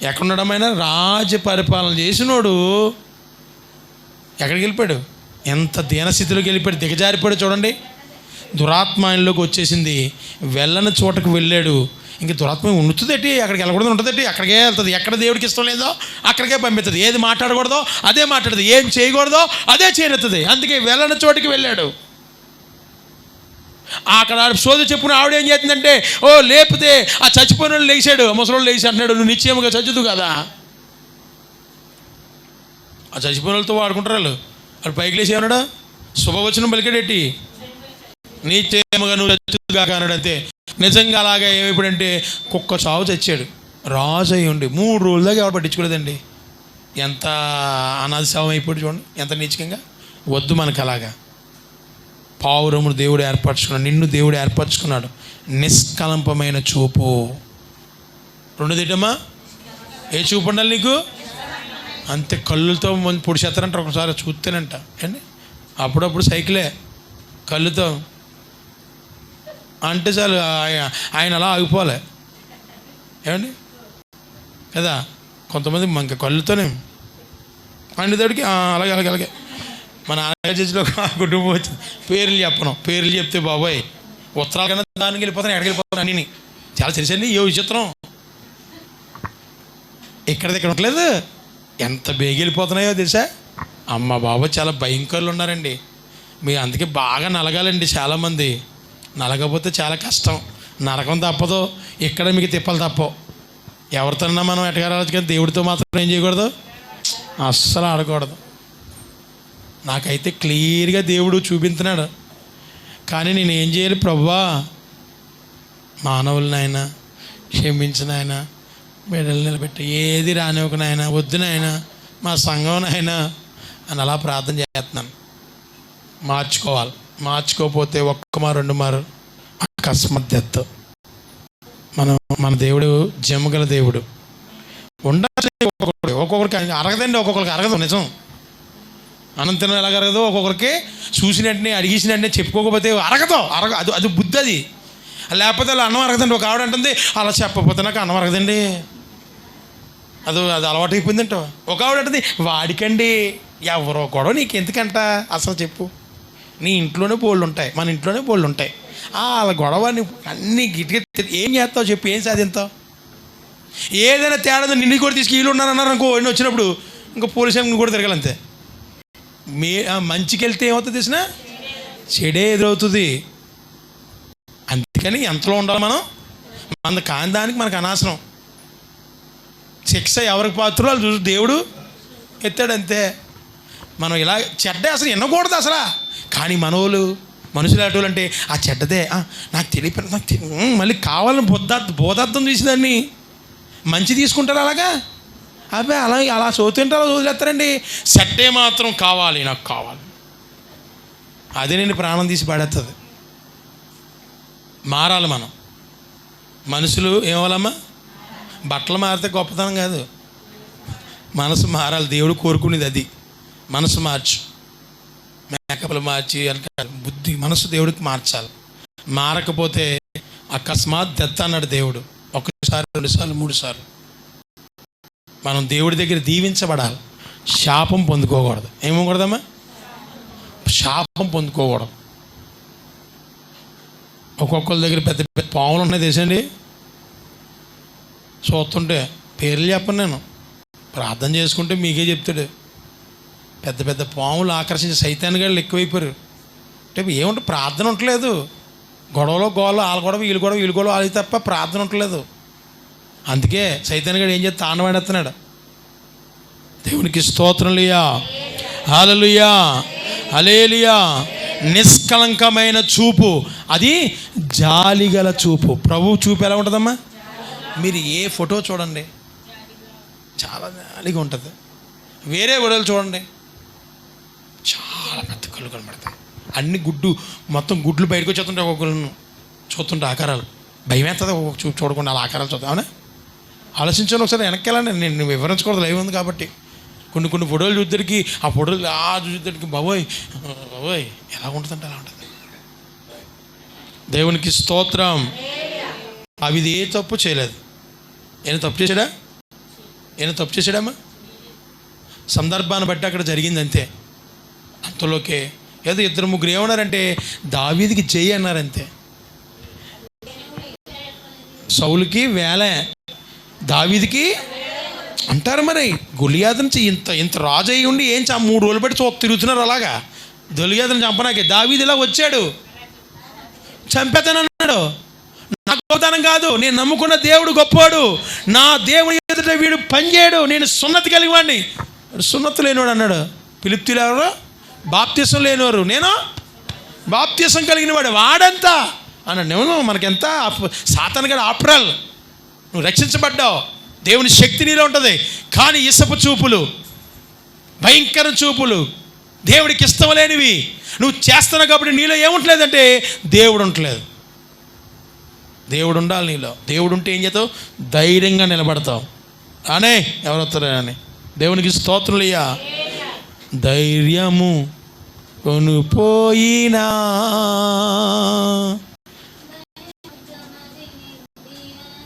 ఎక్కడున్నాడమైనా రాజ్య పరిపాలన చేసినోడు ఎక్కడికి వెళ్ళిపోయాడు? ఎంత దీనస్థితిలోకి వెళ్ళిపోయాడు, దిగజారిపోయాడు చూడండి. దురాత్మ ఆయనలోకి వచ్చేసింది. వెళ్ళని చోటకు వెళ్ళాడు. ఇంక దురాత్మ ఉంటుందేటి, అక్కడికి వెళ్ళకూడదు ఉంటుందేటి, అక్కడికే వెళ్తుంది. ఎక్కడ దేవుడికి ఇష్టం లేదో అక్కడికే పంపిస్తుంది. ఏది మాట్లాడకూడదో అదే మాట్లాడుతుంది, ఏం చేయకూడదో అదే చేయనెత్తుంది. అందుకే వెళ్ళని చోటికి వెళ్ళాడు. అక్కడ సోద చెప్పుకుని ఆవిడ ఏం చేస్తుందంటే లేపితే ఆ చచ్చిపోయిన వాళ్ళు లేచాడు, ముసలోళ్ళు లేచి అంటున్నాడు నువ్వు నిశ్చయముగా చచ్చుదు కదా. ఆ చచ్చిపోయిన వాళ్ళతో వాడుకుంటారు వాళ్ళు పైకి లేచి అన్నాడు, శుభవచనం పలికాడేటి, నిశ్చయముగా నువ్వు చచ్చుదుగా అన్నాడు. అంతే. నిజంగా అలాగే ఏమైపోయాడంటే కుక్క చావు చచ్చాడు. రాజు అయ్యి ఉండి 3 రోజుల దాకా ఎవరు పట్టించుకోలేదండి. ఎంత అనాథ శవం అయిపోయాడు చూడండి, ఎంత నీచకంగా. వద్దు మనకు అలాగా. పావురమును దేవుడు ఏర్పరచుకున్నాడు, నిన్ను దేవుడు ఏర్పరచుకున్నాడు. నిష్కలంపమైన చూపు. రెండోది ఏంటమ్మా? ఏ చూపు ఉండాలి నీకు? అంతే. కళ్ళుతో పొడిచేస్తారంట ఒకసారి చూస్తేనంట అండి. అప్పుడప్పుడు సైకిలే కళ్ళుతో అంటే చాలు ఆయన అలా ఆగిపోలే ఏమండి కదా. కొంతమంది మనకి కళ్ళుతోనే అండితోడికి అలాగే అలాగే అలాగే. మన ఆర్గనైజేషన్లో కుటుంబం వచ్చింది. పేర్లు చెప్పను, పేర్లు చెప్తే బాబాయ్ ఉత్తరాల కన్నా దానికి వెళ్ళిపోతాను, ఎక్కడికి వెళ్ళిపోతాను అన్నీ చాలా తెలిసండి. ఏ విచిత్రం ఇక్కడ ఉండలేదు, ఎంత బేగి వెళ్ళిపోతున్నాయో తెలుసా. అమ్మ బాబా చాలా భయంకరులు ఉన్నారండి. మీరు అందుకే బాగా నలగాలండి. చాలామంది నలగకపోతే చాలా కష్టం, నరకం తప్పదు. ఇక్కడ మీకు తిప్పలు తప్పవు. ఎవరితోన్నా మనం ఎటగారాలు, కానీ దేవుడితో మాత్రం ఏం చేయకూడదు, అస్సలు ఆడకూడదు. నాకైతే క్లియర్గా దేవుడు చూపించినాడు. కానీ నేను ఏం చేయాలి? ప్రభువా మానవులనైనా క్షమించిన ఆయన, బిడ్డలు నిలబెట్టి ఏది రానివ్వక నాయన, వద్దు నాయన మా సంఘం నాయన అని అలా ప్రార్థన చేస్తున్నాను. మార్చుకోవాలి. మార్చుకోకపోతే ఒక్క మారు రెండు మారు అకస్మాత్ డెత్. మన దేవుడు జమ్మగల దేవుడు. ఉండాలి. ఒక్కొక్కరికి అరగదండి, ఒక్కొక్కరికి అరగదు. నిజం. అనంతరం ఎలాగ అరగదు. ఒక్కొక్కరికి చూసినట్టునే అడిగేసినట్టునే చెప్పుకోకపోతే అది అది బుద్ధి. అది లేకపోతే అలా అన్నం అరగదండి. ఒక ఆవిడ అంటుంది అలా చెప్పకపోతే నాకు అన్నం అరగదండి. అది అలవాటు అయిపోయిందంట. ఒక ఆవిడ అంటుంది వాడికండి ఎవరో గొడవ నీకు ఎందుకంట అసలు చెప్పు. నీ ఇంట్లోనే బోళ్ళు ఉంటాయి, మన ఇంట్లోనే బోళ్ళు ఉంటాయి. వాళ్ళ గొడవ అన్నీ గిట్టిగా ఏం చేస్తావు చెప్పు, ఏం సాధిస్తావు? ఏదైనా తేడా నిన్ను కూడా తీసుకు వీళ్ళు ఉన్నారన్నారు అనుకో, ఎన్ని వచ్చినప్పుడు ఇంకా పోలీస్ స్టేషన్ కూడా తిరగాలంతే. మంచికి వెళ్తే ఏమవుతుంది తెలిసిన చెడే ఎదురవుతుంది. అందుకని ఎంతలో ఉండాలి మనం. మన కాని దానికి మనకు అనవసరం. శిక్ష ఎవరికి పాత్రలో వాళ్ళు చూసి దేవుడు ఎత్తాడంతే. మనం ఇలా చెడ్డ అసలు వినకూడదు అసలు. కానీ మనుషులు అటోళ్ళు అంటే ఆ చెడ్డదే నాకు తెలియదు, నాకు మళ్ళీ కావాలని బోధార్థం తీసేదాన్ని మంచి తీసుకుంటారు. అలాగా అబ్బే అలా చదువుతుంటారో వదిలేస్తారండి. చెడ్డే మాత్రం కావాలి, నాకు కావాలి. అదే నేను ప్రాణం తీసి పడేస్తుంది. మారాలి మనం. మనుషులు ఏమవ్వాలమ్మా? బట్టలు మారితే గొప్పతనం కాదు, మనసు మారాలి. దేవుడు కోరుకునేది అది. మనసు మార్చు, మేకప్లు మార్చి బుద్ధి మనసు దేవుడికి మార్చాలి. మారకపోతే అకస్మాత్ డెత్ అన్నాడు దేవుడు. ఒకసారి, రెండుసార్లు, మూడు సార్లు. మనం దేవుడి దగ్గర దీవించబడాలి, శాపం పొందుకోకూడదు. ఏమకూడదమ్మా? శాపం పొందుకోకూడదు. ఒక్కొక్కరి దగ్గర పెద్ద పెద్ద పాములు ఉన్నాయి తెలుసండి. చూస్తుంటే పేర్లు చెప్పను నేను, ప్రార్థన చేసుకుంటే మీకే చెప్తాడు. పెద్ద పెద్ద పాములు ఆకర్షించే సైతాన్గాళ్ళు ఎక్కువైపోయారు. అంటే ఏముంటే ప్రార్థన ఉండలేదు. గొడవలో గోళ్ళు, వాళ్ళ గొడవ వీళ్ళు గొడవ, వీళ్ళు గొడవ అది తప్ప ప్రార్థన ఉండలేదు. అందుకే సైతాన్గాడు ఏం చేస్తే తాండవాడేస్తున్నాడు. దేవునికి స్తోత్రములియా, హల్లెలూయా, హల్లెలూయా. నిష్కలంకమైన చూపు, అది జాలిగల చూపు. ప్రభు చూపు ఎలా ఉంటుందమ్మా? మీరు ఏ ఫోటో చూడండి చాలా జాలిగా ఉంటుంది. వేరే ఫోటోలు చూడండి చాలా పెద్ద కళ్ళు కనబడతాయి. అన్ని మొత్తం గుడ్లు బయటకు వచ్చేస్తుంటే ఒక్కొక్కరు చూస్తుంటే ఆకారాలు భయం వేస్తుంది. చూడకుండా అలా ఆకారాలు చూద్దాం. అవునా? ఆలోచించాను ఒకసారి. వెనక్కి వెళ్ళండి, నేను వివరించకూడదు, లైవ్ ఉంది కాబట్టి. కొన్ని ఫోటోలు చూద్దరికి, ఆ ఫోటోలు చూద్దరికి బాబోయ్ ఎలా ఉంటుందంటే అలా ఉంటుంది. దేవునికి స్తోత్రం. అవి ఏ తప్పు చేయలేదు. ఏమైనా తప్పు చేశాడమ్మా? సందర్భాన్ని బట్టి అక్కడ జరిగింది అంతే. అంతలోకే ఏదో ఇద్దరు ముగ్గురు ఏమన్నారంటే దావీదుకి జై అన్నారంతే. సౌలుకి వేలే, దావీదుకి అంటారు. మరి గొలియాతు నుంచి ఇంత రాజు అయ్యి ఉండి ఏం 3 రోజులు పెట్టి తిరుగుతున్నారు అలాగా. గొలియాతుని చంపనాకే దావీదు ఇలా వచ్చాడు, చంపేతానన్నాడు. నా గొప్పతనం కాదు, నేను నమ్ముకున్న దేవుడు గొప్పవాడు. నా దేవుడి ఎదుట వీడు పనిచేయడు, నేను సున్నతి కలిగి వాడిని. సున్నతి లేనివాడు అన్నాడు. ఫిలిష్తీయులు ఎవరు? బాప్తిసం లేనివారు. నేను బాప్తిసం కలిగిన వాడు, వాడంతా అన్నాడు. నేను మనకెంత సాతాను గడ ఆప్రాల్. నువ్వు రక్షించబడ్డావు, దేవుని శక్తి నీలో ఉంటుంది. కానీ ఇసపు చూపులు, భయంకర చూపులు, దేవుడికి ఇష్టం లేనివి నువ్వు చేస్తున్నావు కాబట్టి నీలో ఏముంటలేదంటే దేవుడు ఉండలేదు. దేవుడు ఉండాలి నీలో. దేవుడు ఉంటే ఏం చేస్తావు? ధైర్యంగా నిలబడతావు. అనే ఎవరు వస్తారా అని దేవునికి స్తోత్రులయ్యా. ధైర్యము కొనుపోయినా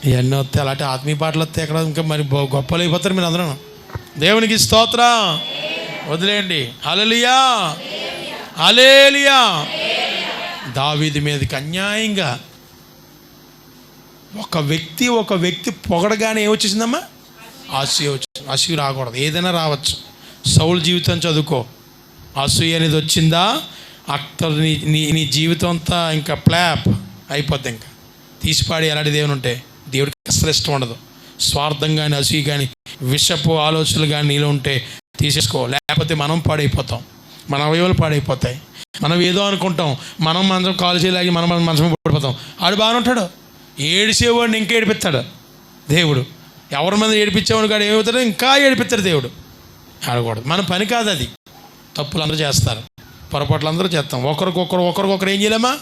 ఇవన్నీ వస్తాయి. అలాంటి ఆత్మీయ పాటలు వస్తాయి. ఎక్కడ ఇంకా మరి గొప్పలు అయిపోతారు మీరు అందరూ. దేవునికి స్తోత్రం. వదిలేయండి. హల్లెలూయా, హల్లెలూయా. దావీదు మీదకి అన్యాయంగా ఒక వ్యక్తి పొగడగానే ఏమొచ్చేసిందమ్మా? అసూయ వచ్చింది. అసూయ రాకూడదు. ఏదైనా రావచ్చు. సౌలు జీవితం చదువుకో. అసూయ అనేది వచ్చిందా అక్కడ నీ జీవితం అంతా ఇంకా ప్లాప్ అయిపోద్ది. ఇంకా తీసిపాడి ఎలాంటి దేవుని ఉంటే దేవుడికి అసలు ఇష్టం ఉండదు. స్వార్థం కానీ అసూయ కానీ విషపు ఆలోచనలు కానీ నీలో ఉంటే తీసేసుకో. లేకపోతే మనం పాడైపోతాం, మన అవయవాలు పాడైపోతాయి. మనం ఏదో అనుకుంటాం, మనం మంచం కాలు చేయలాగి మనం మంచం పడిపోతాం. ఆడు బాగానే ఉంటాడు, ఏడిసేవాడిని ఇంకా ఏడిపిస్తాడు దేవుడు. ఎవరి మీద ఏడిపించేవాడు కాడు ఏమవుతాడో ఇంకా ఏడిపిస్తాడు దేవుడు. ఆడకూడదు. మన పని కాదు అది. తప్పులు అందరూ చేస్తారు, పొరపాట్లు అందరూ చేస్తాం. ఒకరికొకరు ఏం చేయలేమా?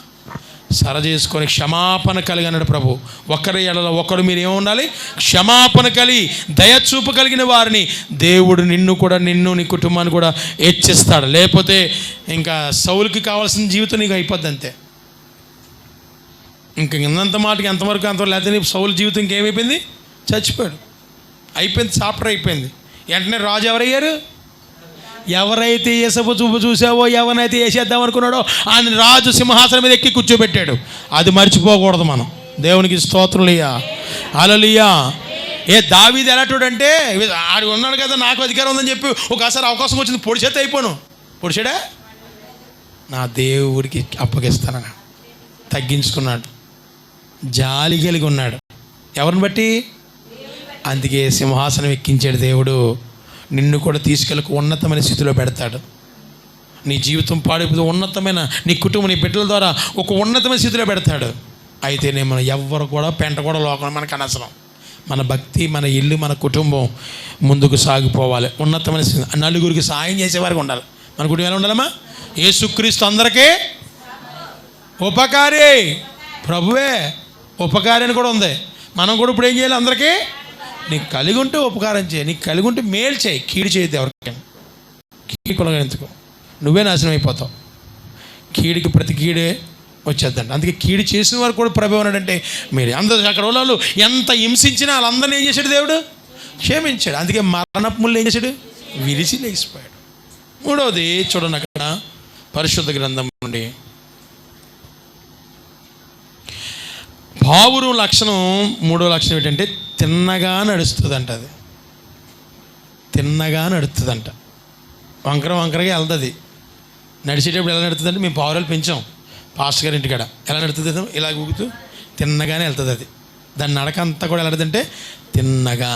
సర చేసుకొని క్షమాపణ కలిగి అన్నాడు ప్రభు. ఒకరి ఎడల ఒకరు మీరు ఏముండాలి? క్షమాపణ కలిగి దయచూపు కలిగిన వారిని దేవుడు నిన్ను నీ కుటుంబాన్ని కూడా హెచ్చిస్తాడు. లేకపోతే ఇంకా సౌలుకి కావాల్సిన జీవితం నీకు అయిపోద్ది అంతే. ఇంక ఇంత మాటకి ఎంతవరకు అంతవరకు. లేకపోతే సౌలు జీవితం ఇంకేమైపోయింది? చచ్చిపోయాడు, అయిపోయింది, చాప్టర్ అయిపోయింది. వెంటనే రాజు ఎవరయ్యారు? ఎవరైతే యేసపు చూపు చూసావో, ఎవరైతే వేసేద్దాం అనుకున్నాడో ఆయన రాజు సింహాసనం మీద ఎక్కి కూర్చోబెట్టాడు. అది మర్చిపోకూడదు మనం. దేవునికి స్తోత్రులయ్యా, హల్లెలూయా. దావీదు ఎలాంటోడంటే ఆడు ఉన్నాడు కదా, నాకు అధికారం ఉందని చెప్పి ఒకసారి అవకాశం వచ్చింది, పొడిచేత అయిపోను. పొడిచాడా? నా దేవుడికి అప్పగిస్తానని తగ్గించుకున్నాడు, జాలి కలిగి ఉన్నాడు. ఎవరిని బట్టి? అందుకే సింహాసనం ఎక్కించాడు దేవుడు. నిన్ను కూడా తీసుకెళ్ళి ఉన్నతమైన స్థితిలో పెడతాడు. నీ జీవితం పాడైపోతే ఉన్నతమైన, నీ కుటుంబం, నీ బిడ్డల ద్వారా ఒక ఉన్నతమైన స్థితిలో పెడతాడు. అయితే మనం ఎవ్వరు కూడా పెంట కూడా లోకం మనకు అనవసరం. మన భక్తి, మన ఇల్లు, మన కుటుంబం ముందుకు సాగిపోవాలి. ఉన్నతమైన నలుగురికి సాయం చేసేవారికి ఉండాలి. మన కుటుంబం ఎలా ఉండాలమ్మా? యేసుక్రీస్తు అందరికీ ఉపకారి, ప్రభువే ఉపకారి అని కూడా ఉంది. మనం కూడా ఇప్పుడు ఏం చేయాలి? అందరికీ నీకు కలిగి ఉంటే ఉపకారం చేయి, నీకు కలిగి ఉంటే మేలు చేయి, కీడు చేయద్దు ఎవరికైనా. కీడు కొనగెందుకు? నువ్వే నాశనం అయిపోతావు. కీడికి ప్రతి కీడే వచ్చేద్దండి. అందుకే కీడు చేసిన వారు కూడా ప్రభు ఉన్నాడంటే మీరు అందరూ అక్కడ వాళ్ళు ఎంత హింసించినా వాళ్ళందరినీ ఏం చేశాడు దేవుడు? క్షమించాడు. అందుకే మరణపు ముళ్ళు ఏం చేశాడు? విరిసి లేచిపోయాడు. మూడవది చూడండి అక్కడ పరిశుద్ధ గ్రంథం నుండి పావురం లక్షణం. మూడో లక్షణం ఏంటంటే తిన్నగా నడుస్తుందంట. అది తిన్నగా నడుస్తుందంట. వంకరగా వెళ్తుంది. నడిచేటప్పుడు ఎలా నడుతుందంటే మేము పావురాలు పెంచాం పాస్టర్ గారి ఇంటికాడ. ఎలా నడుతుంది? ఇలా ఊగుతూ తిన్నగానే వెళ్తుంది. అది దాని నడక అంతా కూడా ఎలా నడుతుందంటే తిన్నగా.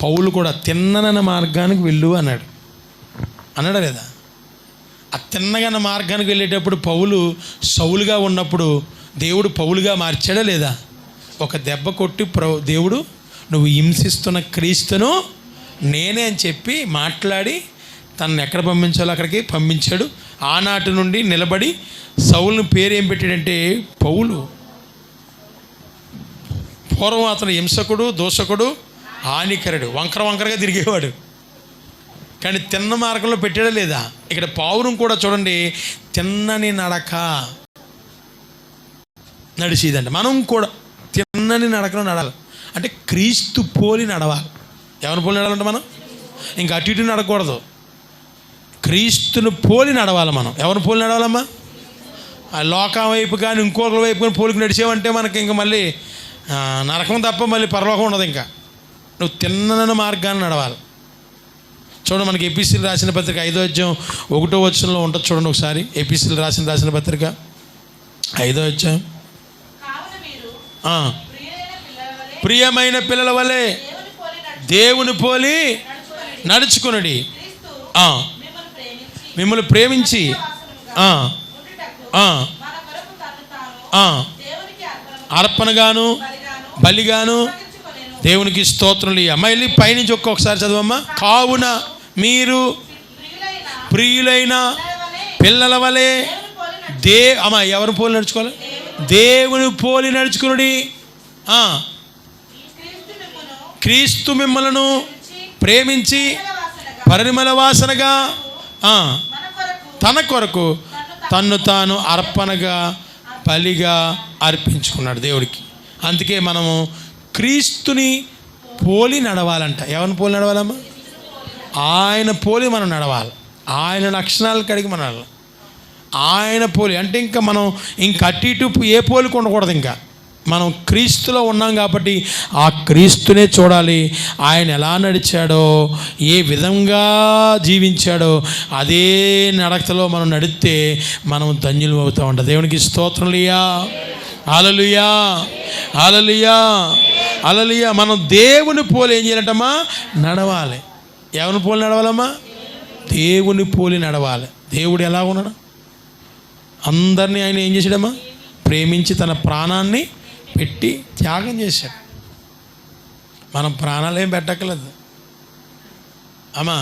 పౌలు కూడా తిన్ననన్న మార్గానికి వెళ్ళు అన్నాడా లేదా? ఆ తిన్నగన్న మార్గానికి వెళ్ళేటప్పుడు పౌలు సౌలుగా ఉన్నప్పుడు దేవుడు పౌలుగా మార్చాడా లేదా? ఒక దెబ్బ కొట్టి దేవుడు నువ్వు హింసిస్తున్న క్రీస్తును నేనే అని చెప్పి మాట్లాడి తనను ఎక్కడ పంపించాలో అక్కడికి పంపించాడు. ఆనాటి నుండి నిలబడి సౌలుని పేరు ఏం పెట్టాడంటే పౌలు. పూర్వం అతను హింసకుడు, దోషకుడు, హానికరుడు, వంకరగా తిరిగేవాడు. కానీ తిన్న మార్గంలో పెట్టాడా లేదా? ఇక్కడ పావురం కూడా చూడండి తిన్నని నడక నడిచేదండి. మనం కూడా తిన్నని నడకలో నడాలి. అంటే క్రీస్తు పోలి నడవాలి. ఎవరిని పోలి నడాలంటే మనం ఇంకా అటు ఇటు నడకూడదు. క్రీస్తుని పోలి నడవాలి మనం. ఎవరిని పోలి నడవాలమ్మా? ఆ లోకం వైపు కానీ ఇంకొకరి వైపు కానీ పోలికి నడిచేవంటే మనకి ఇంకా మళ్ళీ నరకం తప్ప మళ్ళీ పరలోకం ఉండదు. ఇంకా నువ్వు తిన్నని మార్గాన్ని నడవాలి. చూడండి మనకి ఎపిసిలు రాసిన పత్రిక 5వ అధ్యాయం 1వ వచనంలో ఉంటుంది. చూడండి ఒకసారి ఎపిసిలు రాసిన పత్రిక 5వ అధ్యాయం. ప్రియమైన పిల్లల వలె దేవుని పోలి నడుచుకునుడి. మిమ్మల్ని ప్రేమించి అర్పణగాను బలిగాను దేవునికి స్తోత్రులు. అమ్మ వెళ్ళి పైనుంచి ఒక్కొక్కసారి చదువమ్మా. కావున మీరు ప్రియులైన పిల్లల వలె అమ్మ ఎవరిని పోలి నడుచుకోవాలి? దేవుని పోలి నడుచుకునుడి. క్రీస్తు మిమ్మలను ప్రేమించి పరిమళ వాసనగా తన కొరకు తన్ను తాను అర్పణగా బలిగా అర్పించుకున్నాడు దేవుడికి. అందుకే మనము క్రీస్తుని పోలి నడవాలంట. ఎవరిని పోలి నడవాలమ్మా? ఆయన పోలి మనం నడవాలి. ఆయన లక్షణాలు కడిగి మనం నడవాలి. ఆయన పోలి అంటే ఇంకా మనం ఇంక అటు ఇటు ఏ పోలిక ఉండకూడదు. ఇంకా మనం క్రీస్తులో ఉన్నాం కాబట్టి ఆ క్రీస్తునే చూడాలి. ఆయన ఎలా నడిచాడో, ఏ విధంగా జీవించాడో అదే నడకలో మనం నడిస్తే మనం ధన్యులు అవుతామంట. దేవునికి స్తోత్రములియా, హల్లెలూయా, హల్లెలూయా, హల్లెలూయా. మనం దేవుని పోలి ఏం చేయాలంటమ్మా? నడవాలి. ఎవరిని పోలి నడవాలమ్మా? దేవుని పోలి నడవాలి. దేవుడు ఎలా ఉన్నాడు? అందరినీ ఆయన ఏం చేశాడమ్మా? ప్రేమించి తన ప్రాణాన్ని పెట్టి త్యాగం చేశాడు. మనం ప్రాణాలు ఏం పెట్టక్కర్లేదు అమ్మా.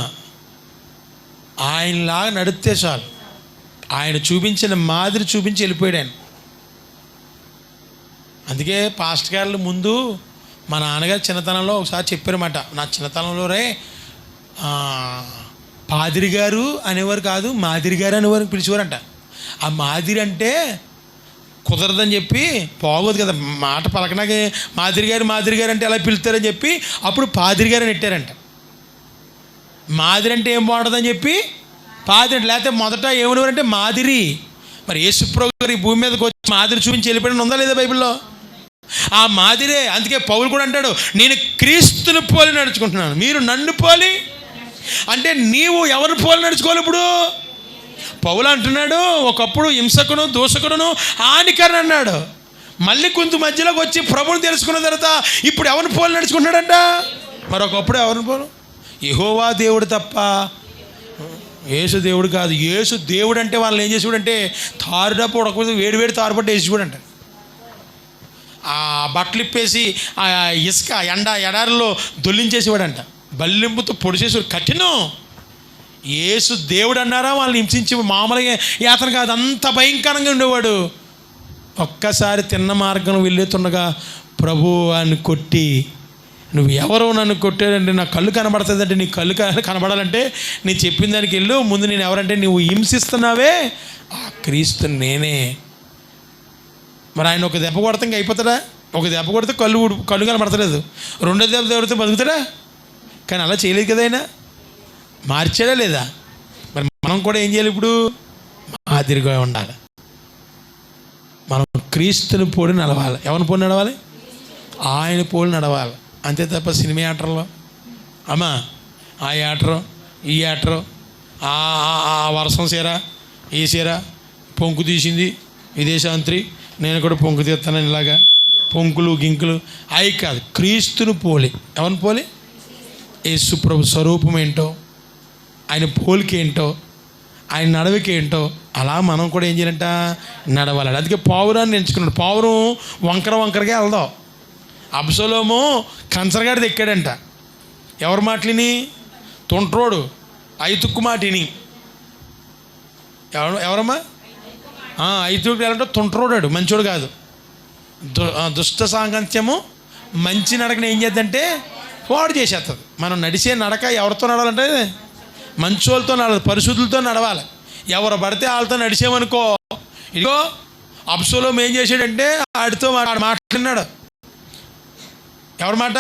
ఆయనలాగా నడిస్తే చాలు. ఆయన చూపించిన మాదిరి చూపించి వెళ్ళిపోయాడు ఆయన. అందుకే పాస్టర్ గారు ముందు మా నాన్నగారు చిన్నతనంలో ఒకసారి చెప్పారన్నమాట. నా చిన్నతనంలో పాదిరి గారు అనేవారు కాదు, మాదిరి గారు అనేవారు పిలిచేవారంట. ఆ మాదిరి అంటే కుదరదని చెప్పి, పోగోదు కదా మాట పలకనాకే, మాదిరి గారు అంటే ఎలా పిలుస్తారని చెప్పి అప్పుడు పాదిరి గారు అని పెట్టారంట. మాదిరి అంటే ఏం బాగుంటుందని చెప్పి పాదిరి, లేకపోతే మొదట ఏమనేవారంటే మాదిరి. మరి యేసుప్రభు గారు ఈ భూమి మీదకి వచ్చి మాదిరి చూపించి వెళ్ళిపోయిన ఉందా లేదా బైబిల్లో? ఆ మాదిరే. అందుకే పౌలు కూడా అంటాడు, నేను క్రీస్తుని పోలి నడుచుకుంటున్నాను, మీరు నన్ను పోలి. అంటే నీవు ఎవరిని పోలి నడుచుకోవాలి? ఇప్పుడు పౌలు అంటున్నాడు, ఒకప్పుడు హింసకును దూషకుడును హానికరని అన్నాడు. మళ్ళీ కొంత మధ్యలోకి వచ్చి ప్రభువుని తెలుసుకున్న తర్వాత ఇప్పుడు ఎవరిని పోలి నడుచుకుంటున్నాడంట? మరొకప్పుడు ఎవరిని పోలు? యెహోవా దేవుడు తప్ప యేసు దేవుడు కాదు. యేసు దేవుడు అంటే వాళ్ళని ఏం చేసేవాడంటే తారుడప్పు ఉడకపోతే వేడి తారుపట్టు వేసేవాడంట. ఆ బట్టలు ఇప్పేసి ఆ ఇసుక ఎడారిలో దొల్లించేసేవాడంట. బల్లింపుతో పొడిచేసేవాడు. కఠినం. యేసు దేవుడు అన్నారా వాళ్ళని హింసించి మామూలుగా యాతన కాదు, అంత భయంకరంగా ఉండేవాడు. ఒక్కసారి తిన్న మార్గం వెళ్ళేతుండగా ప్రభు అని కొట్టి, నువ్వు ఎవరో నన్ను కొట్టాడంటే నా కళ్ళు కనబడుతుందంటే, నీ కళ్ళు కనబడాలంటే నీ చెప్పిన దానికి వెళ్ళు. ముందు నేను ఎవరంటే నువ్వు హింసిస్తున్నావే ఆ క్రీస్తు నేనే. మరి ఆయన ఒక దెబ్బ కొడితే ఇంక అయిపోతాడా? ఒక దెబ్బ కొడితే కళ్ళు కనబడతలేదు, రెండో దెబ్బ కొడితే బతుకుతాడా? కానీ అలా చేయలేదు కదా ఆయన. మార్చాడా లేదా? మరి మనం కూడా ఏం చేయాలి? ఇప్పుడు మాదిరిగా ఉండాలి. మనం క్రీస్తుని పోలి నడవాలి. ఎవరిని పోలి నడవాలి? ఆయన పోలి నడవాలి. అంతే తప్ప సినిమా యాటర్లో అమ్మా ఆ యాటరు ఈ యాటరు ఆ వర్షం చీర ఈ చీర పొంకు తీసింది విదేశాంత్రి, నేను కూడా పొంకు తీస్తానని ఇలాగా పొంకులు గింకులు అవి కాదు. క్రీస్తుని పోలి. ఎవరిని పోలి? యేసు ప్రభు స్వరూపం ఏంటో, ఆయన పోలిక ఏంటో, ఆయన నడవకి ఏంటో అలా మనం కూడా ఏం చేయాలంట? నడవాలి. అందుకే పావురాన్ని ఎంచుకున్నాడు. పావురం వంకరగా వెళ్దాం. అబ్సలోము కంచరగాడిది ఎక్కాడంట. ఎవరి మాటలిని? తొంట్రోడు ఐతుక్కు మాటిని. ఎవరమ్మా? ఐతుక్కు వెళ్ళంటే తొంట్రోడాడు, మంచోడు కాదు. దుష్ట సాంగత్యము మంచి నడకని ఏం చేద్దంటే పాడు చేసేస్తుంది. మనం నడిచే నడక ఎవరితో నడవాలంటే మంచోళ్ళతో నడవాలి, పరిశుద్ధులతో నడవాలి. ఎవరు పడితే వాళ్ళతో నడిచేమనుకో, ఇదిగో అబ్సలోము ఏం చేశాడంటే ఆడితో మాట్లాడినాడు. ఎవరి మాట?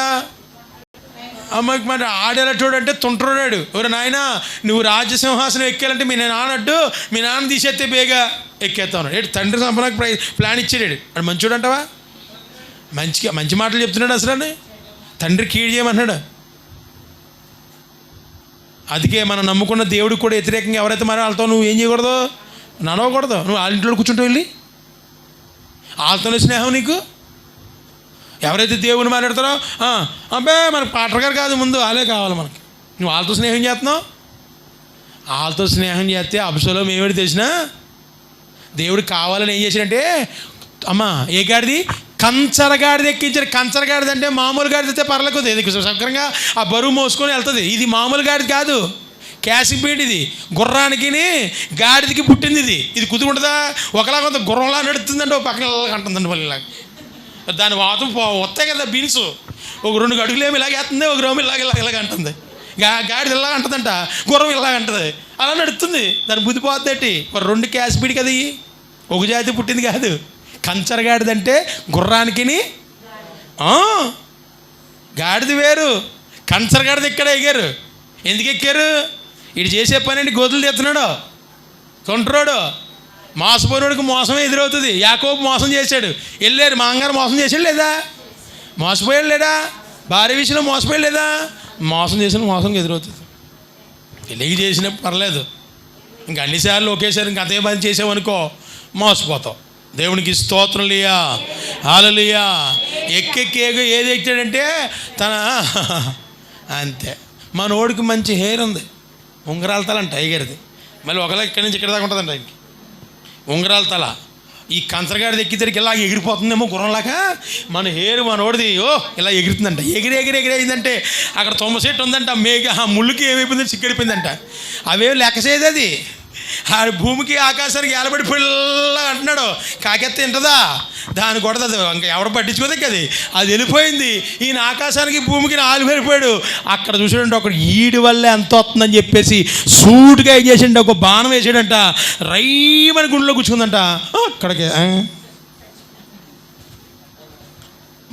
అమ్మకి మాట. ఆడేలా చూడంటే తుంటరోడాడు. ఎవరు నాయన నువ్వు రాజ్యసింహాసనం ఎక్కాలంటే మీ నాన్నట్టు మీ నాన్న తీసేస్తే బేగా ఎక్కేస్తాను. ఏంటి తండ్రి సంపనకు ప్లాన్ ఇచ్చాడు. అది మంచోడు అంటావా? మంచి మాటలు చెప్తున్నాడు. అసలు తండ్రి కీడు చేయమన్నాడు. అందుకే మనం నమ్ముకున్న దేవుడికి కూడా వ్యతిరేకంగా ఎవరైతే మరి వాళ్ళతో నువ్వు ఏం చేయకూడదు? నడవకూడదు. నువ్వు వాళ్ళ ఇంట్లో కూర్చుంటావు, వెళ్ళి వాళ్ళతోనే స్నేహం నీకు. ఎవరైతే దేవుని మాట్లాడతారో అబ్బే మనకు పాటర్ గారు కాదు, ముందు వాళ్ళే కావాలి మనకి. నువ్వు వాళ్ళతో స్నేహం చేస్తున్నావు. వాళ్ళతో స్నేహం చేస్తే అబ్సలోము ఏమిటి తెలిసినా దేవుడు కావాలని ఏం చేశాడంటే అమ్మా ఏ గాడిది? కంచరగాడిది ఎక్కించాడు. కంచరగాడిది అంటే మామూలు గాడిది అయితే పర్లేదు, సక్రంగా ఆ బరువు మోసుకొని వెళ్తుంది. ఇది మామూలు గాడిది కాదు, క్యాసిపేట్ ఇది గుర్రానికి గాడిదకి పుట్టింది. ఇది కుదురుంటుందా? ఒకలా కొంత గుర్రంలా నడుతుందంటే ఒక పక్కన అంటుందండి మళ్ళీ ఇలాగ. దాని వాతం వస్తాయి కదా బీన్స్, ఒక 2 అడుగులేమి ఇలాగ వేస్తుంది, ఒక రోమి ఇలాగ అంటుంది. గాడిద ఇలాగ అంటుందంట, గుర్రం ఇలాగ అంటుంది, అలా నడుస్తుంది. దాని బుద్ధి పోద్దేటి. 2 క్యాసిపీడ్ కదా, ఒక జాతి పుట్టింది కాదు. కంచరగాడిదంటే గుర్రానికి గాడిద వేరు, కంచరగాడిది ఇక్కడ ఎగారు. ఎందుకు ఎక్కారు? ఇటు చేసే పని అండి, గోతులు తెస్తున్నాడు, తొంటరోడు, మోసపోయినోడికి మోసమే ఎదురవుతుంది. యాకోబు మోసం చేశాడు, వెళ్ళారు. మా అంగారు మోసం చేశాడు లేదా? మోసపోయాడు లేదా? భార్య విషయంలో మోసపోయాడు లేదా? మోసం చేసిన మోసంగా ఎదురవుతుంది. తెలియక చేసినప్పుడు పర్లేదు, ఇంక అన్నిసార్లు ఒకేసారి ఇంక అదే పని చేసావనుకో మోసపోతావు. దేవునికి స్తోత్రం లియా, హల్లెలూయా. ఎక్కెక్కి ఏది ఎక్కాడంటే తన అంతే. మనోడికి మంచి హెయిర్ ఉంది, ఉంగరాల తల అంట ఎగిరిది. మళ్ళీ ఒకలా ఇక్కడి నుంచి ఇక్కడ దాకా ఉంటుందంట ఆయనకి ఉంగరాల తల. ఈ కంచరగాడిది ఎక్కిద్దరికి ఇలా ఎగిరిపోతుందేమో గుర్రంలాగా. మన హెయిర్ మనోడిది ఇలా ఎగురుతుందంట. ఎగిరి అయిందంటే అక్కడ 90 సెట్ ఉందంట. ముళ్ళుకి ఏమైపోయిందంటే సిగ్గడిపోయిందంట. అవేం లెక్క చేయదు అది. ఆ భూమికి ఆకాశానికి ఏలబడి పిల్ల అంటున్నాడు. కాకెత్త తింటుందా? దాన్ని కొడదు, ఇంకా ఎవరు పట్టించుకోదే కదా. అది వెళ్ళిపోయింది. ఈయన ఆకాశానికి భూమికి వెళ్ళిపోయాడు. అక్కడ చూసాడంటే ఒకడు ఈడి వల్లే ఎంత వస్తుందని చెప్పేసి సూటుగా ఏం చేసిండ, ఒక బాణం వేసాడంట. రైమని గుండెలో కూర్చుందంట. అక్కడికి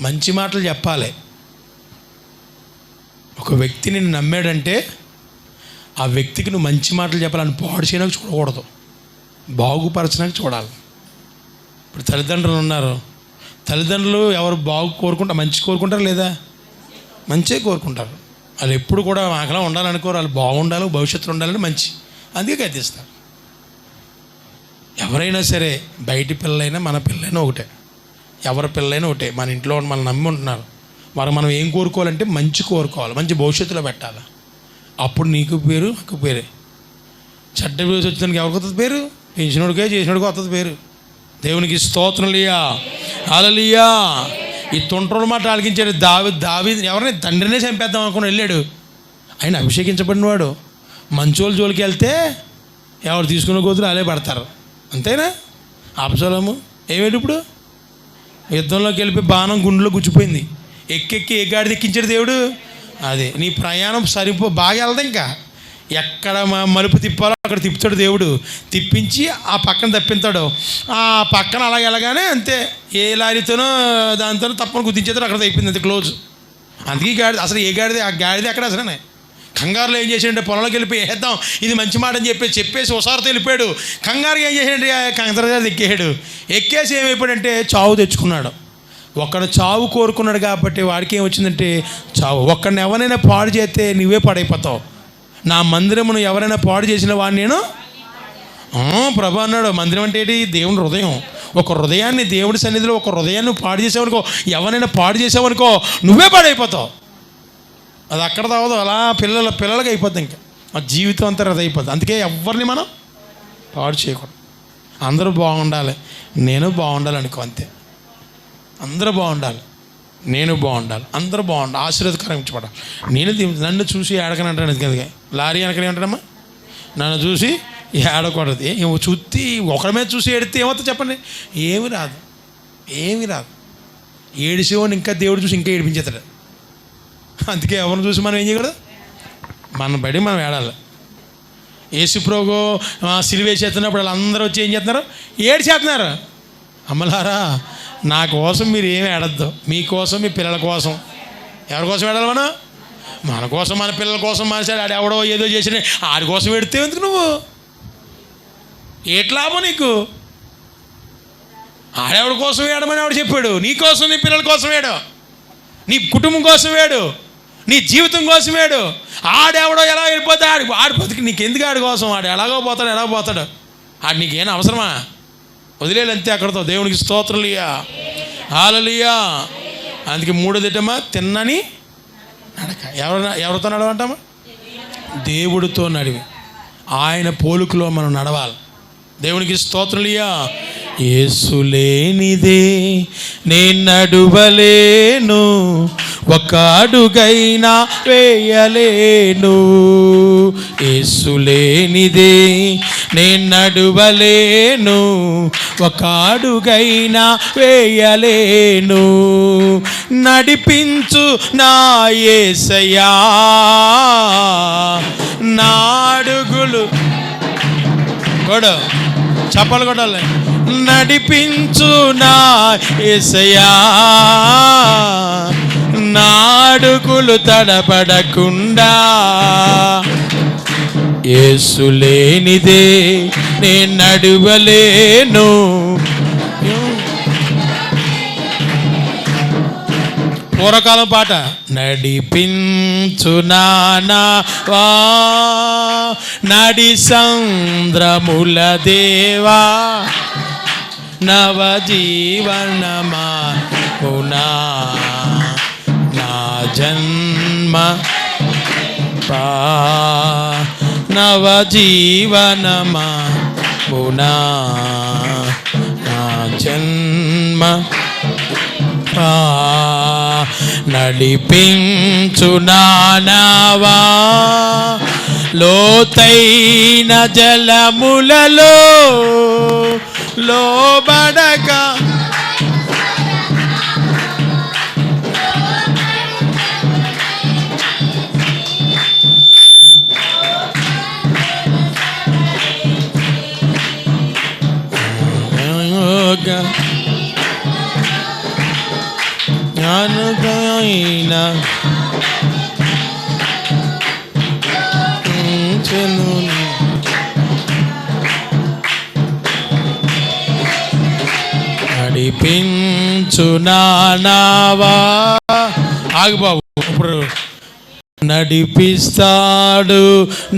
మంచి మాటలు చెప్పాలి. ఒక వ్యక్తిని నమ్మాడంటే ఆ వ్యక్తికి నువ్వు మంచి మాటలు చెప్పాలని పాడు చేయడానికి చూడకూడదు, బాగుపరచడానికి చూడాలి. ఇప్పుడు తల్లిదండ్రులు ఉన్నారు, తల్లిదండ్రులు ఎవరు బాగు కోరుకుంటారు? మంచి కోరుకుంటారు లేదా? మంచిగా కోరుకుంటారు. వాళ్ళు ఎప్పుడు కూడా ఆకలా ఉండాలనుకోరు, వాళ్ళు బాగుండాలి, భవిష్యత్తులో ఉండాలని మంచి, అందుకే గద్దిస్తారు. ఎవరైనా సరే, బయటి పిల్లలైనా మన పిల్లలైనా ఒకటే, ఎవరి పిల్లలైనా ఒకటే. మన ఇంట్లో మనం నమ్మి ఉంటున్నారు, మనం ఏం కోరుకోవాలంటే మంచి కోరుకోవాలి, మంచి భవిష్యత్తులో పెట్టాలి. అప్పుడు నీకు పేరు, నాకు పేరే. చెడ్డ పేరు వచ్చేదానికి ఎవరికి వస్తుంది పేరు? పెంచినోడికే చేసినోడికి వస్తుంది పేరు. దేవునికి స్తోత్రం లియా, హల్లెలూయా. ఈ తొంటరోడు మాట ఆలకించాడు. దావీదు ఎవరైనా తండ్రినే చంపేద్దాం అనుకుని వెళ్ళాడు. ఆయన అభిషేకించబడినవాడు. మంచోళ్ళ జోలికి వెళ్తే ఎవరు తీసుకున్న గోతులు అలే పడతారు, అంతేనా? అబ్షాలోము ఏమేడు ఇప్పుడు యుద్ధంలోకి వెళ్ళిపోయి బాణం గుండెలో గుచ్చిపోయింది. ఎక్కెక్కి ఏ గాడిద ఎక్కించాడు దేవుడు? అదే నీ ప్రయాణం బాగా వెళ్దా. ఇంకా ఎక్కడ మలుపు తిప్పాలో అక్కడ తిప్పుతాడు దేవుడు. తిప్పించి ఆ పక్కన తప్పింతాడు. ఆ పక్కన అలా వెళ్ళగానే అంతే, ఏ లారీతోనో దానితోనో తప్పని గుర్తించేస్తాడు. అక్కడ అయిపోయింది, అంతే, క్లోజ్. అందుకే గాడిద అసలు ఏ గాడిద, ఆ గాడిద ఎక్కడ అసలనే కంగారులో ఏం చేసాడంటే పొలంలోకి వెళ్ళిపోయి వేద్దాం ఇది మంచి మాట అని చెప్పేసి ఒకసారితో వెళ్ళిపోయాడు. కంగారుగా ఏం చేసాడంటే కంగారు ఎక్కేసాడు. ఎక్కేసి ఏమైపోయాడంటే చావు తెచ్చుకున్నాడు. ఒక్కడు చావు కోరుకున్నాడు కాబట్టి వాడికి ఏమొచ్చిందంటే చావు. ఒక్కడిని ఎవరైనా పాడు చేస్తే నువ్వే పాడైపోతావు. నా మందిరమును ఎవరైనా పాడు చేసిన వాడిని నేను ప్రభు అన్నాడు. మందిరం అంటే ఏంటి? దేవుని హృదయం. ఒక హృదయాన్ని, దేవుడి సన్నిధిలో ఒక హృదయాన్ని పాడు చేసావనుకో, ఎవరైనా పాడు చేసావనుకో నువ్వే పాడైపోతావు. అది అక్కడ తావదు, అలా పిల్లలకి అయిపోద్ది. ఇంకా ఆ జీవితం అంతా అది అయిపోద్ది. అందుకే ఎవరిని మనం పాడు చేయకూడదు. అందరూ బాగుండాలి, నేను బాగుండాలి అనుకో, అంతే. అందరూ బాగుండాలి, నేను బాగుండాలి, అందరూ బాగుండాలి, ఆశీర్వాదకరించబడాలి. నన్ను చూసి ఏడకనంటాను. ఎందుకంటే లారీ వెనకనే ఉంటాడమ్మా, నన్ను చూసి ఏడకూడదు. చూసి ఒకరి మీద చూసి ఏడితే ఏమవుతుంది చెప్పండి? ఏమి రాదు. ఏడిసేవాడిని ఇంకా దేవుడు చూసి ఇంకా ఏడిపించేస్తాడు. అందుకే ఎవరిని చూసి మనం ఏం చేయకూడదు, మన బడి మనం ఏడాలి. యేసుప్రభు సిలువేసేస్తున్నప్పుడు వాళ్ళందరూ వచ్చి ఏం చేస్తున్నారు? ఏడ్చేస్తున్నారు. అమ్మలారా, నా కోసం మీరు ఏమి ఏడద్దు, మీకోసం, మీ పిల్లల కోసం. ఎవరి కోసం ఏడాలి? మన కోసం, మన పిల్లల కోసం. మనిషి ఆడు ఎవడో ఏదో చేసిన ఆడి కోసం పెడితే ఎందుకు నువ్వు? ఏట్లామో నీకు? ఆడెవడి కోసం ఏడమని ఆవిడ చెప్పాడు. నీ కోసం, నీ పిల్లల కోసం వేడు, నీ కుటుంబం కోసం వేడు, నీ జీవితం కోసం వేడు. ఆడెవడో ఎలా వెళ్ళిపోతే ఆడి బతికి నీకెందుకు? ఆడి కోసం ఆడు ఎలాగో పోతాడు. ఆడు నీకేం అవసరమా? వదిలేలు అంతే అక్కడతో. దేవునికి స్తోత్రలియా, హల్లెలూయా. అందుకే మూడోదిటమ్మా, తిన్నని నడక. ఎవరితో నడవంటామా? దేవుడితో నడివి, ఆయన పోలుకులో మనం నడవాలి. దేవునికి స్తోత్రలియా. యేసు లేనిదే నేను నడువలేను, ఒక అడుగైనా వేయలేను. యేసు లేనిదే నేను నడువలేను, ఒక అడుగైనా వేయలేను. నడిపించు నా యేసయ్యా, నా అడుగులు కూడా చప్పలు కొట్టాలి. నడిపించు నా యేసయ్యా, నా అడుగులు తడబడకుండా. యేసు లేనిదే నేను నడువలేను. పూర్వకాలం పాట. నడిపించు నానావా నడి సంద్రముల దేవా, నవజీవనమా పునా నా జన్మ నవజీవనమా పునా నా జన్మ నడిపించు నానావా లోతైన జలములలో లోబడక జ్ఞానమైన నడిపించు నానావా. ఆగు బాబు, ఇప్పుడు నడిపిస్తాడు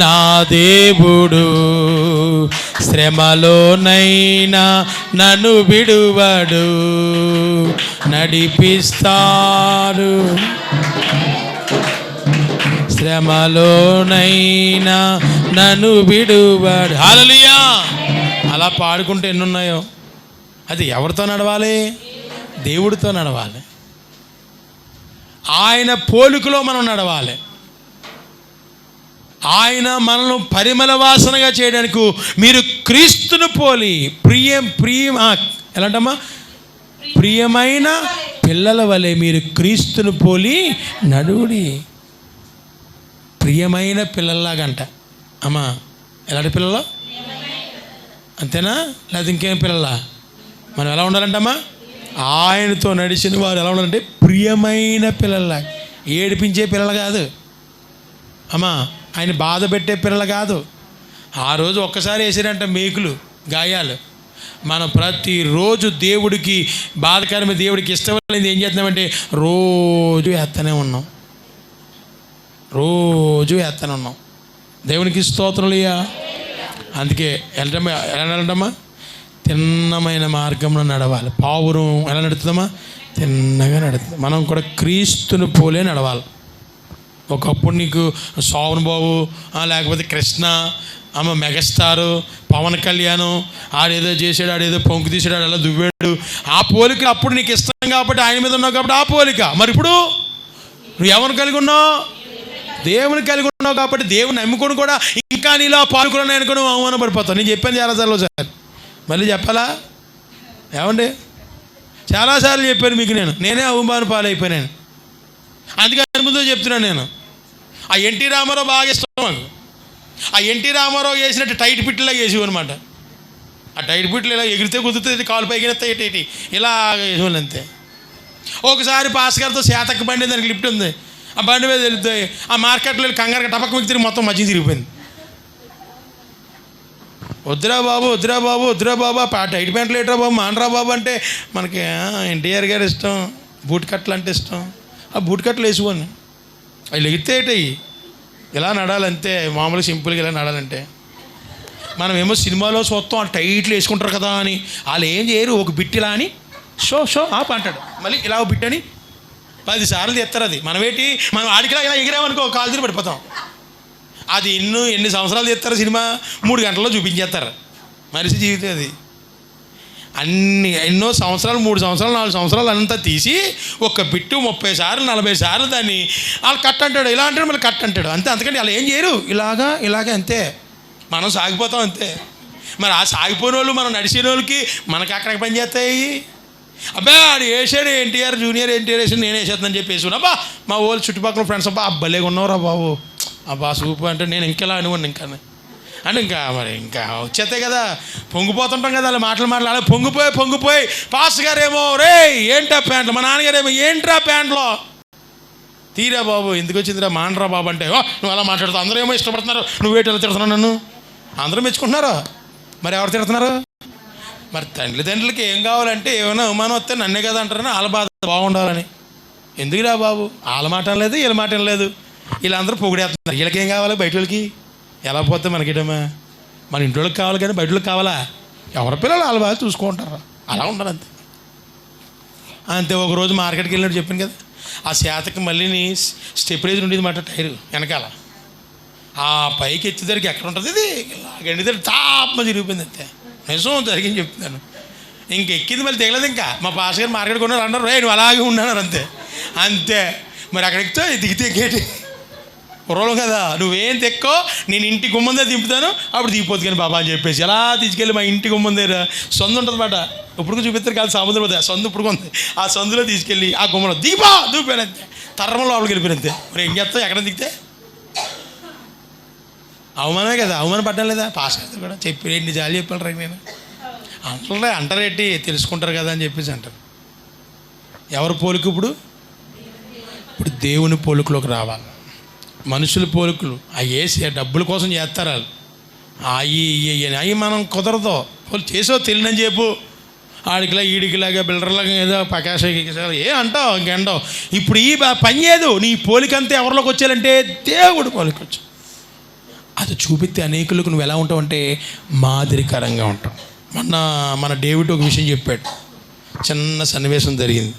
నా దేవుడు, శ్రమలోనైనా నన్ను విడువడు. నడిపిస్తాడు శ్రమలోనైనా నన్ను విడువడు. హల్లెలూయా. అలా పాడుకుంటే ఎన్నున్నాయో. అది ఎవరితో నడవాలి? దేవుడితో నడవాలి. ఆయన పోలికలో మనం నడవాలి. ఆయన మనల్ని పరిమళ వాసనగా చేయడానికి మీరు క్రీస్తును పోలి ఎలాంటమ్మా ప్రియమైన పిల్లల వలె మీరు క్రీస్తును పోలి నడువుడి. ప్రియమైన పిల్లల్లాగంట. అమ్మా ఎలాంటి పిల్లలు? అంతేనా? లేదా ఇంకేం పిల్లలా? మనం ఎలా ఉండాలంటమ్మా? ఆయనతో నడిచిన వారు ఎలా ఉండాలంటే ప్రియమైన పిల్లల్లా. ఏడిపించే పిల్లలు కాదు అమ్మా, ఆయన బాధ పెట్టే పిల్లలు కాదు. ఆ రోజు ఒక్కసారి వేసారంట మేకులు, గాయాలు. మనం ప్రతిరోజు దేవుడికి బాధకరమైన, దేవుడికి ఇష్టమైనది ఏం చేస్తున్నామంటే రోజు వేస్తూనే ఉన్నాం. దేవునికి స్తోత్రాలయ్యా. అందుకే ఎలా వెళ్ళటమ్మా? తిన్నమైన మార్గంలో నడవాలి. పావురం ఎలా నడుతుందమ్మా? తిన్నగా నడుతుంది. మనం కూడా క్రీస్తుని పోలే నడవాలి. ఒకప్పుడు నీకు శోభన్ బాబు, లేకపోతే కృష్ణ, మెగాస్టారు, పవన్ కళ్యాణ్, ఆడేదో చేసాడు, ఆడేదో పొంకు తీసాడు, అలా దువ్వాడు, ఆ పోలిక అప్పుడు నీకు ఇష్టం కాబట్టి ఆయన మీద ఉన్నావు కాబట్టి ఆ పోలిక. మరి ఇప్పుడు నువ్వు ఎవరిని కలిగి ఉన్నావు? దేవుని కలిగి ఉన్నావు కాబట్టి దేవుని నమ్ముకొని కూడా ఇంకా నీలో పాల్గొన్నాను అనుకుని అవమానపడిపోతావు. నేను చెప్పాను చాలాసార్లు సార్, మళ్ళీ చెప్పాలా? ఏమండి చాలాసార్లు చెప్పాను మీకు. నేనే అవమాన పాలైపోయాను. అందుకని ముందు చెప్తున్నాను. నేను ఆ ఎన్టీ రామారావు బాగా ఇష్టం మాకు. ఆ ఎన్టీ రామారావు వేసినట్టు టైట్ పిట్లా వేసేవారు అనమాట. ఆ టైట్ పిట్లు ఇలా ఎగిరితే కుదురుతుంది, కాలు పైకి ఎత్తాయి, ఇలా వేసేవాళ్ళు అంతే. ఒకసారి పాస్ గారితో శాతక్క బండి, దానికి లిఫ్ట్ ఉంది, ఆ బండి మీద వెళ్తాయి. ఆ మార్కెట్లో కంగారుగా టపక్క మీకు తిరిగి మొత్తం మధ్య తిరిగిపోయింది. వద్దురా బాబు ఆ టైట్ ప్యాంట్లు ఏట్రా బాబు, మానరా బాబు అంటే మనకి ఎన్టీఆర్ గారు ఇష్టం, బూట్ కట్టలు అంటే ఇష్టం. ఆ బూట్ కట్టలు వేసుకోండి, అవి లెగితేటవి ఇలా నడాలంతే. మామూలుగా సింపుల్గా ఇలా నడాలంటే మనం ఏమో సినిమాలో చూస్తాం, ఆ టైట్లు వేసుకుంటారు కదా అని. వాళ్ళు ఏం చేయరు, ఒక బిట్టిలా అని షో ఆప్ అంటాడు, మళ్ళీ ఇలా ఒక బిట్టని 10 సార్లు తెస్తారు. అది మనం ఆడికిలా ఇలా ఎగిరామనుకో కాలు తిరిగి పడిపోతాం. అది ఎన్ని సంవత్సరాలు తెస్తారు సినిమా? 3 గంటల్లో చూపించేస్తారు. మనిషి జీవితం అది. ఎన్నో సంవత్సరాలు 3 సంవత్సరాలు 4 సంవత్సరాలు అంతా తీసి ఒక బిట్టు 30 సార్లు 40 సార్లు దాన్ని వాళ్ళు కట్ అంటాడు, ఇలా అంటాడు, మళ్ళీ కట్ అంటాడు, అంతే. అందుకని వాళ్ళు ఏం చేయరు, ఇలాగే అంతే. మనం సాగిపోతాం అంతే. మరి ఆ సాగిపోయిన వాళ్ళు మనం నడిచిన వాళ్ళకి మనకి అక్కడికి పని చేస్తాయి. అబ్బా ఆడు వేసాడు ఎన్టీఆర్ జూనియర్ ఎన్టీఆర్ వేసి నేను వేసేస్తానని చెప్పేసి అబ్బా మా వాళ్ళు చుట్టుపక్కల ఫ్రెండ్స్ అబ్బా భలేగా ఉన్నావురా బాబు, అబ్బా సూపర్ అంటే నేను ఇంకెలా అనుకోండి అంటే ఇంకా వచ్చేస్తాయి కదా, పొంగిపోతుంటాం కదా అలా మాటలు అలా పొంగిపోయి పాస్ గారేమో రే ఏంటా ప్యాంట్లు, మా నాన్నగారేమో ఏంట్రా ప్యాంట్లో తీరా బాబు ఎందుకు వచ్చిందిరా మాండ్రా బాబు అంటే నువ్వు అలా మాట్లాడుతావు, అందరూ ఏమో ఇష్టపడుతున్నారు, నువ్వేటి ఎలా తిడుతున్నావు నన్ను, అందరూ మెచ్చుకుంటున్నారు, మరి ఎవరు తిడుతున్నారు? మరి తల్లిదండ్రులకి ఏం కావాలంటే ఏమైనా అవమానం వస్తే నన్నే కదా అంటారని వాళ్ళ బాధ బాగుండాలని. ఎందుకురా బాబు వాళ్ళ మాట లేదు వీళ్ళ మాట లేదు, వీళ్ళందరూ పొగిడేస్తున్నారు, వీళ్ళకేం కావాలి బయట వాళ్ళకి ఎలా పోతే మనకిటమ్మా, మన ఇంట్లోకి కావాలి కానీ బయట వాళ్ళకి కావాలా? ఎవరి పిల్లలు వాళ్ళ బాగా చూసుకుంటారు, అలా ఉండాలి అంతే. అంతే ఒకరోజు మార్కెట్కి వెళ్ళినట్టు చెప్పాను కదా, ఆ శాతకి మళ్ళీ స్టెప్రైజ్ ఉండేది మాట టైరు వెనకాల, ఆ పైకి ఎత్తేసరికి ఎక్కడ ఉంటుంది ఇది గండితే తాప తిరిగిపోయింది అంతే. నిజం జరిగింది చెప్తున్నాను. ఇంకెక్కింది మళ్ళీ తెగలేదు. ఇంకా మా పాస్ గారు మార్కెట్ కొన్నారు అన్నారు, నువ్వు అలాగే ఉన్నాను అంతే. మరి అక్కడ ఎక్కుతా దిగితే ఎక్కేటి కుర్రోళం కదా, నువ్వేం తెక్కో నేను ఇంటి గుమ్మం దగ్గర దింపుతాను, అప్పుడు దిగిపోద్దు కానీ బాబా అని చెప్పేసి అలా తీసుకెళ్ళి మా ఇంటి గుమ్మం దగ్గర సొందు ఉంటుంది మాట, ఇప్పుడు చూపిస్తారు కాదు సముద్రం పోతే సొందు ఇప్పుడు ఉంది, ఆ సొందులో తీసుకెళ్ళి ఆ గుమ్మలో దూపాను అంతే, తర్రంలో లోపలికి వెళ్ళిపోయిన అంతే. మరి ఏం చేస్తావు ఎక్కడ దిగితే అవమానమే కదా, అవమానం పడ్డం లేదా? పాస్ కదా కూడా చెప్పి 2 నిజాలు చెప్పాను నేను అంటారేంటి తెలుసుకుంటారు కదా అని చెప్పేసి అంటారు. ఎవరి పోలిక ఇప్పుడు దేవుని పోలికలోకి రావాలి. మనుషుల పోలికలు అవి డబ్బుల కోసం చేస్తారు వాళ్ళు, అవి మనం కుదరదు. వాళ్ళు చేసో తెలియని చెప్పు ఆడికిలా ఈడికిలాగా బిల్డర్లాగా ఏదో పకాశ అంటావు ఇంకేంటావు. ఇప్పుడు ఈ పని చేయదు, నీ పోలికంతా ఎవరిలోకి వచ్చాలంటే దేవుడు పోలిక వచ్చు. అది చూపిస్తే అనేకులకు నువ్వు ఎలా ఉంటావు అంటే మాదిరికరంగా ఉంటావు. మన డేవిడ్ ఒక విషయం చెప్పాడు, చిన్న సన్నివేశం జరిగింది.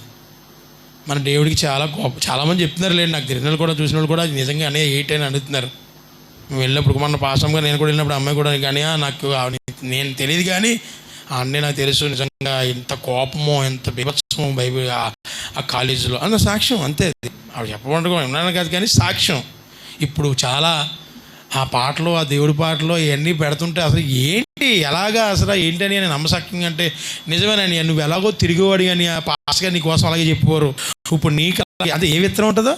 మన దేవుడికి చాలా కోపం, చాలామంది చెప్తున్నారు లేండి, నాకు తెలిసిన వాళ్ళు కూడా చూసిన వాళ్ళు కూడా నిజంగా అనే 8 అని అడుగుతున్నారు. మేము వెళ్ళినప్పుడు మన పాస్టమ్గా నేను కూడా వెళ్ళినప్పుడు అమ్మాయి కూడా కానీ నాకు నేను తెలియదు కానీ అన్నీ నాకు తెలుసు నిజంగా ఎంత కోపమో ఎంత బీభత్సమో బైబిల్ ఆ కాలేజీలో అన్న సాక్ష్యం అంతే. ఆవిడ చెప్పకుండా ఉన్నాను కాదు కానీ సాక్ష్యం. ఇప్పుడు చాలా ఆ పాటలు ఆ దేవుడి పాటలు ఇవన్నీ పెడుతుంటే అసలు ఏంటి ఎలాగా అసలు ఏంటని నేను నమ్మసక్యంగా అంటే నిజమేనని నువ్వు ఎలాగో తిరిగివాడు కానీ ఆ పాస్గా నీ కోసం అలాగే చెప్పేవారు. ఇప్పుడు నీకు అది ఏ విత్తనం ఉంటుందో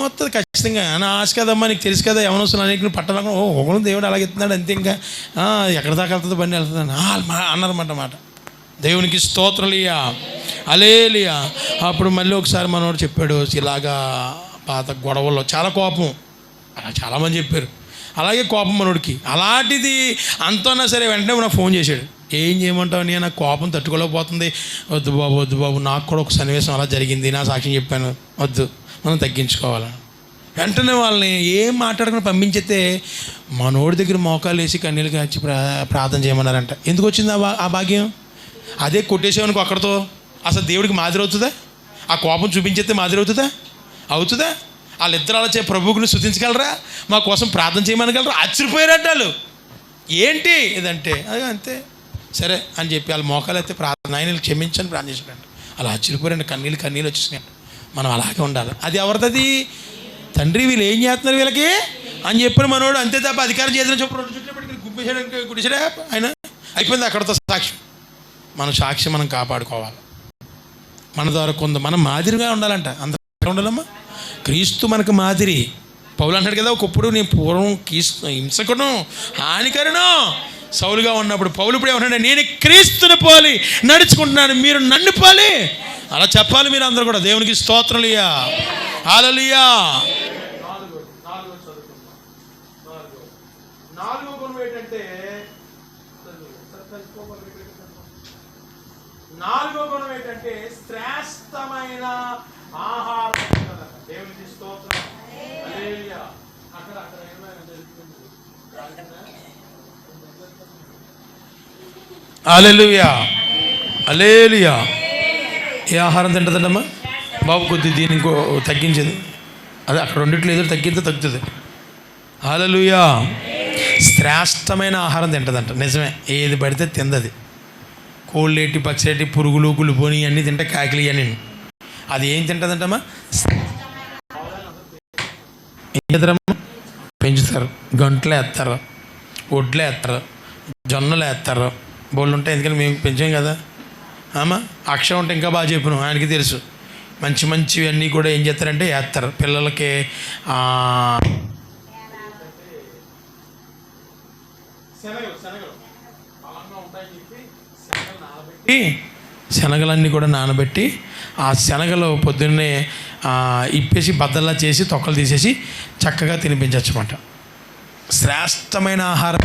వస్తుంది ఖచ్చితంగా. నా ఆశ కదమ్మా నీకు తెలుసు కదా ఎవరు వస్తున్నా నీకు నువ్వు పట్టణం ఒకరు దేవుడు అలాగే ఎత్తున్నాడు అంతే. ఇంకా ఎక్కడ దాకా వెళ్తుందో బండి వెళ్తుందని అన్నారన్నమాట మాట. దేవునికి స్తోత్రలియా అలేలియా. అప్పుడు మళ్ళీ ఒకసారి మనోడు చెప్పాడు ఇలాగా పాత గొడవల్లో చాలా కోపం, అలా చాలామంది చెప్పారు అలాగే కోపం మనోడికి. అలాంటిది అంతన్నా సరే వెంటనే నాకు ఫోన్ చేశాడు, ఏం చేయమంటావు అని, నాకు కోపం తట్టుకోలేకపోతుంది, వద్దు బాబు నాకు కూడా ఒక సన్నివేశం అలా జరిగింది, నా సాక్ష్యం చెప్పాను, వద్దు మనం తగ్గించుకోవాలి. వెంటనే వాళ్ళని ఏం మాట్లాడకుండా పంపించేస్తే మనోడి దగ్గర మోకాలు వేసి కన్నీళ్ళు కాచి ప్రార్థన చేయమన్నారంట. ఎందుకు వచ్చింది ఆ భాగ్యం? అదే కొట్టేసేవనుకో అక్కడితో అసలు దేవుడికి మాదిరి అవుతుందా? ఆ కోపం చూపించేస్తే మాదిరి అవుతుందా? వాళ్ళిద్దరు అలా ప్రభువుని స్తుతించగలరా? మా కోసం ప్రార్థన చేయమనగలరా? ఆశ్చర్యపోయారంట వాళ్ళు. ఏంటి ఇదంటే అదే అంతే సరే అని చెప్పి వాళ్ళు మోకాలు అయితే ప్రార్థన ఆయన క్షమించని ప్రార్థించాడంట. అలా ఆశ్చర్యపోయారండి, కన్నీళ్ళు వచ్చేసినాయంట. మనం అలాగే ఉండాలి. అది ఎవరిది? తండ్రి వీళ్ళు ఏం చేస్తున్నారు వీళ్ళకి అని చెప్పిన మనోడు అంతే తప్ప అధికారం చేద్దాం చెప్పి 2 చుట్లు పెట్టి గుప్పించాడానికి గుడిసాడా ఆయన అయిపోయింది అక్కడతో సాక్ష్యం. మన సాక్ష్యం మనం కాపాడుకోవాలి. మన ద్వారా మనం మాదిరిగా ఉండాలంట. అందరూ ఉండాలమ్మా. క్రీస్తు మనకు మాదిరి. పౌలు అంటాడు కదా, ఒకప్పుడు నేను పూర్వం హింసకును హానికరును సౌలుగా ఉన్నప్పుడు పౌలు ఇప్పుడు ఏమన్నాడు, నేను క్రీస్తుని పోలి నడుచుకుంటున్నాను, మీరు నన్ను పోలి. అలా చెప్పాలి మీరు అందరూ కూడా. దేవునికి స్తోత్రలియా హల్లెలూయా. 4వ గుణం ఏంటంటే 4వ గుణం ఏంటంటే శ్రేష్టమైన ఆహారం. దేవునికి స్తోత్రం హల్లెలూయా. అక్కడ ఏమైనా జరుగుతుంది హల్లెలూయా హల్లెలూయా. ఏ ఆహారం తింటుందమ్మా బాబు? కొద్ది దీన్ని ఇంకో తగ్గించేది అదే అక్కడ రెండిట్లో ఏదో తగ్గుతుంది. హల్లెలూయా. శ్రేష్టమైన ఆహారం తింటుందంట. నిజమే, ఏది పడితే తిందది. కోళ్ళేటి పచ్చిరేటి పురుగులు కుళ్ళిపోని అన్నీ తింటే కాకిలి అని. అది ఏం తింటుందంటమ్మా? ఏం చేస్తారమ్మా? పెంచుతారు, గంటలు వేస్తారు, ఒడ్లు వేస్తారు, జొన్నలు వేస్తారు, బోళ్ళు ఉంటాయి. ఎందుకంటే మేము పెంచాం కదా అమ్మా. అక్షరం ఉంటే ఇంకా బాగా చెప్పను, ఆయనకి తెలుసు. మంచి మంచివి అన్నీ కూడా ఏం చేస్తారంటే వేస్తారు పిల్లలకి. శనగలన్నీ కూడా నానబెట్టి ఆ శనగలు పొద్దున్నే ఇప్పేసి బద్దల్లా చేసి తొక్కలు తీసేసి చక్కగా తినిపించవన్నమాట. శ్రేష్టమైన ఆహారం.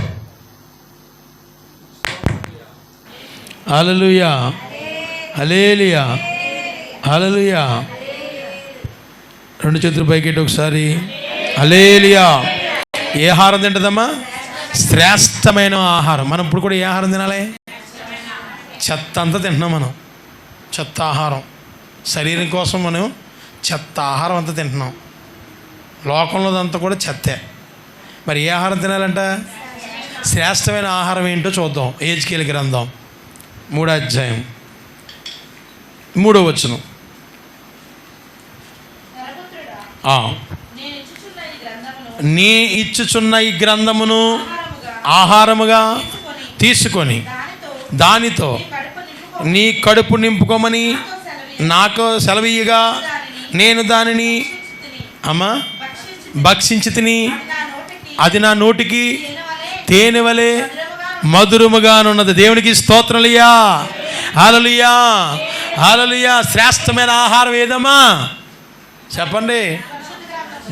హల్లెలూయా, హల్లెలూయా, హల్లెలూయా. రెండు చేతులు పైకెట్టి ఒకసారి హల్లెలూయా. ఏ ఆహారం తింటుందమ్మా? శ్రేష్టమైన ఆహారం. మనం ఇప్పుడు కూడా ఏ ఆహారం తినాలి? చెత్త అంతా తింటున్నాం మనం. చెత్త ఆహారం, శరీరం కోసం మనం చెత్త ఆహారం అంతా తింటున్నాం. లోకంలోదంతా కూడా చెత్తే. మరి ఏ ఆహారం తినాలంట? శ్రేష్టమైన ఆహారం ఏంటో చూద్దాం. ఎహెజ్కేలు గ్రంథం 3వ అధ్యాయం 3వ వచనం. నీ ఇచ్చుచున్న ఈ గ్రంథమును ఆహారముగా తీసుకొని దానితో నీ కడుపు నింపుకోమని నాకు సెలవీయగా నేను దానిని భక్షించి తిని అది నా నోటికి తేనె వలె మధురముగానున్నది. దేవునికి స్తోత్రములయ్యా, హల్లెలూయా, హల్లెలూయా. శ్రేష్టమైన ఆహారం ఏదమ్మా చెప్పండి?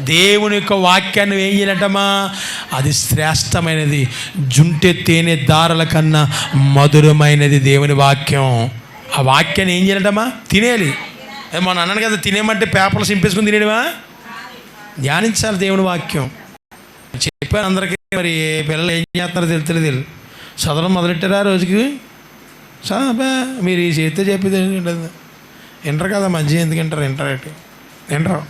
దేవుని యొక్క వాక్యాన్ని ఏం చేయాలంటమ్మా? అది శ్రేష్టమైనది, జుంటె తేనె దారల కన్నా మధురమైనది దేవుని వాక్యం. ఆ వాక్యాన్ని ఏం చేయాలంటమ్మా? తినేయాలి. మన అన్నాను కదా, తినేమంటే పేపర్లు సింపేసుకుని తినేయడమా? ధ్యానించాలి దేవుని వాక్యం. చెప్పాను అందరికీ. మరి పిల్లలు ఏం చేస్తున్నారో తెలుస్తలేదు. చదవడం మొదలెట్టారా రోజుకి? బా మీరు ఈ చేతితో చెప్పేది వింటారు కదా, మంచిగా ఎందుకు వింటారు? వింటారు.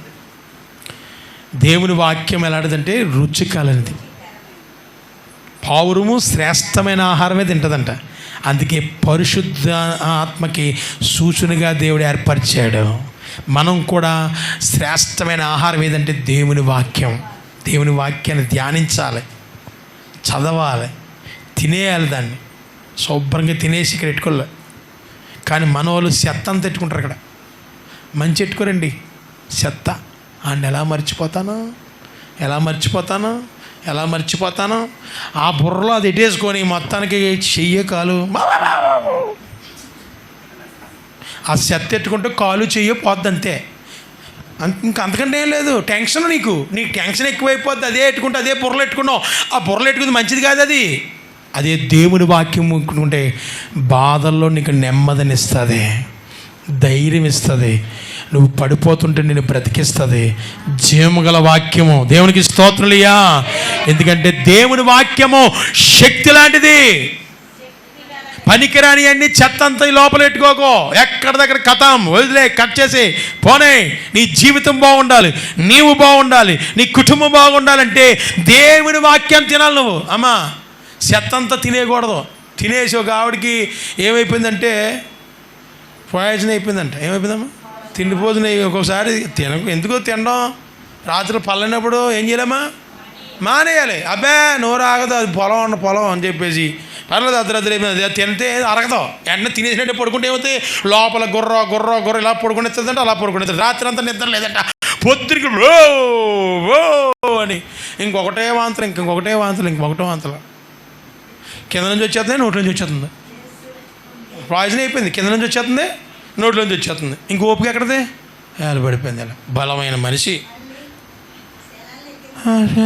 దేవుని వాక్యం ఎలాంటిదంటే రుచికలనిది. పావురము శ్రేష్టమైన ఆహారమే తింటుందంట. అందుకే పరిశుద్ధ ఆత్మకి సూచనగా దేవుడు ఏర్పరిచాడు. మనం కూడా శ్రేష్టమైన ఆహారం ఏదంటే దేవుని వాక్యం. దేవుని వాక్యాన్ని ధ్యానించాలి, చదవాలి, తినేయాలి. దాన్ని శుభ్రంగా తినేసి ఇక్కడ పెట్టుకోలే. కానీ మన వాళ్ళు చెత్త అంతా పెట్టుకుంటారు. ఇక్కడ మంచి పెట్టుకోరండి, చెత్త. అండ్ ఎలా మర్చిపోతాను ఆ బుర్రలో అది ఎట్టేసుకొని మొత్తానికి చెయ్యే కాలు ఆ చెత్త ఎట్టుకుంటే కాలు చెయ్యో పోద్ది అంతే. ఇంకా అంతకంటే ఏం లేదు. టెన్షన్ నీకు టెన్షన్ ఎక్కువైపోద్ది. అదే ఎట్టుకుంటే అదే బుర్రలు ఎట్టుకున్నావు. ఆ బుర్రలు ఎట్టుకుంది మంచిది కాదు. అదే దేవుని వాక్యం ముట్టుకుంటే బాధల్లో నీకు నెమ్మదినిస్తుంది, ధైర్యం ఇస్తుంది. నువ్వు పడిపోతుంటే నేను బ్రతికిస్తుంది. జీవముగల వాక్యము. దేవునికి స్తోత్రులయ్యా. ఎందుకంటే దేవుని వాక్యము శక్తి లాంటిది. పనికిరాని అన్ని చెత్త అంతా లోపల పెట్టుకోకో. ఎక్కడ దగ్గర కథం వదిలే, కట్ చేసి పోనే. నీ జీవితం బాగుండాలి, నీవు బాగుండాలి, నీ కుటుంబం బాగుండాలంటే దేవుని వాక్యం తినాలి నువ్వు. అమ్మా చెత్త అంతా తినేయకూడదు. తినేసి ఒక ఆవిడకి ఏమైపోయిందంటే పాయిజన్ అయిపోయిందంట. ఏమైపోయిందమ్మా? తిండి భోజనం. ఒక్కొక్కసారి ఎందుకో తినడం. రాత్రి పల్లెనప్పుడు ఏం చేయలేమా? మానేయాలి. అబ్బే నోరు ఆగదు, అది పొలం అని చెప్పేసి పర్లేదు అర్ధరాత్రి తింటే అరగదు. వెంటనే తినేసినట్టే పడుకుంటే ఏమవుతాయి? లోపల గుర్ర ఇలా పడుకునేస్తుందంటే అలా పడుకునేస్తుంది. రాత్రి అంతా నిద్ర లేదంట. పొద్దురికి ఓ అని ఇంకొకటే వాంతలు కింద నుంచి వచ్చేస్తుంది, నోటి నుంచి వచ్చేస్తుంది. పాయిజన్ అయిపోయింది. కింద నుంచి వచ్చేస్తుంది, నోట్లోంచి వచ్చేస్తుంది. ఇంక ఓపిక ఎక్కడది? పడిపోయింది. అలా బలమైన మనిషి. ఓపిక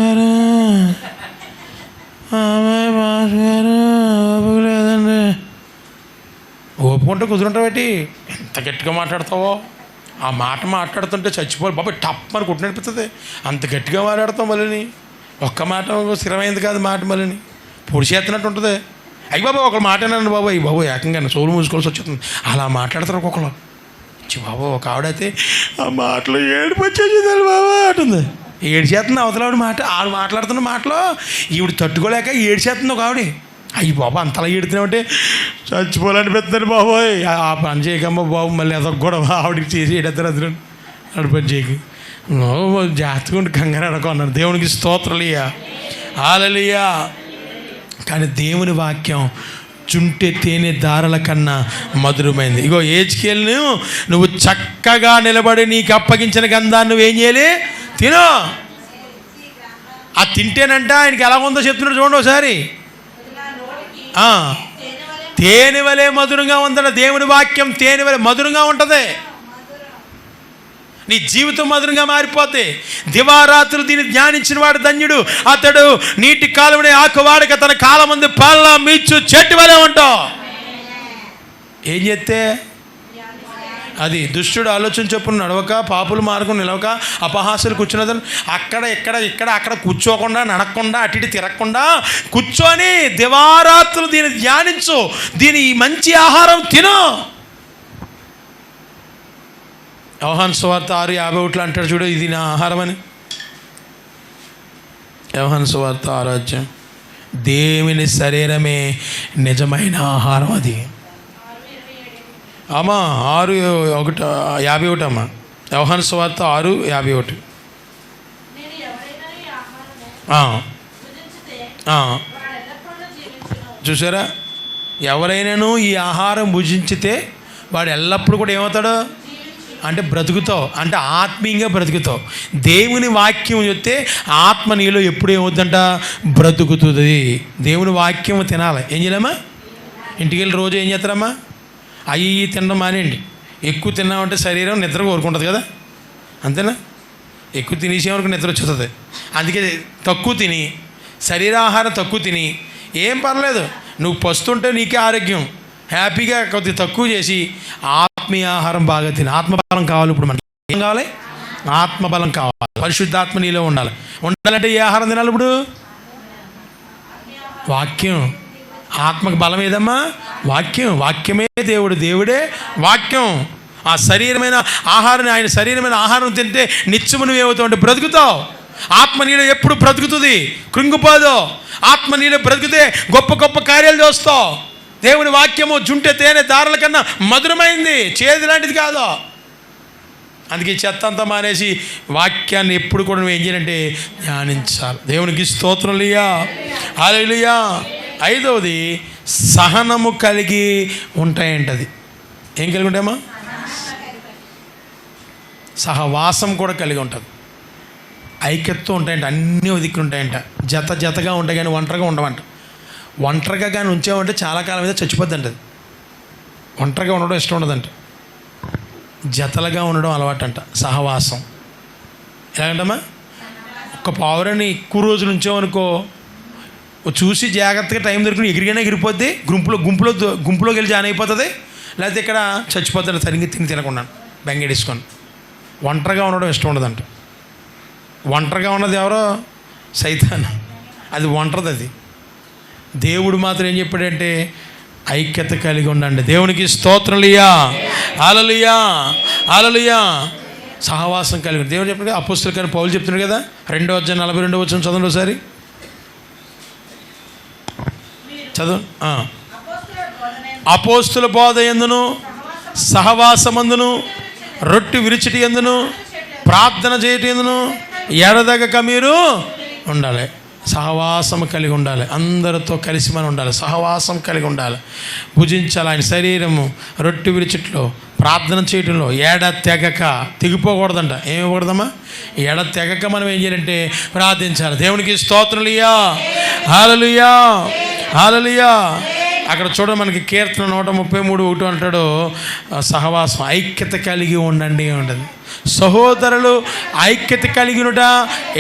లేదండి. ఓపుకుంటే కుదురుంటావేటి? ఎంత గట్టిగా మాట్లాడతావో. ఆ మాట మాట్లాడుతుంటే చచ్చిపోవాలి బాబా, టప్ అని కుట్టిననిపిస్తుంది. అంత గట్టిగా మాట్లాడతాం. మళ్ళీ ఒక్క మాట స్థిరమైంది కాదు మాట. మళ్ళీ పొడిచేస్తున్నట్టు ఉంటుంది. అయ్యి బాబా ఒక మాట అన్నాను బాబా, ఈ బాబు ఏకంగా సోలు మూసుకోవాల్సి వచ్చేస్తుంది. అలా మాట్లాడతారు ఒక్కొక్కరు. బాబా ఒక ఆవిడైతే ఆ మాటలో ఏడుపు వచ్చేసింది బాబా అంటుంది. ఏడ్చేస్తుంది అవతల ఆవిడ మాట. ఆవిడ మాట్లాడుతున్న మాటలో ఈవిడ తట్టుకోలేక ఏడ్చేస్తుంది ఒక ఆవిడ. అయ్యి బాబు అంతలా ఎడుతున్నామంటే చచ్చిపోవాలనిపిస్తుంది బాబోయ్. ఆ పని చేయకమ్మా బాబు, మళ్ళీ అదొక గొడవ ఆవిడకి చేసి ఎడతారు అతను ఆడు పని చేయకు, జాగ్రత్తగా ఉండి కంగారు అడుకున్నాను. దేవునికి స్తోత్రలియా, హల్లెలూయా. కానీ దేవుని వాక్యం చుంటే తేనె దారల కన్నా మధురమైంది. ఇగో ఏజ్కేలును నువ్వు చక్కగా నిలబడి నీకు అప్పగించిన గంధాన్ని నువ్వేం చేయాలి? తిను. ఆ తింటేనంట ఆయనకి ఎలా ఉందో చెప్తున్నాడు చూడండి ఒకసారి. తేనె వలె మధురంగా ఉందట. దేవుని వాక్యం తేనె వలె మధురంగా ఉంటుంది. నీ జీవితం మధురంగా మారిపోతే, దివారాత్రులు దీన్ని ధ్యానించిన వాడు ధన్యుడు, అతడు నీటి కాలువనే ఆకువాడక తన కాలమందు పాలన మీచు చెట్టు వలె ఉంటావు. ఏం చేస్తే అది దుష్టుడు ఆలోచన చొప్పున నడవక, పాపులు మార్గం నిలవక, అపహాసులు కూర్చున్నదని అక్కడ ఇక్కడ అక్కడ కూర్చోకుండా, నడకుండా, అటు ఇటు తిరగకుండా కూర్చొని దివారాత్రులు దీన్ని ధ్యానించు, దీని మంచి ఆహారం తిను. యోహాను సువార్త 6:51 అంటాడు చూడు, ఇది నా ఆహారం అని. యోహాను సువార్త 6 దేవుని శరీరమే నిజమైన ఆహారం. అది అమ్మా 6:51 అమ్మా. యోహాను సువార్త 6:51. చూసారా, ఎవరైనాను ఈ ఆహారం భుజించితే వాడు ఎల్లప్పుడూ కూడా ఏమవుతాడు అంటే బ్రతుకుతావు, అంటే ఆత్మీయంగా బ్రతుకుతావు. దేవుని వాక్యం చెప్తే ఆత్మ నీలో ఎప్పుడు ఏమవుతుందంట? బ్రతుకుతుంది. దేవుని వాక్యం తినాలి. ఏం చేయలేమా? ఇంటికి వెళ్ళి రోజు ఏం చేస్తారమ్మా? అవి తినడం మానేయండి. ఎక్కువ తిన్నామంటే శరీరం నిద్ర కోరుకుంటుంది కదా, అంతేనా? ఎక్కువ తినేసే వరకు నిద్ర వచ్చేస్తుంది. అందుకే తక్కువ తిని, శరీరాహారం తక్కువ తిని ఏం పర్లేదు, నువ్వు పస్తుంటే నీకే ఆరోగ్యం. హ్యాపీగా కొద్దిగా తక్కువ చేసి ఆత్మీయ ఆహారం బాగా తిని. ఆత్మబలం కావాలి. ఇప్పుడు మనకి ఏం కావాలి? ఆత్మబలం కావాలి. పరిశుద్ధాత్మ నీలో ఉండాలంటే ఏ ఆహారం తినాలి? ఇప్పుడు వాక్యం. ఆత్మకు బలం ఏదమ్మా? వాక్యం. వాక్యమే దేవుడు, దేవుడే వాక్యం. ఆ శరీరమైన ఆహారాన్ని, ఆయన శరీరమైన ఆహారం తింటే నిత్యము నువ్వేమవుతావు అంటే బ్రతుకుతావు. ఆత్మ నీలో ఎప్పుడు బ్రతుకుతుంది, కృంగిపోదు. ఆత్మ నీలో బ్రతికితే గొప్ప గొప్ప కార్యాలు చేస్తావు. దేవుని వాక్యము జుంటె తేనె దారుల కన్నా మధురమైంది, చేదు లాంటిది కాదు. అందుకే చెత్త అంతా మానేసి వాక్యాన్ని ఎప్పుడు కూడా నువ్వు ఏం చేయాలంటే ధ్యానించాలి. దేవునికి స్తోత్రములియా, హల్లెలూయా. 5వది సహనము కలిగి ఉంటాయంటది. ఏం కలిగి ఉంటాయమ్మా? సహవాసం కూడా కలిగి ఉంటుంది. ఐక్యతతో ఉంటాయంట. అన్నీ దిక్కులు ఉంటాయంట. జతగా ఉంటాయి కానీ ఒంటరిగా ఉండవంట. ఒంటరిగా కానీ ఉంచామంటే చాలా కాలం మీద చచ్చిపోద్ది అంటది. ఒంటరిగా ఉండడం ఇష్టం ఉండదంట. జతలుగా ఉండడం అలవాటు అంట. సహవాసం ఎలాగంటమ్మా? ఒక్క పావురాన్ని ఎక్కువ రోజులు ఉంచామనుకో, చూసి జాగ్రత్తగా టైం దొరికి ఎగిరిగానే ఎగిరిపోద్ది. గుంపులోకి వెళ్ళి జాయిన్ అయిపోతుంది. లేకపోతే ఇక్కడ చచ్చిపోతాడు సరిగ్గా తినకుండా బెంగేడేసుకొని. ఒంటరిగా ఉండడం ఇష్టం ఉండదంట. ఒంటరిగా ఉన్నది ఎవరో? సైతాను. అది ఒంటరిది. అది దేవుడు మాత్రం ఏం చెప్పాడంటే ఐక్యత కలిగి ఉండండి. దేవునికి స్తోత్రలియా, హల్లెలూయా, హల్లెలూయా. సహవాసం కలిగి దేవుడు చెప్పాడు. అపోస్తలుల కానీ పౌలు చెప్తున్నాడు కదా, 2:42 చదవండి ఒకసారి. చదువు. అపోస్తల బోధ యందును, సహవాసమందును, రొట్టె విరిచిటి యందును, ప్రార్థన చేయటి యందును ఎడదగక మీరు ఉండాలి. సహవాసం కలిగి ఉండాలి. అందరితో కలిసి మనం ఉండాలి. సహవాసం కలిగి ఉండాలి. భుజించాలి. ఆయన శరీరము రొట్టె విరిచిట్లో, ప్రార్థన చేయటంలో తెగక తెగిపోకూడదంట. ఏమివ్వకూడదమ్మా? తెగక మనం ఏం చేయాలంటే ప్రార్థించాలి. దేవునికి స్తోత్రలియా, హల్లెలూయా, హల్లెలూయా. అక్కడ చూడ మనకి కీర్తన 133:1 అంటాడు, సహవాసం ఐక్యత కలిగి ఉండండి ఉంటుంది. సహోదరులు ఐక్యత కలిగినట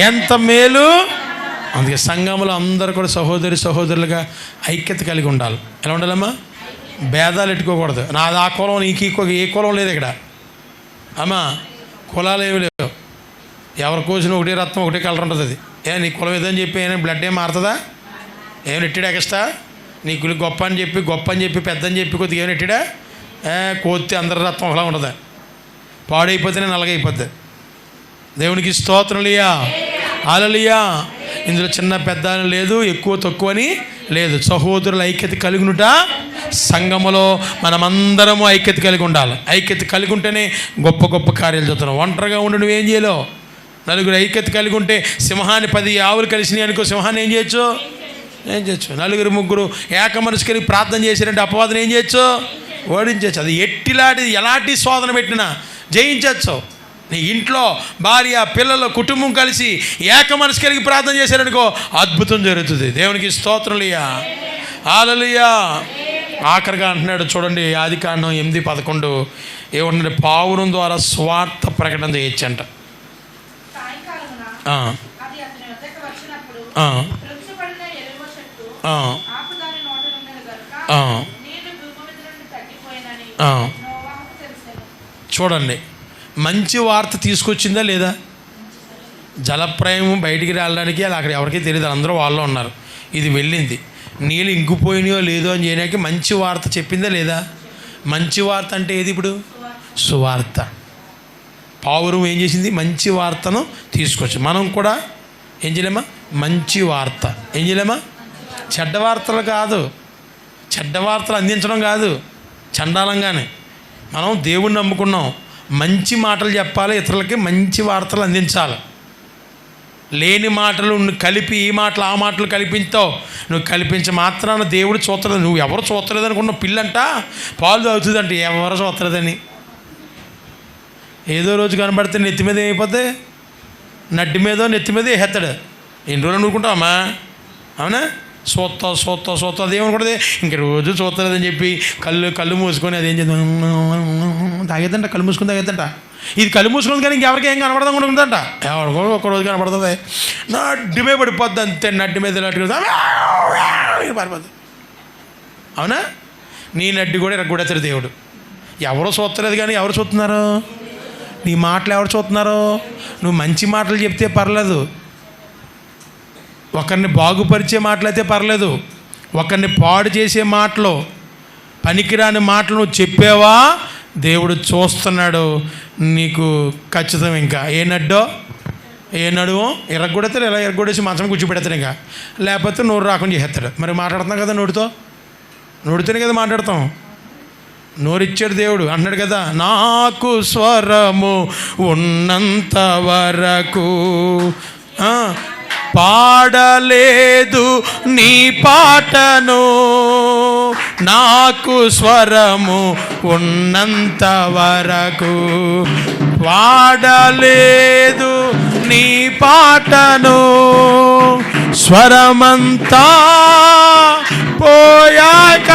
ఎంత మేలు. అందుకే సంఘంలో అందరూ కూడా సహోదరులుగా ఐక్యత కలిగి ఉండాలి. ఎలా ఉండాలమ్మా? భేదాలు ఎట్టుకోకూడదు. నాది ఆ కులం, నీకు ఏ కులం లేదు ఇక్కడ అమ్మా. కులాలు ఏమి లేవు. ఎవరి కోసిన ఒకటే రత్నం ఒకటే కలర్ ఉంటుంది. అది నీ కులం ఏదని చెప్పి బ్లడ్ ఏం మారుతుందా? ఏమైనా ఎట్టిడా ఎక్స్ట్రా? నీకు గొప్ప అని చెప్పి పెద్ద అని చెప్పి కొద్దిగా ఏమైనా ఎట్టిడా? కోతి అందరి రత్నం ఒకలా ఉంటుంది. పాడైపోతేనే నల్లగైపోద్ది. దేవునికి స్తోత్రలియా, హల్లెలూయా. ఇందులో చిన్న పెద్ద అని లేదు, ఎక్కువ తక్కువ అని లేదు. సహోదరుల ఐక్యత కలిగినుట సంఘములో మనమందరము ఐక్యత కలిగి ఉండాలి. ఐక్యత కలిగి ఉంటేనే గొప్ప గొప్ప కార్యాలు చేస్తున్నాం. ఒంటరిగా ఉండి నువ్వేం చేయలేవు. నలుగురు ఐక్యత కలిగి ఉంటే సింహాన్ని 10 ఆవులు కలిసినాయి అనుకో, సింహాన్ని ఏం చేయొచ్చు? నలుగురు ముగ్గురు ఏక మనసు కలిగి ప్రార్థన చేశారంటే అపవాదం ఏం చేయొచ్చు? ఓడించవచ్చు. అది ఎలాంటి శోధన పెట్టినా జయించవచ్చు. నీ ఇంట్లో భార్య, పిల్లలు, కుటుంబం కలిసి ఏక మనసు కలిగి ప్రార్థన చేశారనుకో, అద్భుతం జరుగుతుంది. దేవునికి స్తోత్రులయ్యా, హల్లెలూయా. ఆఖరిగా అంటున్నాడు చూడండి, ఆదికాండం 8:11 ఏమంటే, పావురం ద్వారా స్వార్థ ప్రకటన చేయొచ్చంట. చూడండి, మంచి వార్త తీసుకొచ్చిందా లేదా? జలప్రయం బయటికి రావడానికి అలా అక్కడ ఎవరికీ తెలియదు, అందరూ వాళ్ళు ఉన్నారు. ఇది వెళ్ళింది, నీళ్ళు ఇంకిపోయినాయో లేదో అని చేయడానికి మంచి వార్త చెప్పిందా లేదా? మంచి వార్త అంటే ఏది? ఇప్పుడు సువార్త. పావురం ఏం చేసింది? మంచి వార్తను తీసుకొచ్చి. మనం కూడా ఏం చేయలేమా? మంచి వార్త ఏం చేయలేమా? చెడ్డ వార్తలు కాదు, చెడ్డ వార్తలు అందించడం కాదు, చండాలంగానే. మనం దేవుణ్ణి నమ్ముకున్నాం, మంచి మాటలు చెప్పాలి, ఇతరులకి మంచి వార్తలు అందించాలి. లేని మాటలు కలిపి ఈ మాటలు ఆ మాటలు కల్పించావు. నువ్వు కల్పించే మాత్రాన దేవుడు చూస్తలేదు. నువ్వు ఎవరు చూస్తలేదు అనుకున్నావు. పిల్లంట పాలు తాగుతుందంట, ఎవరు చూస్తలేదని. ఏదో రోజు కనబడితే నెత్తి మీద ఏమైపోతే, నడ్డి మీదో నెత్తి మీద వేస్తాడు. ఎన్ని రోజులు అనుకుంటావమ్మా? అవునా? సోత్తా అదేమనుకుంటుంది, ఇంక రోజు చూస్తలేదని చెప్పి కళ్ళు మూసుకొని అదేం చేద్దాం తాగేద్దంట, కళ్ళు మూసుకొని తాగేద్దంట. ఇది కళ్ళు మూసుకుంది కానీ ఇంకెవరికి ఏం కనపడదాం అనుకుంటుందంట. ఎవరికో ఒక్కరోజు కనపడుతుంది, నడ్డి మీద పడిపోద్ది అంతే. నడ్డి మీద పారిపోద్ది. అవునా? నీ నడ్డి కూడా ఇరగొడతాడు దేవుడు. ఎవరో చూస్తలేదు కానీ ఎవరు చూస్తున్నారు? నీ మాటలు ఎవరు చూస్తున్నారు? నువ్వు మంచి మాటలు చెప్తే పర్లేదు, ఒకరిని బాగుపరిచే మాటలైతే పర్లేదు. ఒకరిని పాడు చేసే మాటలు, పనికిరాని మాటలు నువ్వు చెప్పావా, దేవుడు చూస్తున్నాడు. నీకు ఖచ్చితం. ఇంకా ఏ నడువో ఎరగొడతాడు, ఇలా ఎరగొడేసి మంచం కూర్చోబెడతాడు. ఇంకా లేకపోతే నోరు రాకుండా చేస్తాడు. మరి మాట్లాడుతున్నాం కదా, నోటితోనే కదా మాట్లాడతాం. నోరిచ్చాడు దేవుడు. అన్నాడు కదా, నాకు స్వరము ఉన్నంత వరకు పాడలేదు నీ పాటను, నాకు స్వరము ఉన్నంత వరకు పాడలేదు నీ పాటను, స్వరమంతా పోయాక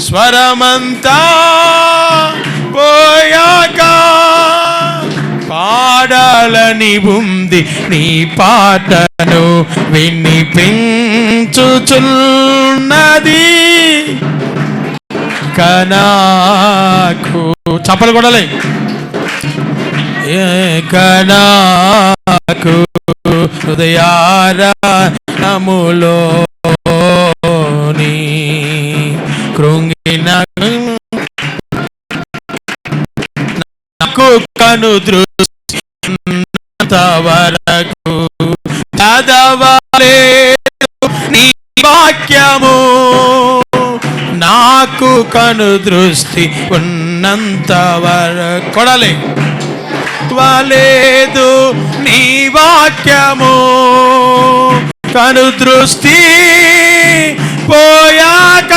స్వరమంతా పోయాక పాడాలని ఉంది నీ పాటను వినిపించుచున్నది కనాకు. చప్పలు కొడాలి. కనాకు హృదయారములోని కృంగిన నాకు కను దృష్టి వరకు చదవలేదు నీ వాక్యము, నాకు కను దృష్టి ఉన్నంత వరకు కొడాలి. వలేదు నీ వాక్యము, కను దృష్టి పోయాక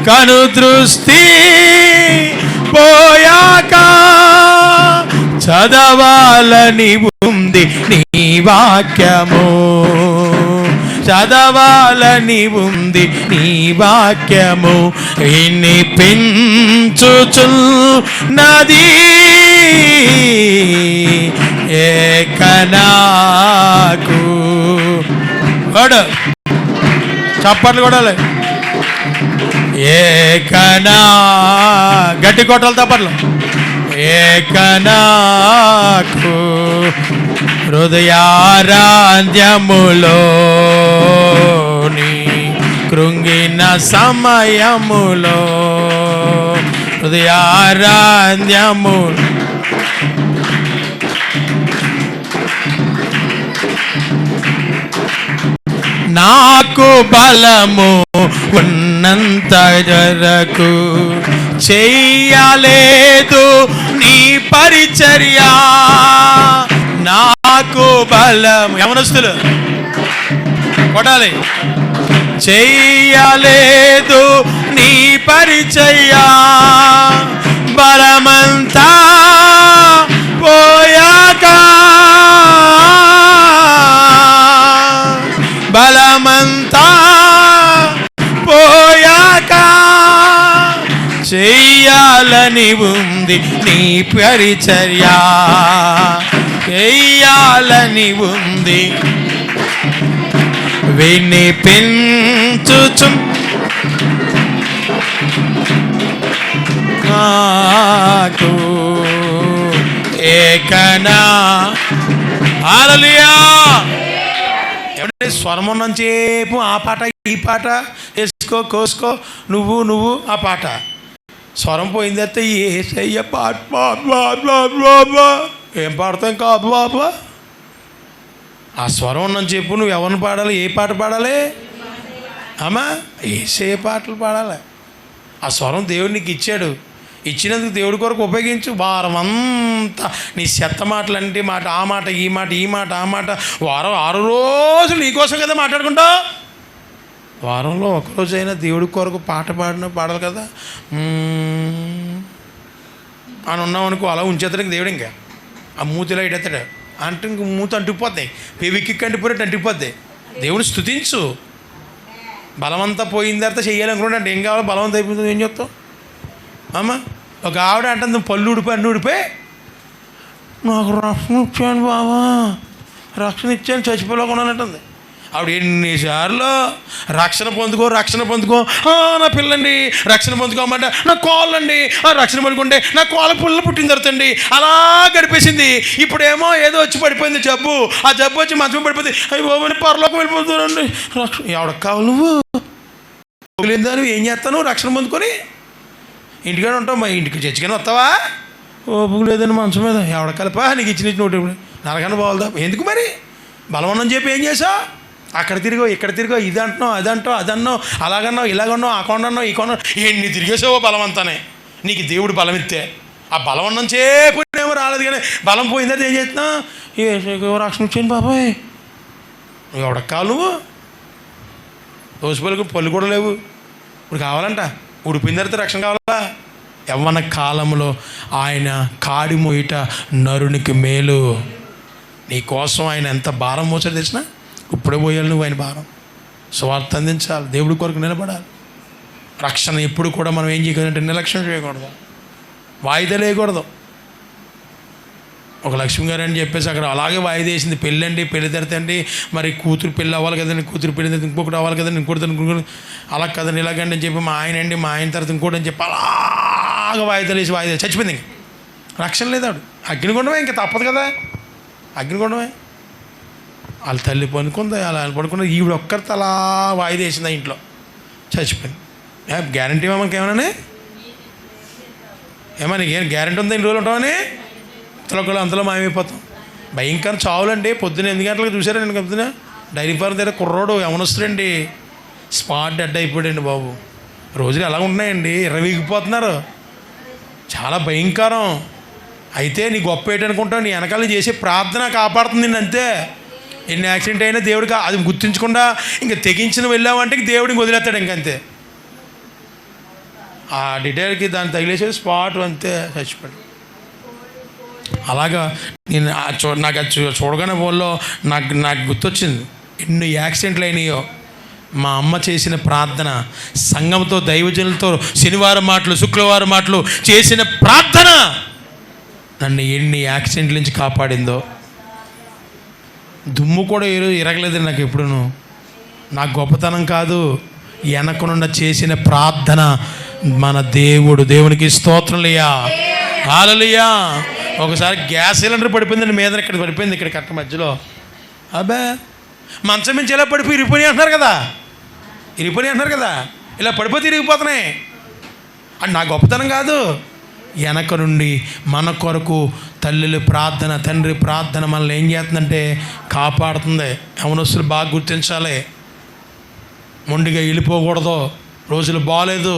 కను దృష్టి పోయాక చదవాలని ఉంది నీ వాక్యము, చదవాలని ఉంది నీ వాక్యము వినిపించుచున్నది ఏకనాకు. చప్పట్లు కొడాలి. ఏకనా గట్టి కొట్టాలి తప్పట్లు. ఏకనాకు హృదయారాధ్యములోని కృంగిన సమయములో హృదయారాధ్యము నాకు బలము ఉన్నంత వరకు చెయ్యలేదు నీ పరిచర్య. నాకు బలము యవనస్తులు కొడాలి. చెయ్యలేదు నీ పరిచర్య, బలమంతా పోయాక, బలమంతా పోయాక చెయ్యాలని ఉంది నీ పరిచర్య, చెయ్యాలని ఉంది. వినిపించుచు నాకు ఏకనా. హల్లెలూయా. ఎవరైనా స్వరం ఉన్నంతసేపు ఆ పాట ఈ పాట వేసుకో కోసుకో నువ్వు ఆ పాట. స్వరం పోయింది అయితే ఏసయ్య పాట ఏం పాడతాం కాదు బాబా. ఆ స్వరం ఉన్నని చెప్పు నువ్వు ఎవరిని పాడాలి, ఏ పాట పాడాలి అమ్మా? ఏసే పాటలు పాడాలి. ఆ స్వరం దేవుడు నీకు ఇచ్చాడు, ఇచ్చినందుకు దేవుడి కొరకు ఉపయోగించు. వారం అంతా నీ చెత్త మాటలు అంటే మాట ఆ మాట ఈ మాట ఈ మాట ఆ మాట, వారం 6 రోజులు నీకోసం కదా మాట్లాడుకుంటావు. వారంలో ఒకరోజైనా దేవుడి కొరకు పాట పాడాలి కదా అని ఉన్నాం అనుకో. అలా ఉంచేతానికి దేవుడు ఇంకా ఆ మూతిలో ఇడతాడు అంటే ఇంక మూత అంటుకుపోతాయి, పెవికి అంటిపోయినట్టు అంటుకుపోతాయి. దేవుని స్తుతించు. బలమంతా పోయిన తర్వాత చెయ్యాలనుకుంటే ఏం కావాలి, బలవంతం అయిపోతుంది ఏం చెప్తావు అమ్మ? ఒక ఆవిడ అంటుంది పళ్ళు ఊడిపోయి నాకు రక్షణ ఇచ్చాను బాబా, రక్షణ ఇచ్చాను చచ్చిపోలేకుండా అంటుంది ఆవిడ. ఎన్నిసార్లు రక్షణ పొందుకో నా పిల్లండి, రక్షణ పొందుకోమంటే నా కోళ్ళండి, రక్షణ పొందుకుంటే నా కోళ్ళ పుల్ల పుట్టిన తరుతండి. అలా గడిపేసింది. ఇప్పుడేమో ఏదో వచ్చి పడిపోయింది జబ్బు, ఆ జబ్బు వచ్చి మంచం పడిపోయింది. అయ్యి బాబు పరలోకం వెళ్ళిపోతానండి. రక్షణ ఎవడకు కావాలి, నువ్వు నువ్వు ఏం చేస్తాను? రక్షణ పొందుకొని ఇంటికాడ ఉంటావు, మా ఇంటికి చచ్చిగానే వస్తావా? ఓపుకు లేదని మంచం మీద ఎవడ కలిపా నీకు ఇచ్చిన నోటి నరకన్నా బాగుందా? ఎందుకు మరి బలమన్నని చెప్పి ఏం చేసావు? అక్కడ తిరిగో ఇక్కడ తిరిగో, ఇది అంటున్నావు అదన్నావు, అలాగన్నావు ఇలాగన్నావు, ఆ కొండన్నావు ఈ కొండ, ఎన్ని తిరిగేసావో బలవంతానే. నీకు దేవుడు బలం ఇస్తే ఆ బలవన్నం చేపు ఏమో రాలేదు, కానీ బలం పోయిందని ఏం చేస్తున్నా? ఏ రక్షణ వచ్చాను బాబాయ్. నువ్వు ఎవడకు కావాలి? నువ్వు దోసిపల్లికి పళ్ళు కూడా లేవు, ఇప్పుడు కావాలంట. ఉడిపోయిన తర్వాత రక్షణ కావాలా? యవ్వన కాలంలో ఆయన కాడి మోయిట నరునికి మేలు. నీ కోసం ఆయన ఎంత భారం మోసాడు తెలిసినా? ఇప్పుడే పోయాలి నువ్వు ఆయన భారం. స్వార్థ అందించాలి, దేవుడి కొరకు నిలబడాలి. రక్షణ ఎప్పుడు కూడా మనం ఏం చేయకూడదంటే నిర్లక్ష్యం చేయకూడదు, వాయిదా లేకూడదు. ఒక లక్ష్మి గారు అని చెప్పేసి అక్కడ అలాగే వాయిదా వేసింది. పెళ్ళండి, పెళ్లి తరతండి, మరి కూతురు పెళ్ళి అవ్వాలి కదండి, కూతురు పెళ్ళి తర్వాత ఇంకొకటి అవ్వాలి కదండి, ఇంకోటి అలా కదండి ఇలాగండి అని చెప్పి మా ఆయన అండి, మా ఆయన తర్వాత ఇంకోటి అని చెప్పి అలాగా వాయిదాలు వేసి వాయిదా చచ్చిపోయింది. ఇంక రక్షణ లేదాడు. అగ్నిగుండమే, ఇంకా తప్పదు కదా, అగ్నిగుండమే. వాళ్ళ తల్లి పనుకుంది, అలా పడుకున్న ఈవిడ ఒక్కరితో అలా వాయిదా వేసింది ఆ ఇంట్లో, చచ్చిపోయింది. గ్యారంటీ మనకి ఏమన్నా ఏం గ్యారంటీ ఉందా ఇన్ని రోజులు ఉంటామని? అంతలో మాయమైపోతాం. భయంకర చావులండి. పొద్దున్న 8 గంటలకు చూసారా? నేను పొద్దున డైరీ ఫార్మ్ దగ్గర కుర్రోడు యవనొస్తుడండి, స్పాట్ డెడ్ అయిపోయాడండి బాబు. రోజులు ఎలా ఉన్నాయండి, ఇరవీగిపోతున్నారు. చాలా భయంకరం. అయితే నీ గొప్ప ఏంటనుకుంటావు? నీ వెనకాల చేసే ప్రార్థన కాపాడుతుంది నిన్ను అంతే. ఎన్ని యాక్సిడెంట్ అయినా దేవుడికి అది గుర్తించకుండా ఇంకా తెగించిన వెళ్ళామంటే దేవుడికి వదిలేస్తాడు ఇంకంతే. ఆ డీటెయిల్కి దాన్ని తగిలేసేది స్పాట్ అంతే, చచ్చిపోయాడు. అలాగా నేను నాకు అది చూడగానే వాళ్ళలో నాకు గుర్తొచ్చింది ఎన్ని యాక్సిడెంట్లు అయినాయో. మా అమ్మ చేసిన ప్రార్థన, సంఘంతో దైవజనులతో శనివారం మాటలు శుక్రవారం మాటలు చేసిన ప్రార్థన నన్ను ఎన్ని యాక్సిడెంట్ల నుంచి కాపాడిందో. దుమ్ము కూడా ఇరగలేదు నాకు ఎప్పుడును. నా గొప్పతనం కాదు, వెనకనున్న చేసిన ప్రార్థన. మన దేవునికి స్తోత్రములయ్యా, హల్లెలూయా. ఒకసారి గ్యాస్ సిలిండర్ పడిపోయిందండి మీద, ఇక్కడ పడిపోయింది, ఇక్కడ కట్ట మధ్యలో. అబ్బా మంచం నుంచి ఎలా పడిపోయి ఇరిపోయి అంటున్నారు కదా. ఇరిగిపోయి అంటున్నారు కదా, ఇలా పడిపోతే ఇరిగిపోతున్నాయి. అది నా గొప్పతనం కాదు. వెనక నుండి మన కొరకు తల్లుల ప్రార్థన, తండ్రి ప్రార్థన మనల్ని ఏం చేస్తుందంటే కాపాడుతుంది. యవనస్తులు బాగా గుర్తించాలి. మొండిగా వెళ్ళిపోకూడదు. రోజులు బాగాలేదు,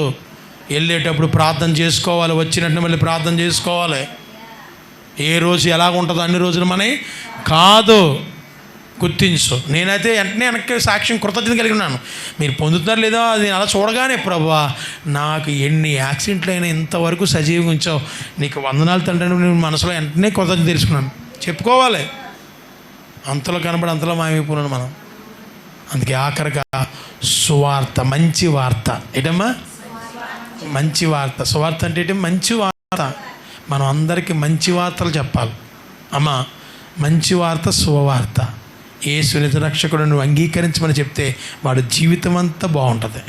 వెళ్ళేటప్పుడు ప్రార్థన చేసుకోవాలి, వచ్చినట్టు మళ్ళీ ప్రార్థన చేసుకోవాలి. ఏ రోజు ఎలాగుంటుందో అన్ని రోజులు మనవి కాదు, గుర్తించు. నేనైతే వెనక్కి సాక్ష్యం కృతజ్ఞత కలిగి ఉన్నాను. మీరు పొందుతున్నారు లేదో అది అలా చూడగానే, ప్రభువా నాకు ఎన్ని యాక్సిడెంట్లు అయినా ఇంతవరకు సజీవంగా ఉంచావు, నీకు వందనాలు తండ్రి. నేను మనసులో వెంటనే కృతజ్ఞత తెలుసుకున్నాను. చెప్పుకోవాలి. అంతలో కనబడి అంతలో మాయమైపోయినాను మనం. అందుకే ఆఖరిగా సువార్త, మంచి వార్త. ఏంటమ్మా? మంచి వార్త. సువార్త అంటే ఏంటి? మంచి వార్త. మనం అందరికీ మంచి వార్తలు చెప్పాలి. అమ్మా, మంచి వార్త, శుభవార్త. యేసుని రక్షకుడు నువ్వు అంగీకరించమని చెప్తే వాడు జీవితం అంతా బాగుంటుంది.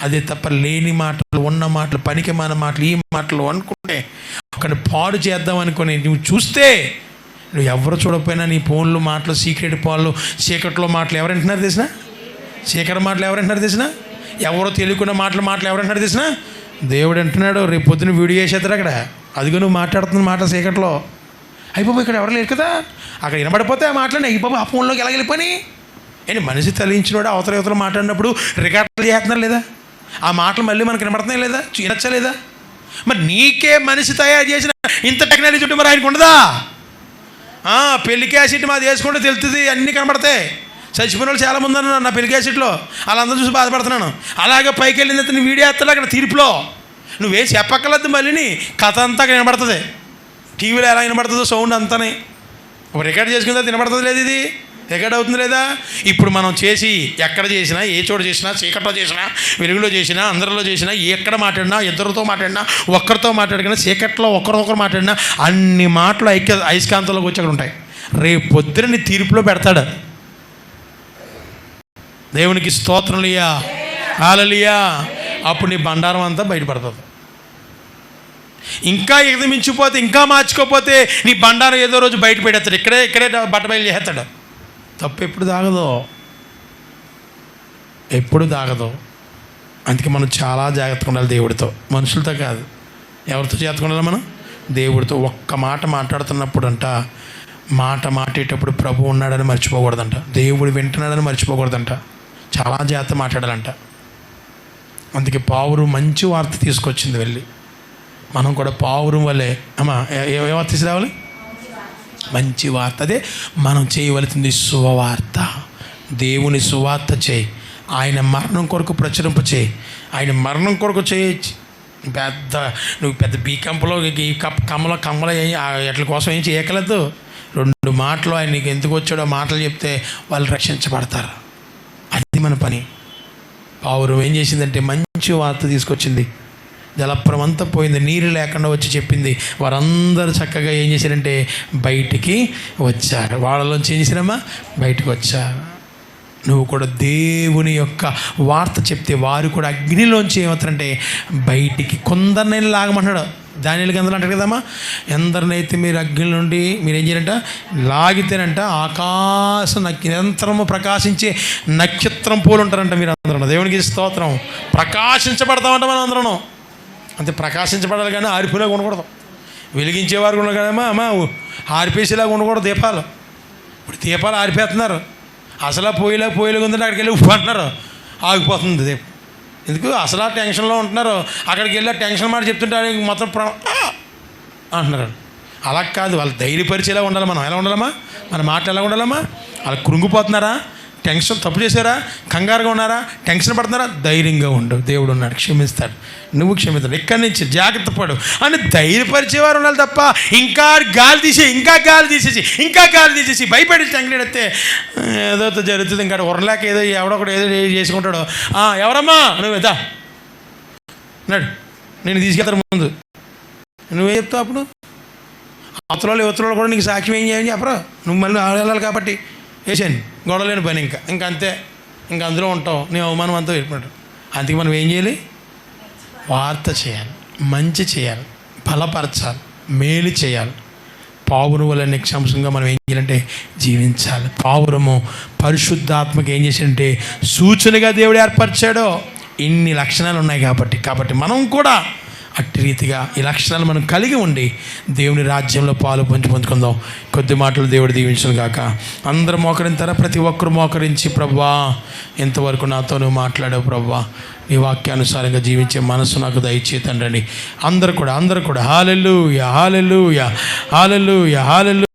అదే తప్ప లేని మాటలు, ఉన్న మాటలు, పనికిమాలిన మాటలు, ఈ మాటలు అనుకుంటే ఒకటి పాడు చేద్దాం అనుకుని నువ్వు చూస్తే, నువ్వు ఎవరు చూడకపోయినా నీ ఫోన్లు మాటలు, సీక్రెట్ పాలు, చీకట్లో మాటలు ఎవరు వింటున్నారు తెలిసినా? చీకటి మాటలు ఎవరు వింటున్నారు తెలిసినా? ఎవరో తెలియకున్న మాటలు ఎవరు వింటున్నారు తెలిసినా? దేవుడు అంటున్నాడు, రేపు పొద్దున వీడియో చేసేస్తారు అక్కడ. అదిగో నువ్వు మాట్లాడుతున్న మాట చీకట్లో. అయిపోయి ఇక్కడ ఎవరు లేరు కదా, అక్కడ వినబడిపోతే ఆ మాటలు అయిపోయి ఆ ఫోన్లోకి ఎలా వెళ్ళిపోయి. ఏంటి మనిషి తలించినోడు అవతల మాట్లాడినప్పుడు రికార్డులు చేస్తున్నారు లేదా? ఆ మాటలు మళ్ళీ మనకు వినబడుతున్నాయి లేదా? వినచ్చలేదా? మరి నీకే మనిషి తయారు చేసిన ఇంత టెక్నాలజీ ఉంటే మరి ఆయనకు ఉండదా? పెళ్లి క్యాసెట్ మాది వేసుకుంటే తెలుస్తుంది, అన్నీ కనబడతాయి. చచ్చిపోయిన వాళ్ళు చాలామంది అన్నారు నా పెళ్లి క్యాసెట్లో, వాళ్ళందరూ చూసి బాధపడుతున్నాను. అలాగే పైకి వెళ్ళిన తర్వాత నీ వీడియో ఎత్తాలి అక్కడ తీర్పులో. నువ్వేం చెప్పక్కర్లేదు, మళ్ళీ కథ అంతా అక్కడ వినబడుతుంది. టీవీలో ఎలా వినబడుతుందో సౌండ్ అంతానే రికార్డ్ చేసుకుందా వినబడుతుంది లేదు? ఇది రికార్డ్ అవుతుంది లేదా? ఇప్పుడు మనం చేసి ఎక్కడ చేసినా, ఏ చోట చేసినా, చీకట్లో చేసినా, వెలుగులో చేసినా, అందరిలో చేసినా, ఎక్కడ మాట్లాడినా, ఇద్దరితో మాట్లాడినా, ఒక్కరితో మాట్లాడినా, చీకట్లో ఒకరొకరు మాట్లాడినా, అన్ని మాటలు అయస్కాంతంలోకి వచ్చి అక్కడ ఉంటాయి. రేపు పొద్దున నీ తీర్పులో పెడతాడు. దేవునికి స్తోత్రములియా, హల్లెలూయా. అప్పుడు నీ బండారం అంతా బయటపడుతుంది. ఇంకా ఎగది మించిపోతే, ఇంకా మార్చుకోపోతే నీ బండారం ఏదో రోజు బయట పెడతాడు. ఇక్కడే బట్ట బయలు చేస్తాడు. తప్పు ఎప్పుడు దాగదు, ఎప్పుడు దాగదు. అందుకే మనం చాలా జాగ్రత్తగా ఉండాలి దేవుడితో, మనుషులతో కాదు. ఎవరితో జాగ్రత్తగా ఉండాలి మనం? దేవుడితో. ఒక్క మాట మాట్లాడుతున్నప్పుడు మాట్లాడేటప్పుడు ప్రభు ఉన్నాడని మర్చిపోకూడదంట, దేవుడు వింటున్నాడని మర్చిపోకూడదంట. చాలా జాగ్రత్త మాట్లాడాలంట. అందుకే పావురు మంచి వార్త తీసుకొచ్చింది వెళ్ళి. మనం కూడా పావురం వల్లే అమ్మా ఏ వార్త తీసుకురావాలి? మంచి వార్త. అదే మనం చేయవలసింది శుభవార్త. దేవుని సువార్త చేయి. ఆయన మరణం కొరకు ప్రచురింప చేయి. ఆయన మరణం కొరకు చేయొచ్చు. నువ్వు పెద్ద బీకంపలో ఈ కమ్మల ఎట్ల కోసం ఏం చేయగలదు. 2 మాటలు ఆయన నీకు ఎందుకు వచ్చాడో మాటలు చెప్తే వాళ్ళు రక్షించబడతారు. అది మన పని. పావురం ఏం చేసిందంటే మంచి వార్త తీసుకొచ్చింది. జలప్రం అంతా పోయింది, నీరు లేకుండా వచ్చి చెప్పింది. వారందరూ చక్కగా ఏం చేశారంటే బయటికి వచ్చారు. వాళ్ళలోంచి ఏం చేశారమ్మా? బయటకు వచ్చారు. నువ్వు కూడా దేవుని యొక్క వార్త చెప్తే వారు కూడా అగ్నిలోంచి ఏమవుతారంటే బయటికి. కొందరిని లాగమంటాడు. దానియేలు గ్రంథంలో అంటారు కదమ్మా, ఎందరినైతే మీరు అగ్ని నుండి మీరు ఏం చేయాలంట? లాగితేనంట ఆకాశం నిరంతరము ప్రకాశించే నక్షత్రం పోలు ఉంటారంట మీరు అందరూ. దేవునికి స్తోత్రం. ప్రకాశించబడతామంట మనం అందరం. అంతే, ప్రకాశించబడాలి కానీ ఆరిపోయిలాగా ఉండకూడదు. వెలిగించేవారు ఉండదు కదమ్మా, ఆరిపేసేలాగా ఉండకూడదు దీపాలు. ఇప్పుడు దీపాలు ఆరిపేస్తున్నారు. అసలు పోయేలాగా ఉందంటే అక్కడికి వెళ్ళి ఉప్పు అంటున్నారు, ఆగిపోతుంది దీపం. ఎందుకు? అసలు ఆ టెన్షన్లో ఉంటున్నారు. అక్కడికి వెళ్ళి టెన్షన్ మాట చెప్తుంటే మొత్తం అంటున్నారు. అలా కాదు, వాళ్ళు ధైర్యపరిచేలా ఉండాలి. మనం ఎలా ఉండాలమ్మా? మన మాట ఎలా ఉండాలమ్మా? వాళ్ళు కృంగిపోతున్నారా? టెన్షన్ తప్పు చేశారా? కంగారుగా ఉన్నారా? టెన్షన్ పడుతున్నారా? ధైర్యంగా ఉండు, దేవుడు ఉన్నాడు, క్షమిస్తాడు, నువ్వు క్షమిస్తాడు, ఇక్కడి నుంచి జాగ్రత్త పడు అని ధైర్యపరిచేవారు ఉండాలి తప్ప ఇంకా గాలి తీసేసి భయపడి టెంకడెడితే ఏదో జరుగుతుంది. ఇంకా ఉరలేక ఏదో ఎవడొకడు ఏదో చేసుకుంటాడో. ఎవరమ్మా నువ్వు ఎదా అన్నాడు, నేను తీసుకెళ్తాను ముందు. నువ్వేం చెప్తావు అప్పుడు? అవతలలో కూడా నీకు సాక్ష్యం ఏం చేయని చెప్పరా? నువ్వు మళ్ళీ వెళ్ళాలి కాబట్టి వేసాను, గొడవలేని పని. ఇంకా అంతే, ఇంకా అందులో ఉంటావు, నీ అవమానం అంతా ఏర్పడు. అందుకే మనం ఏం చేయాలి? వార్త చేయాలి, మంచి చేయాలి, బలపరచాలి, మేలు చేయాలి. పావురం వల్ల నిక్షంసంగా మనం ఏం చేయాలంటే జీవించాలి. పావురము పరిశుద్ధాత్మకి ఏం చేశాడంటే సూచనగా దేవుడు ఏర్పరిచాడో. ఇన్ని లక్షణాలు ఉన్నాయి కాబట్టి మనం కూడా అట్టి రీతిగా ఈ లక్షణాలు మనం కలిగి ఉండి దేవుని రాజ్యంలో పాలు పొందుకుందాం. కొద్ది మాటలు దేవుడు దీవించును గాక. అందరూ మోకరింతారా? ప్రతి ఒక్కరు మోకరించి, ప్రభువా ఇంతవరకు నాతో నువ్వు మాట్లాడావు ప్రభువా, నీ వాక్యానుసారంగా జీవించే మనసు నాకు దయచేతండి. అందరూ కూడా హల్లెలూయా హల్లెలూయా హల్లెలూయా హల్లెలూయా.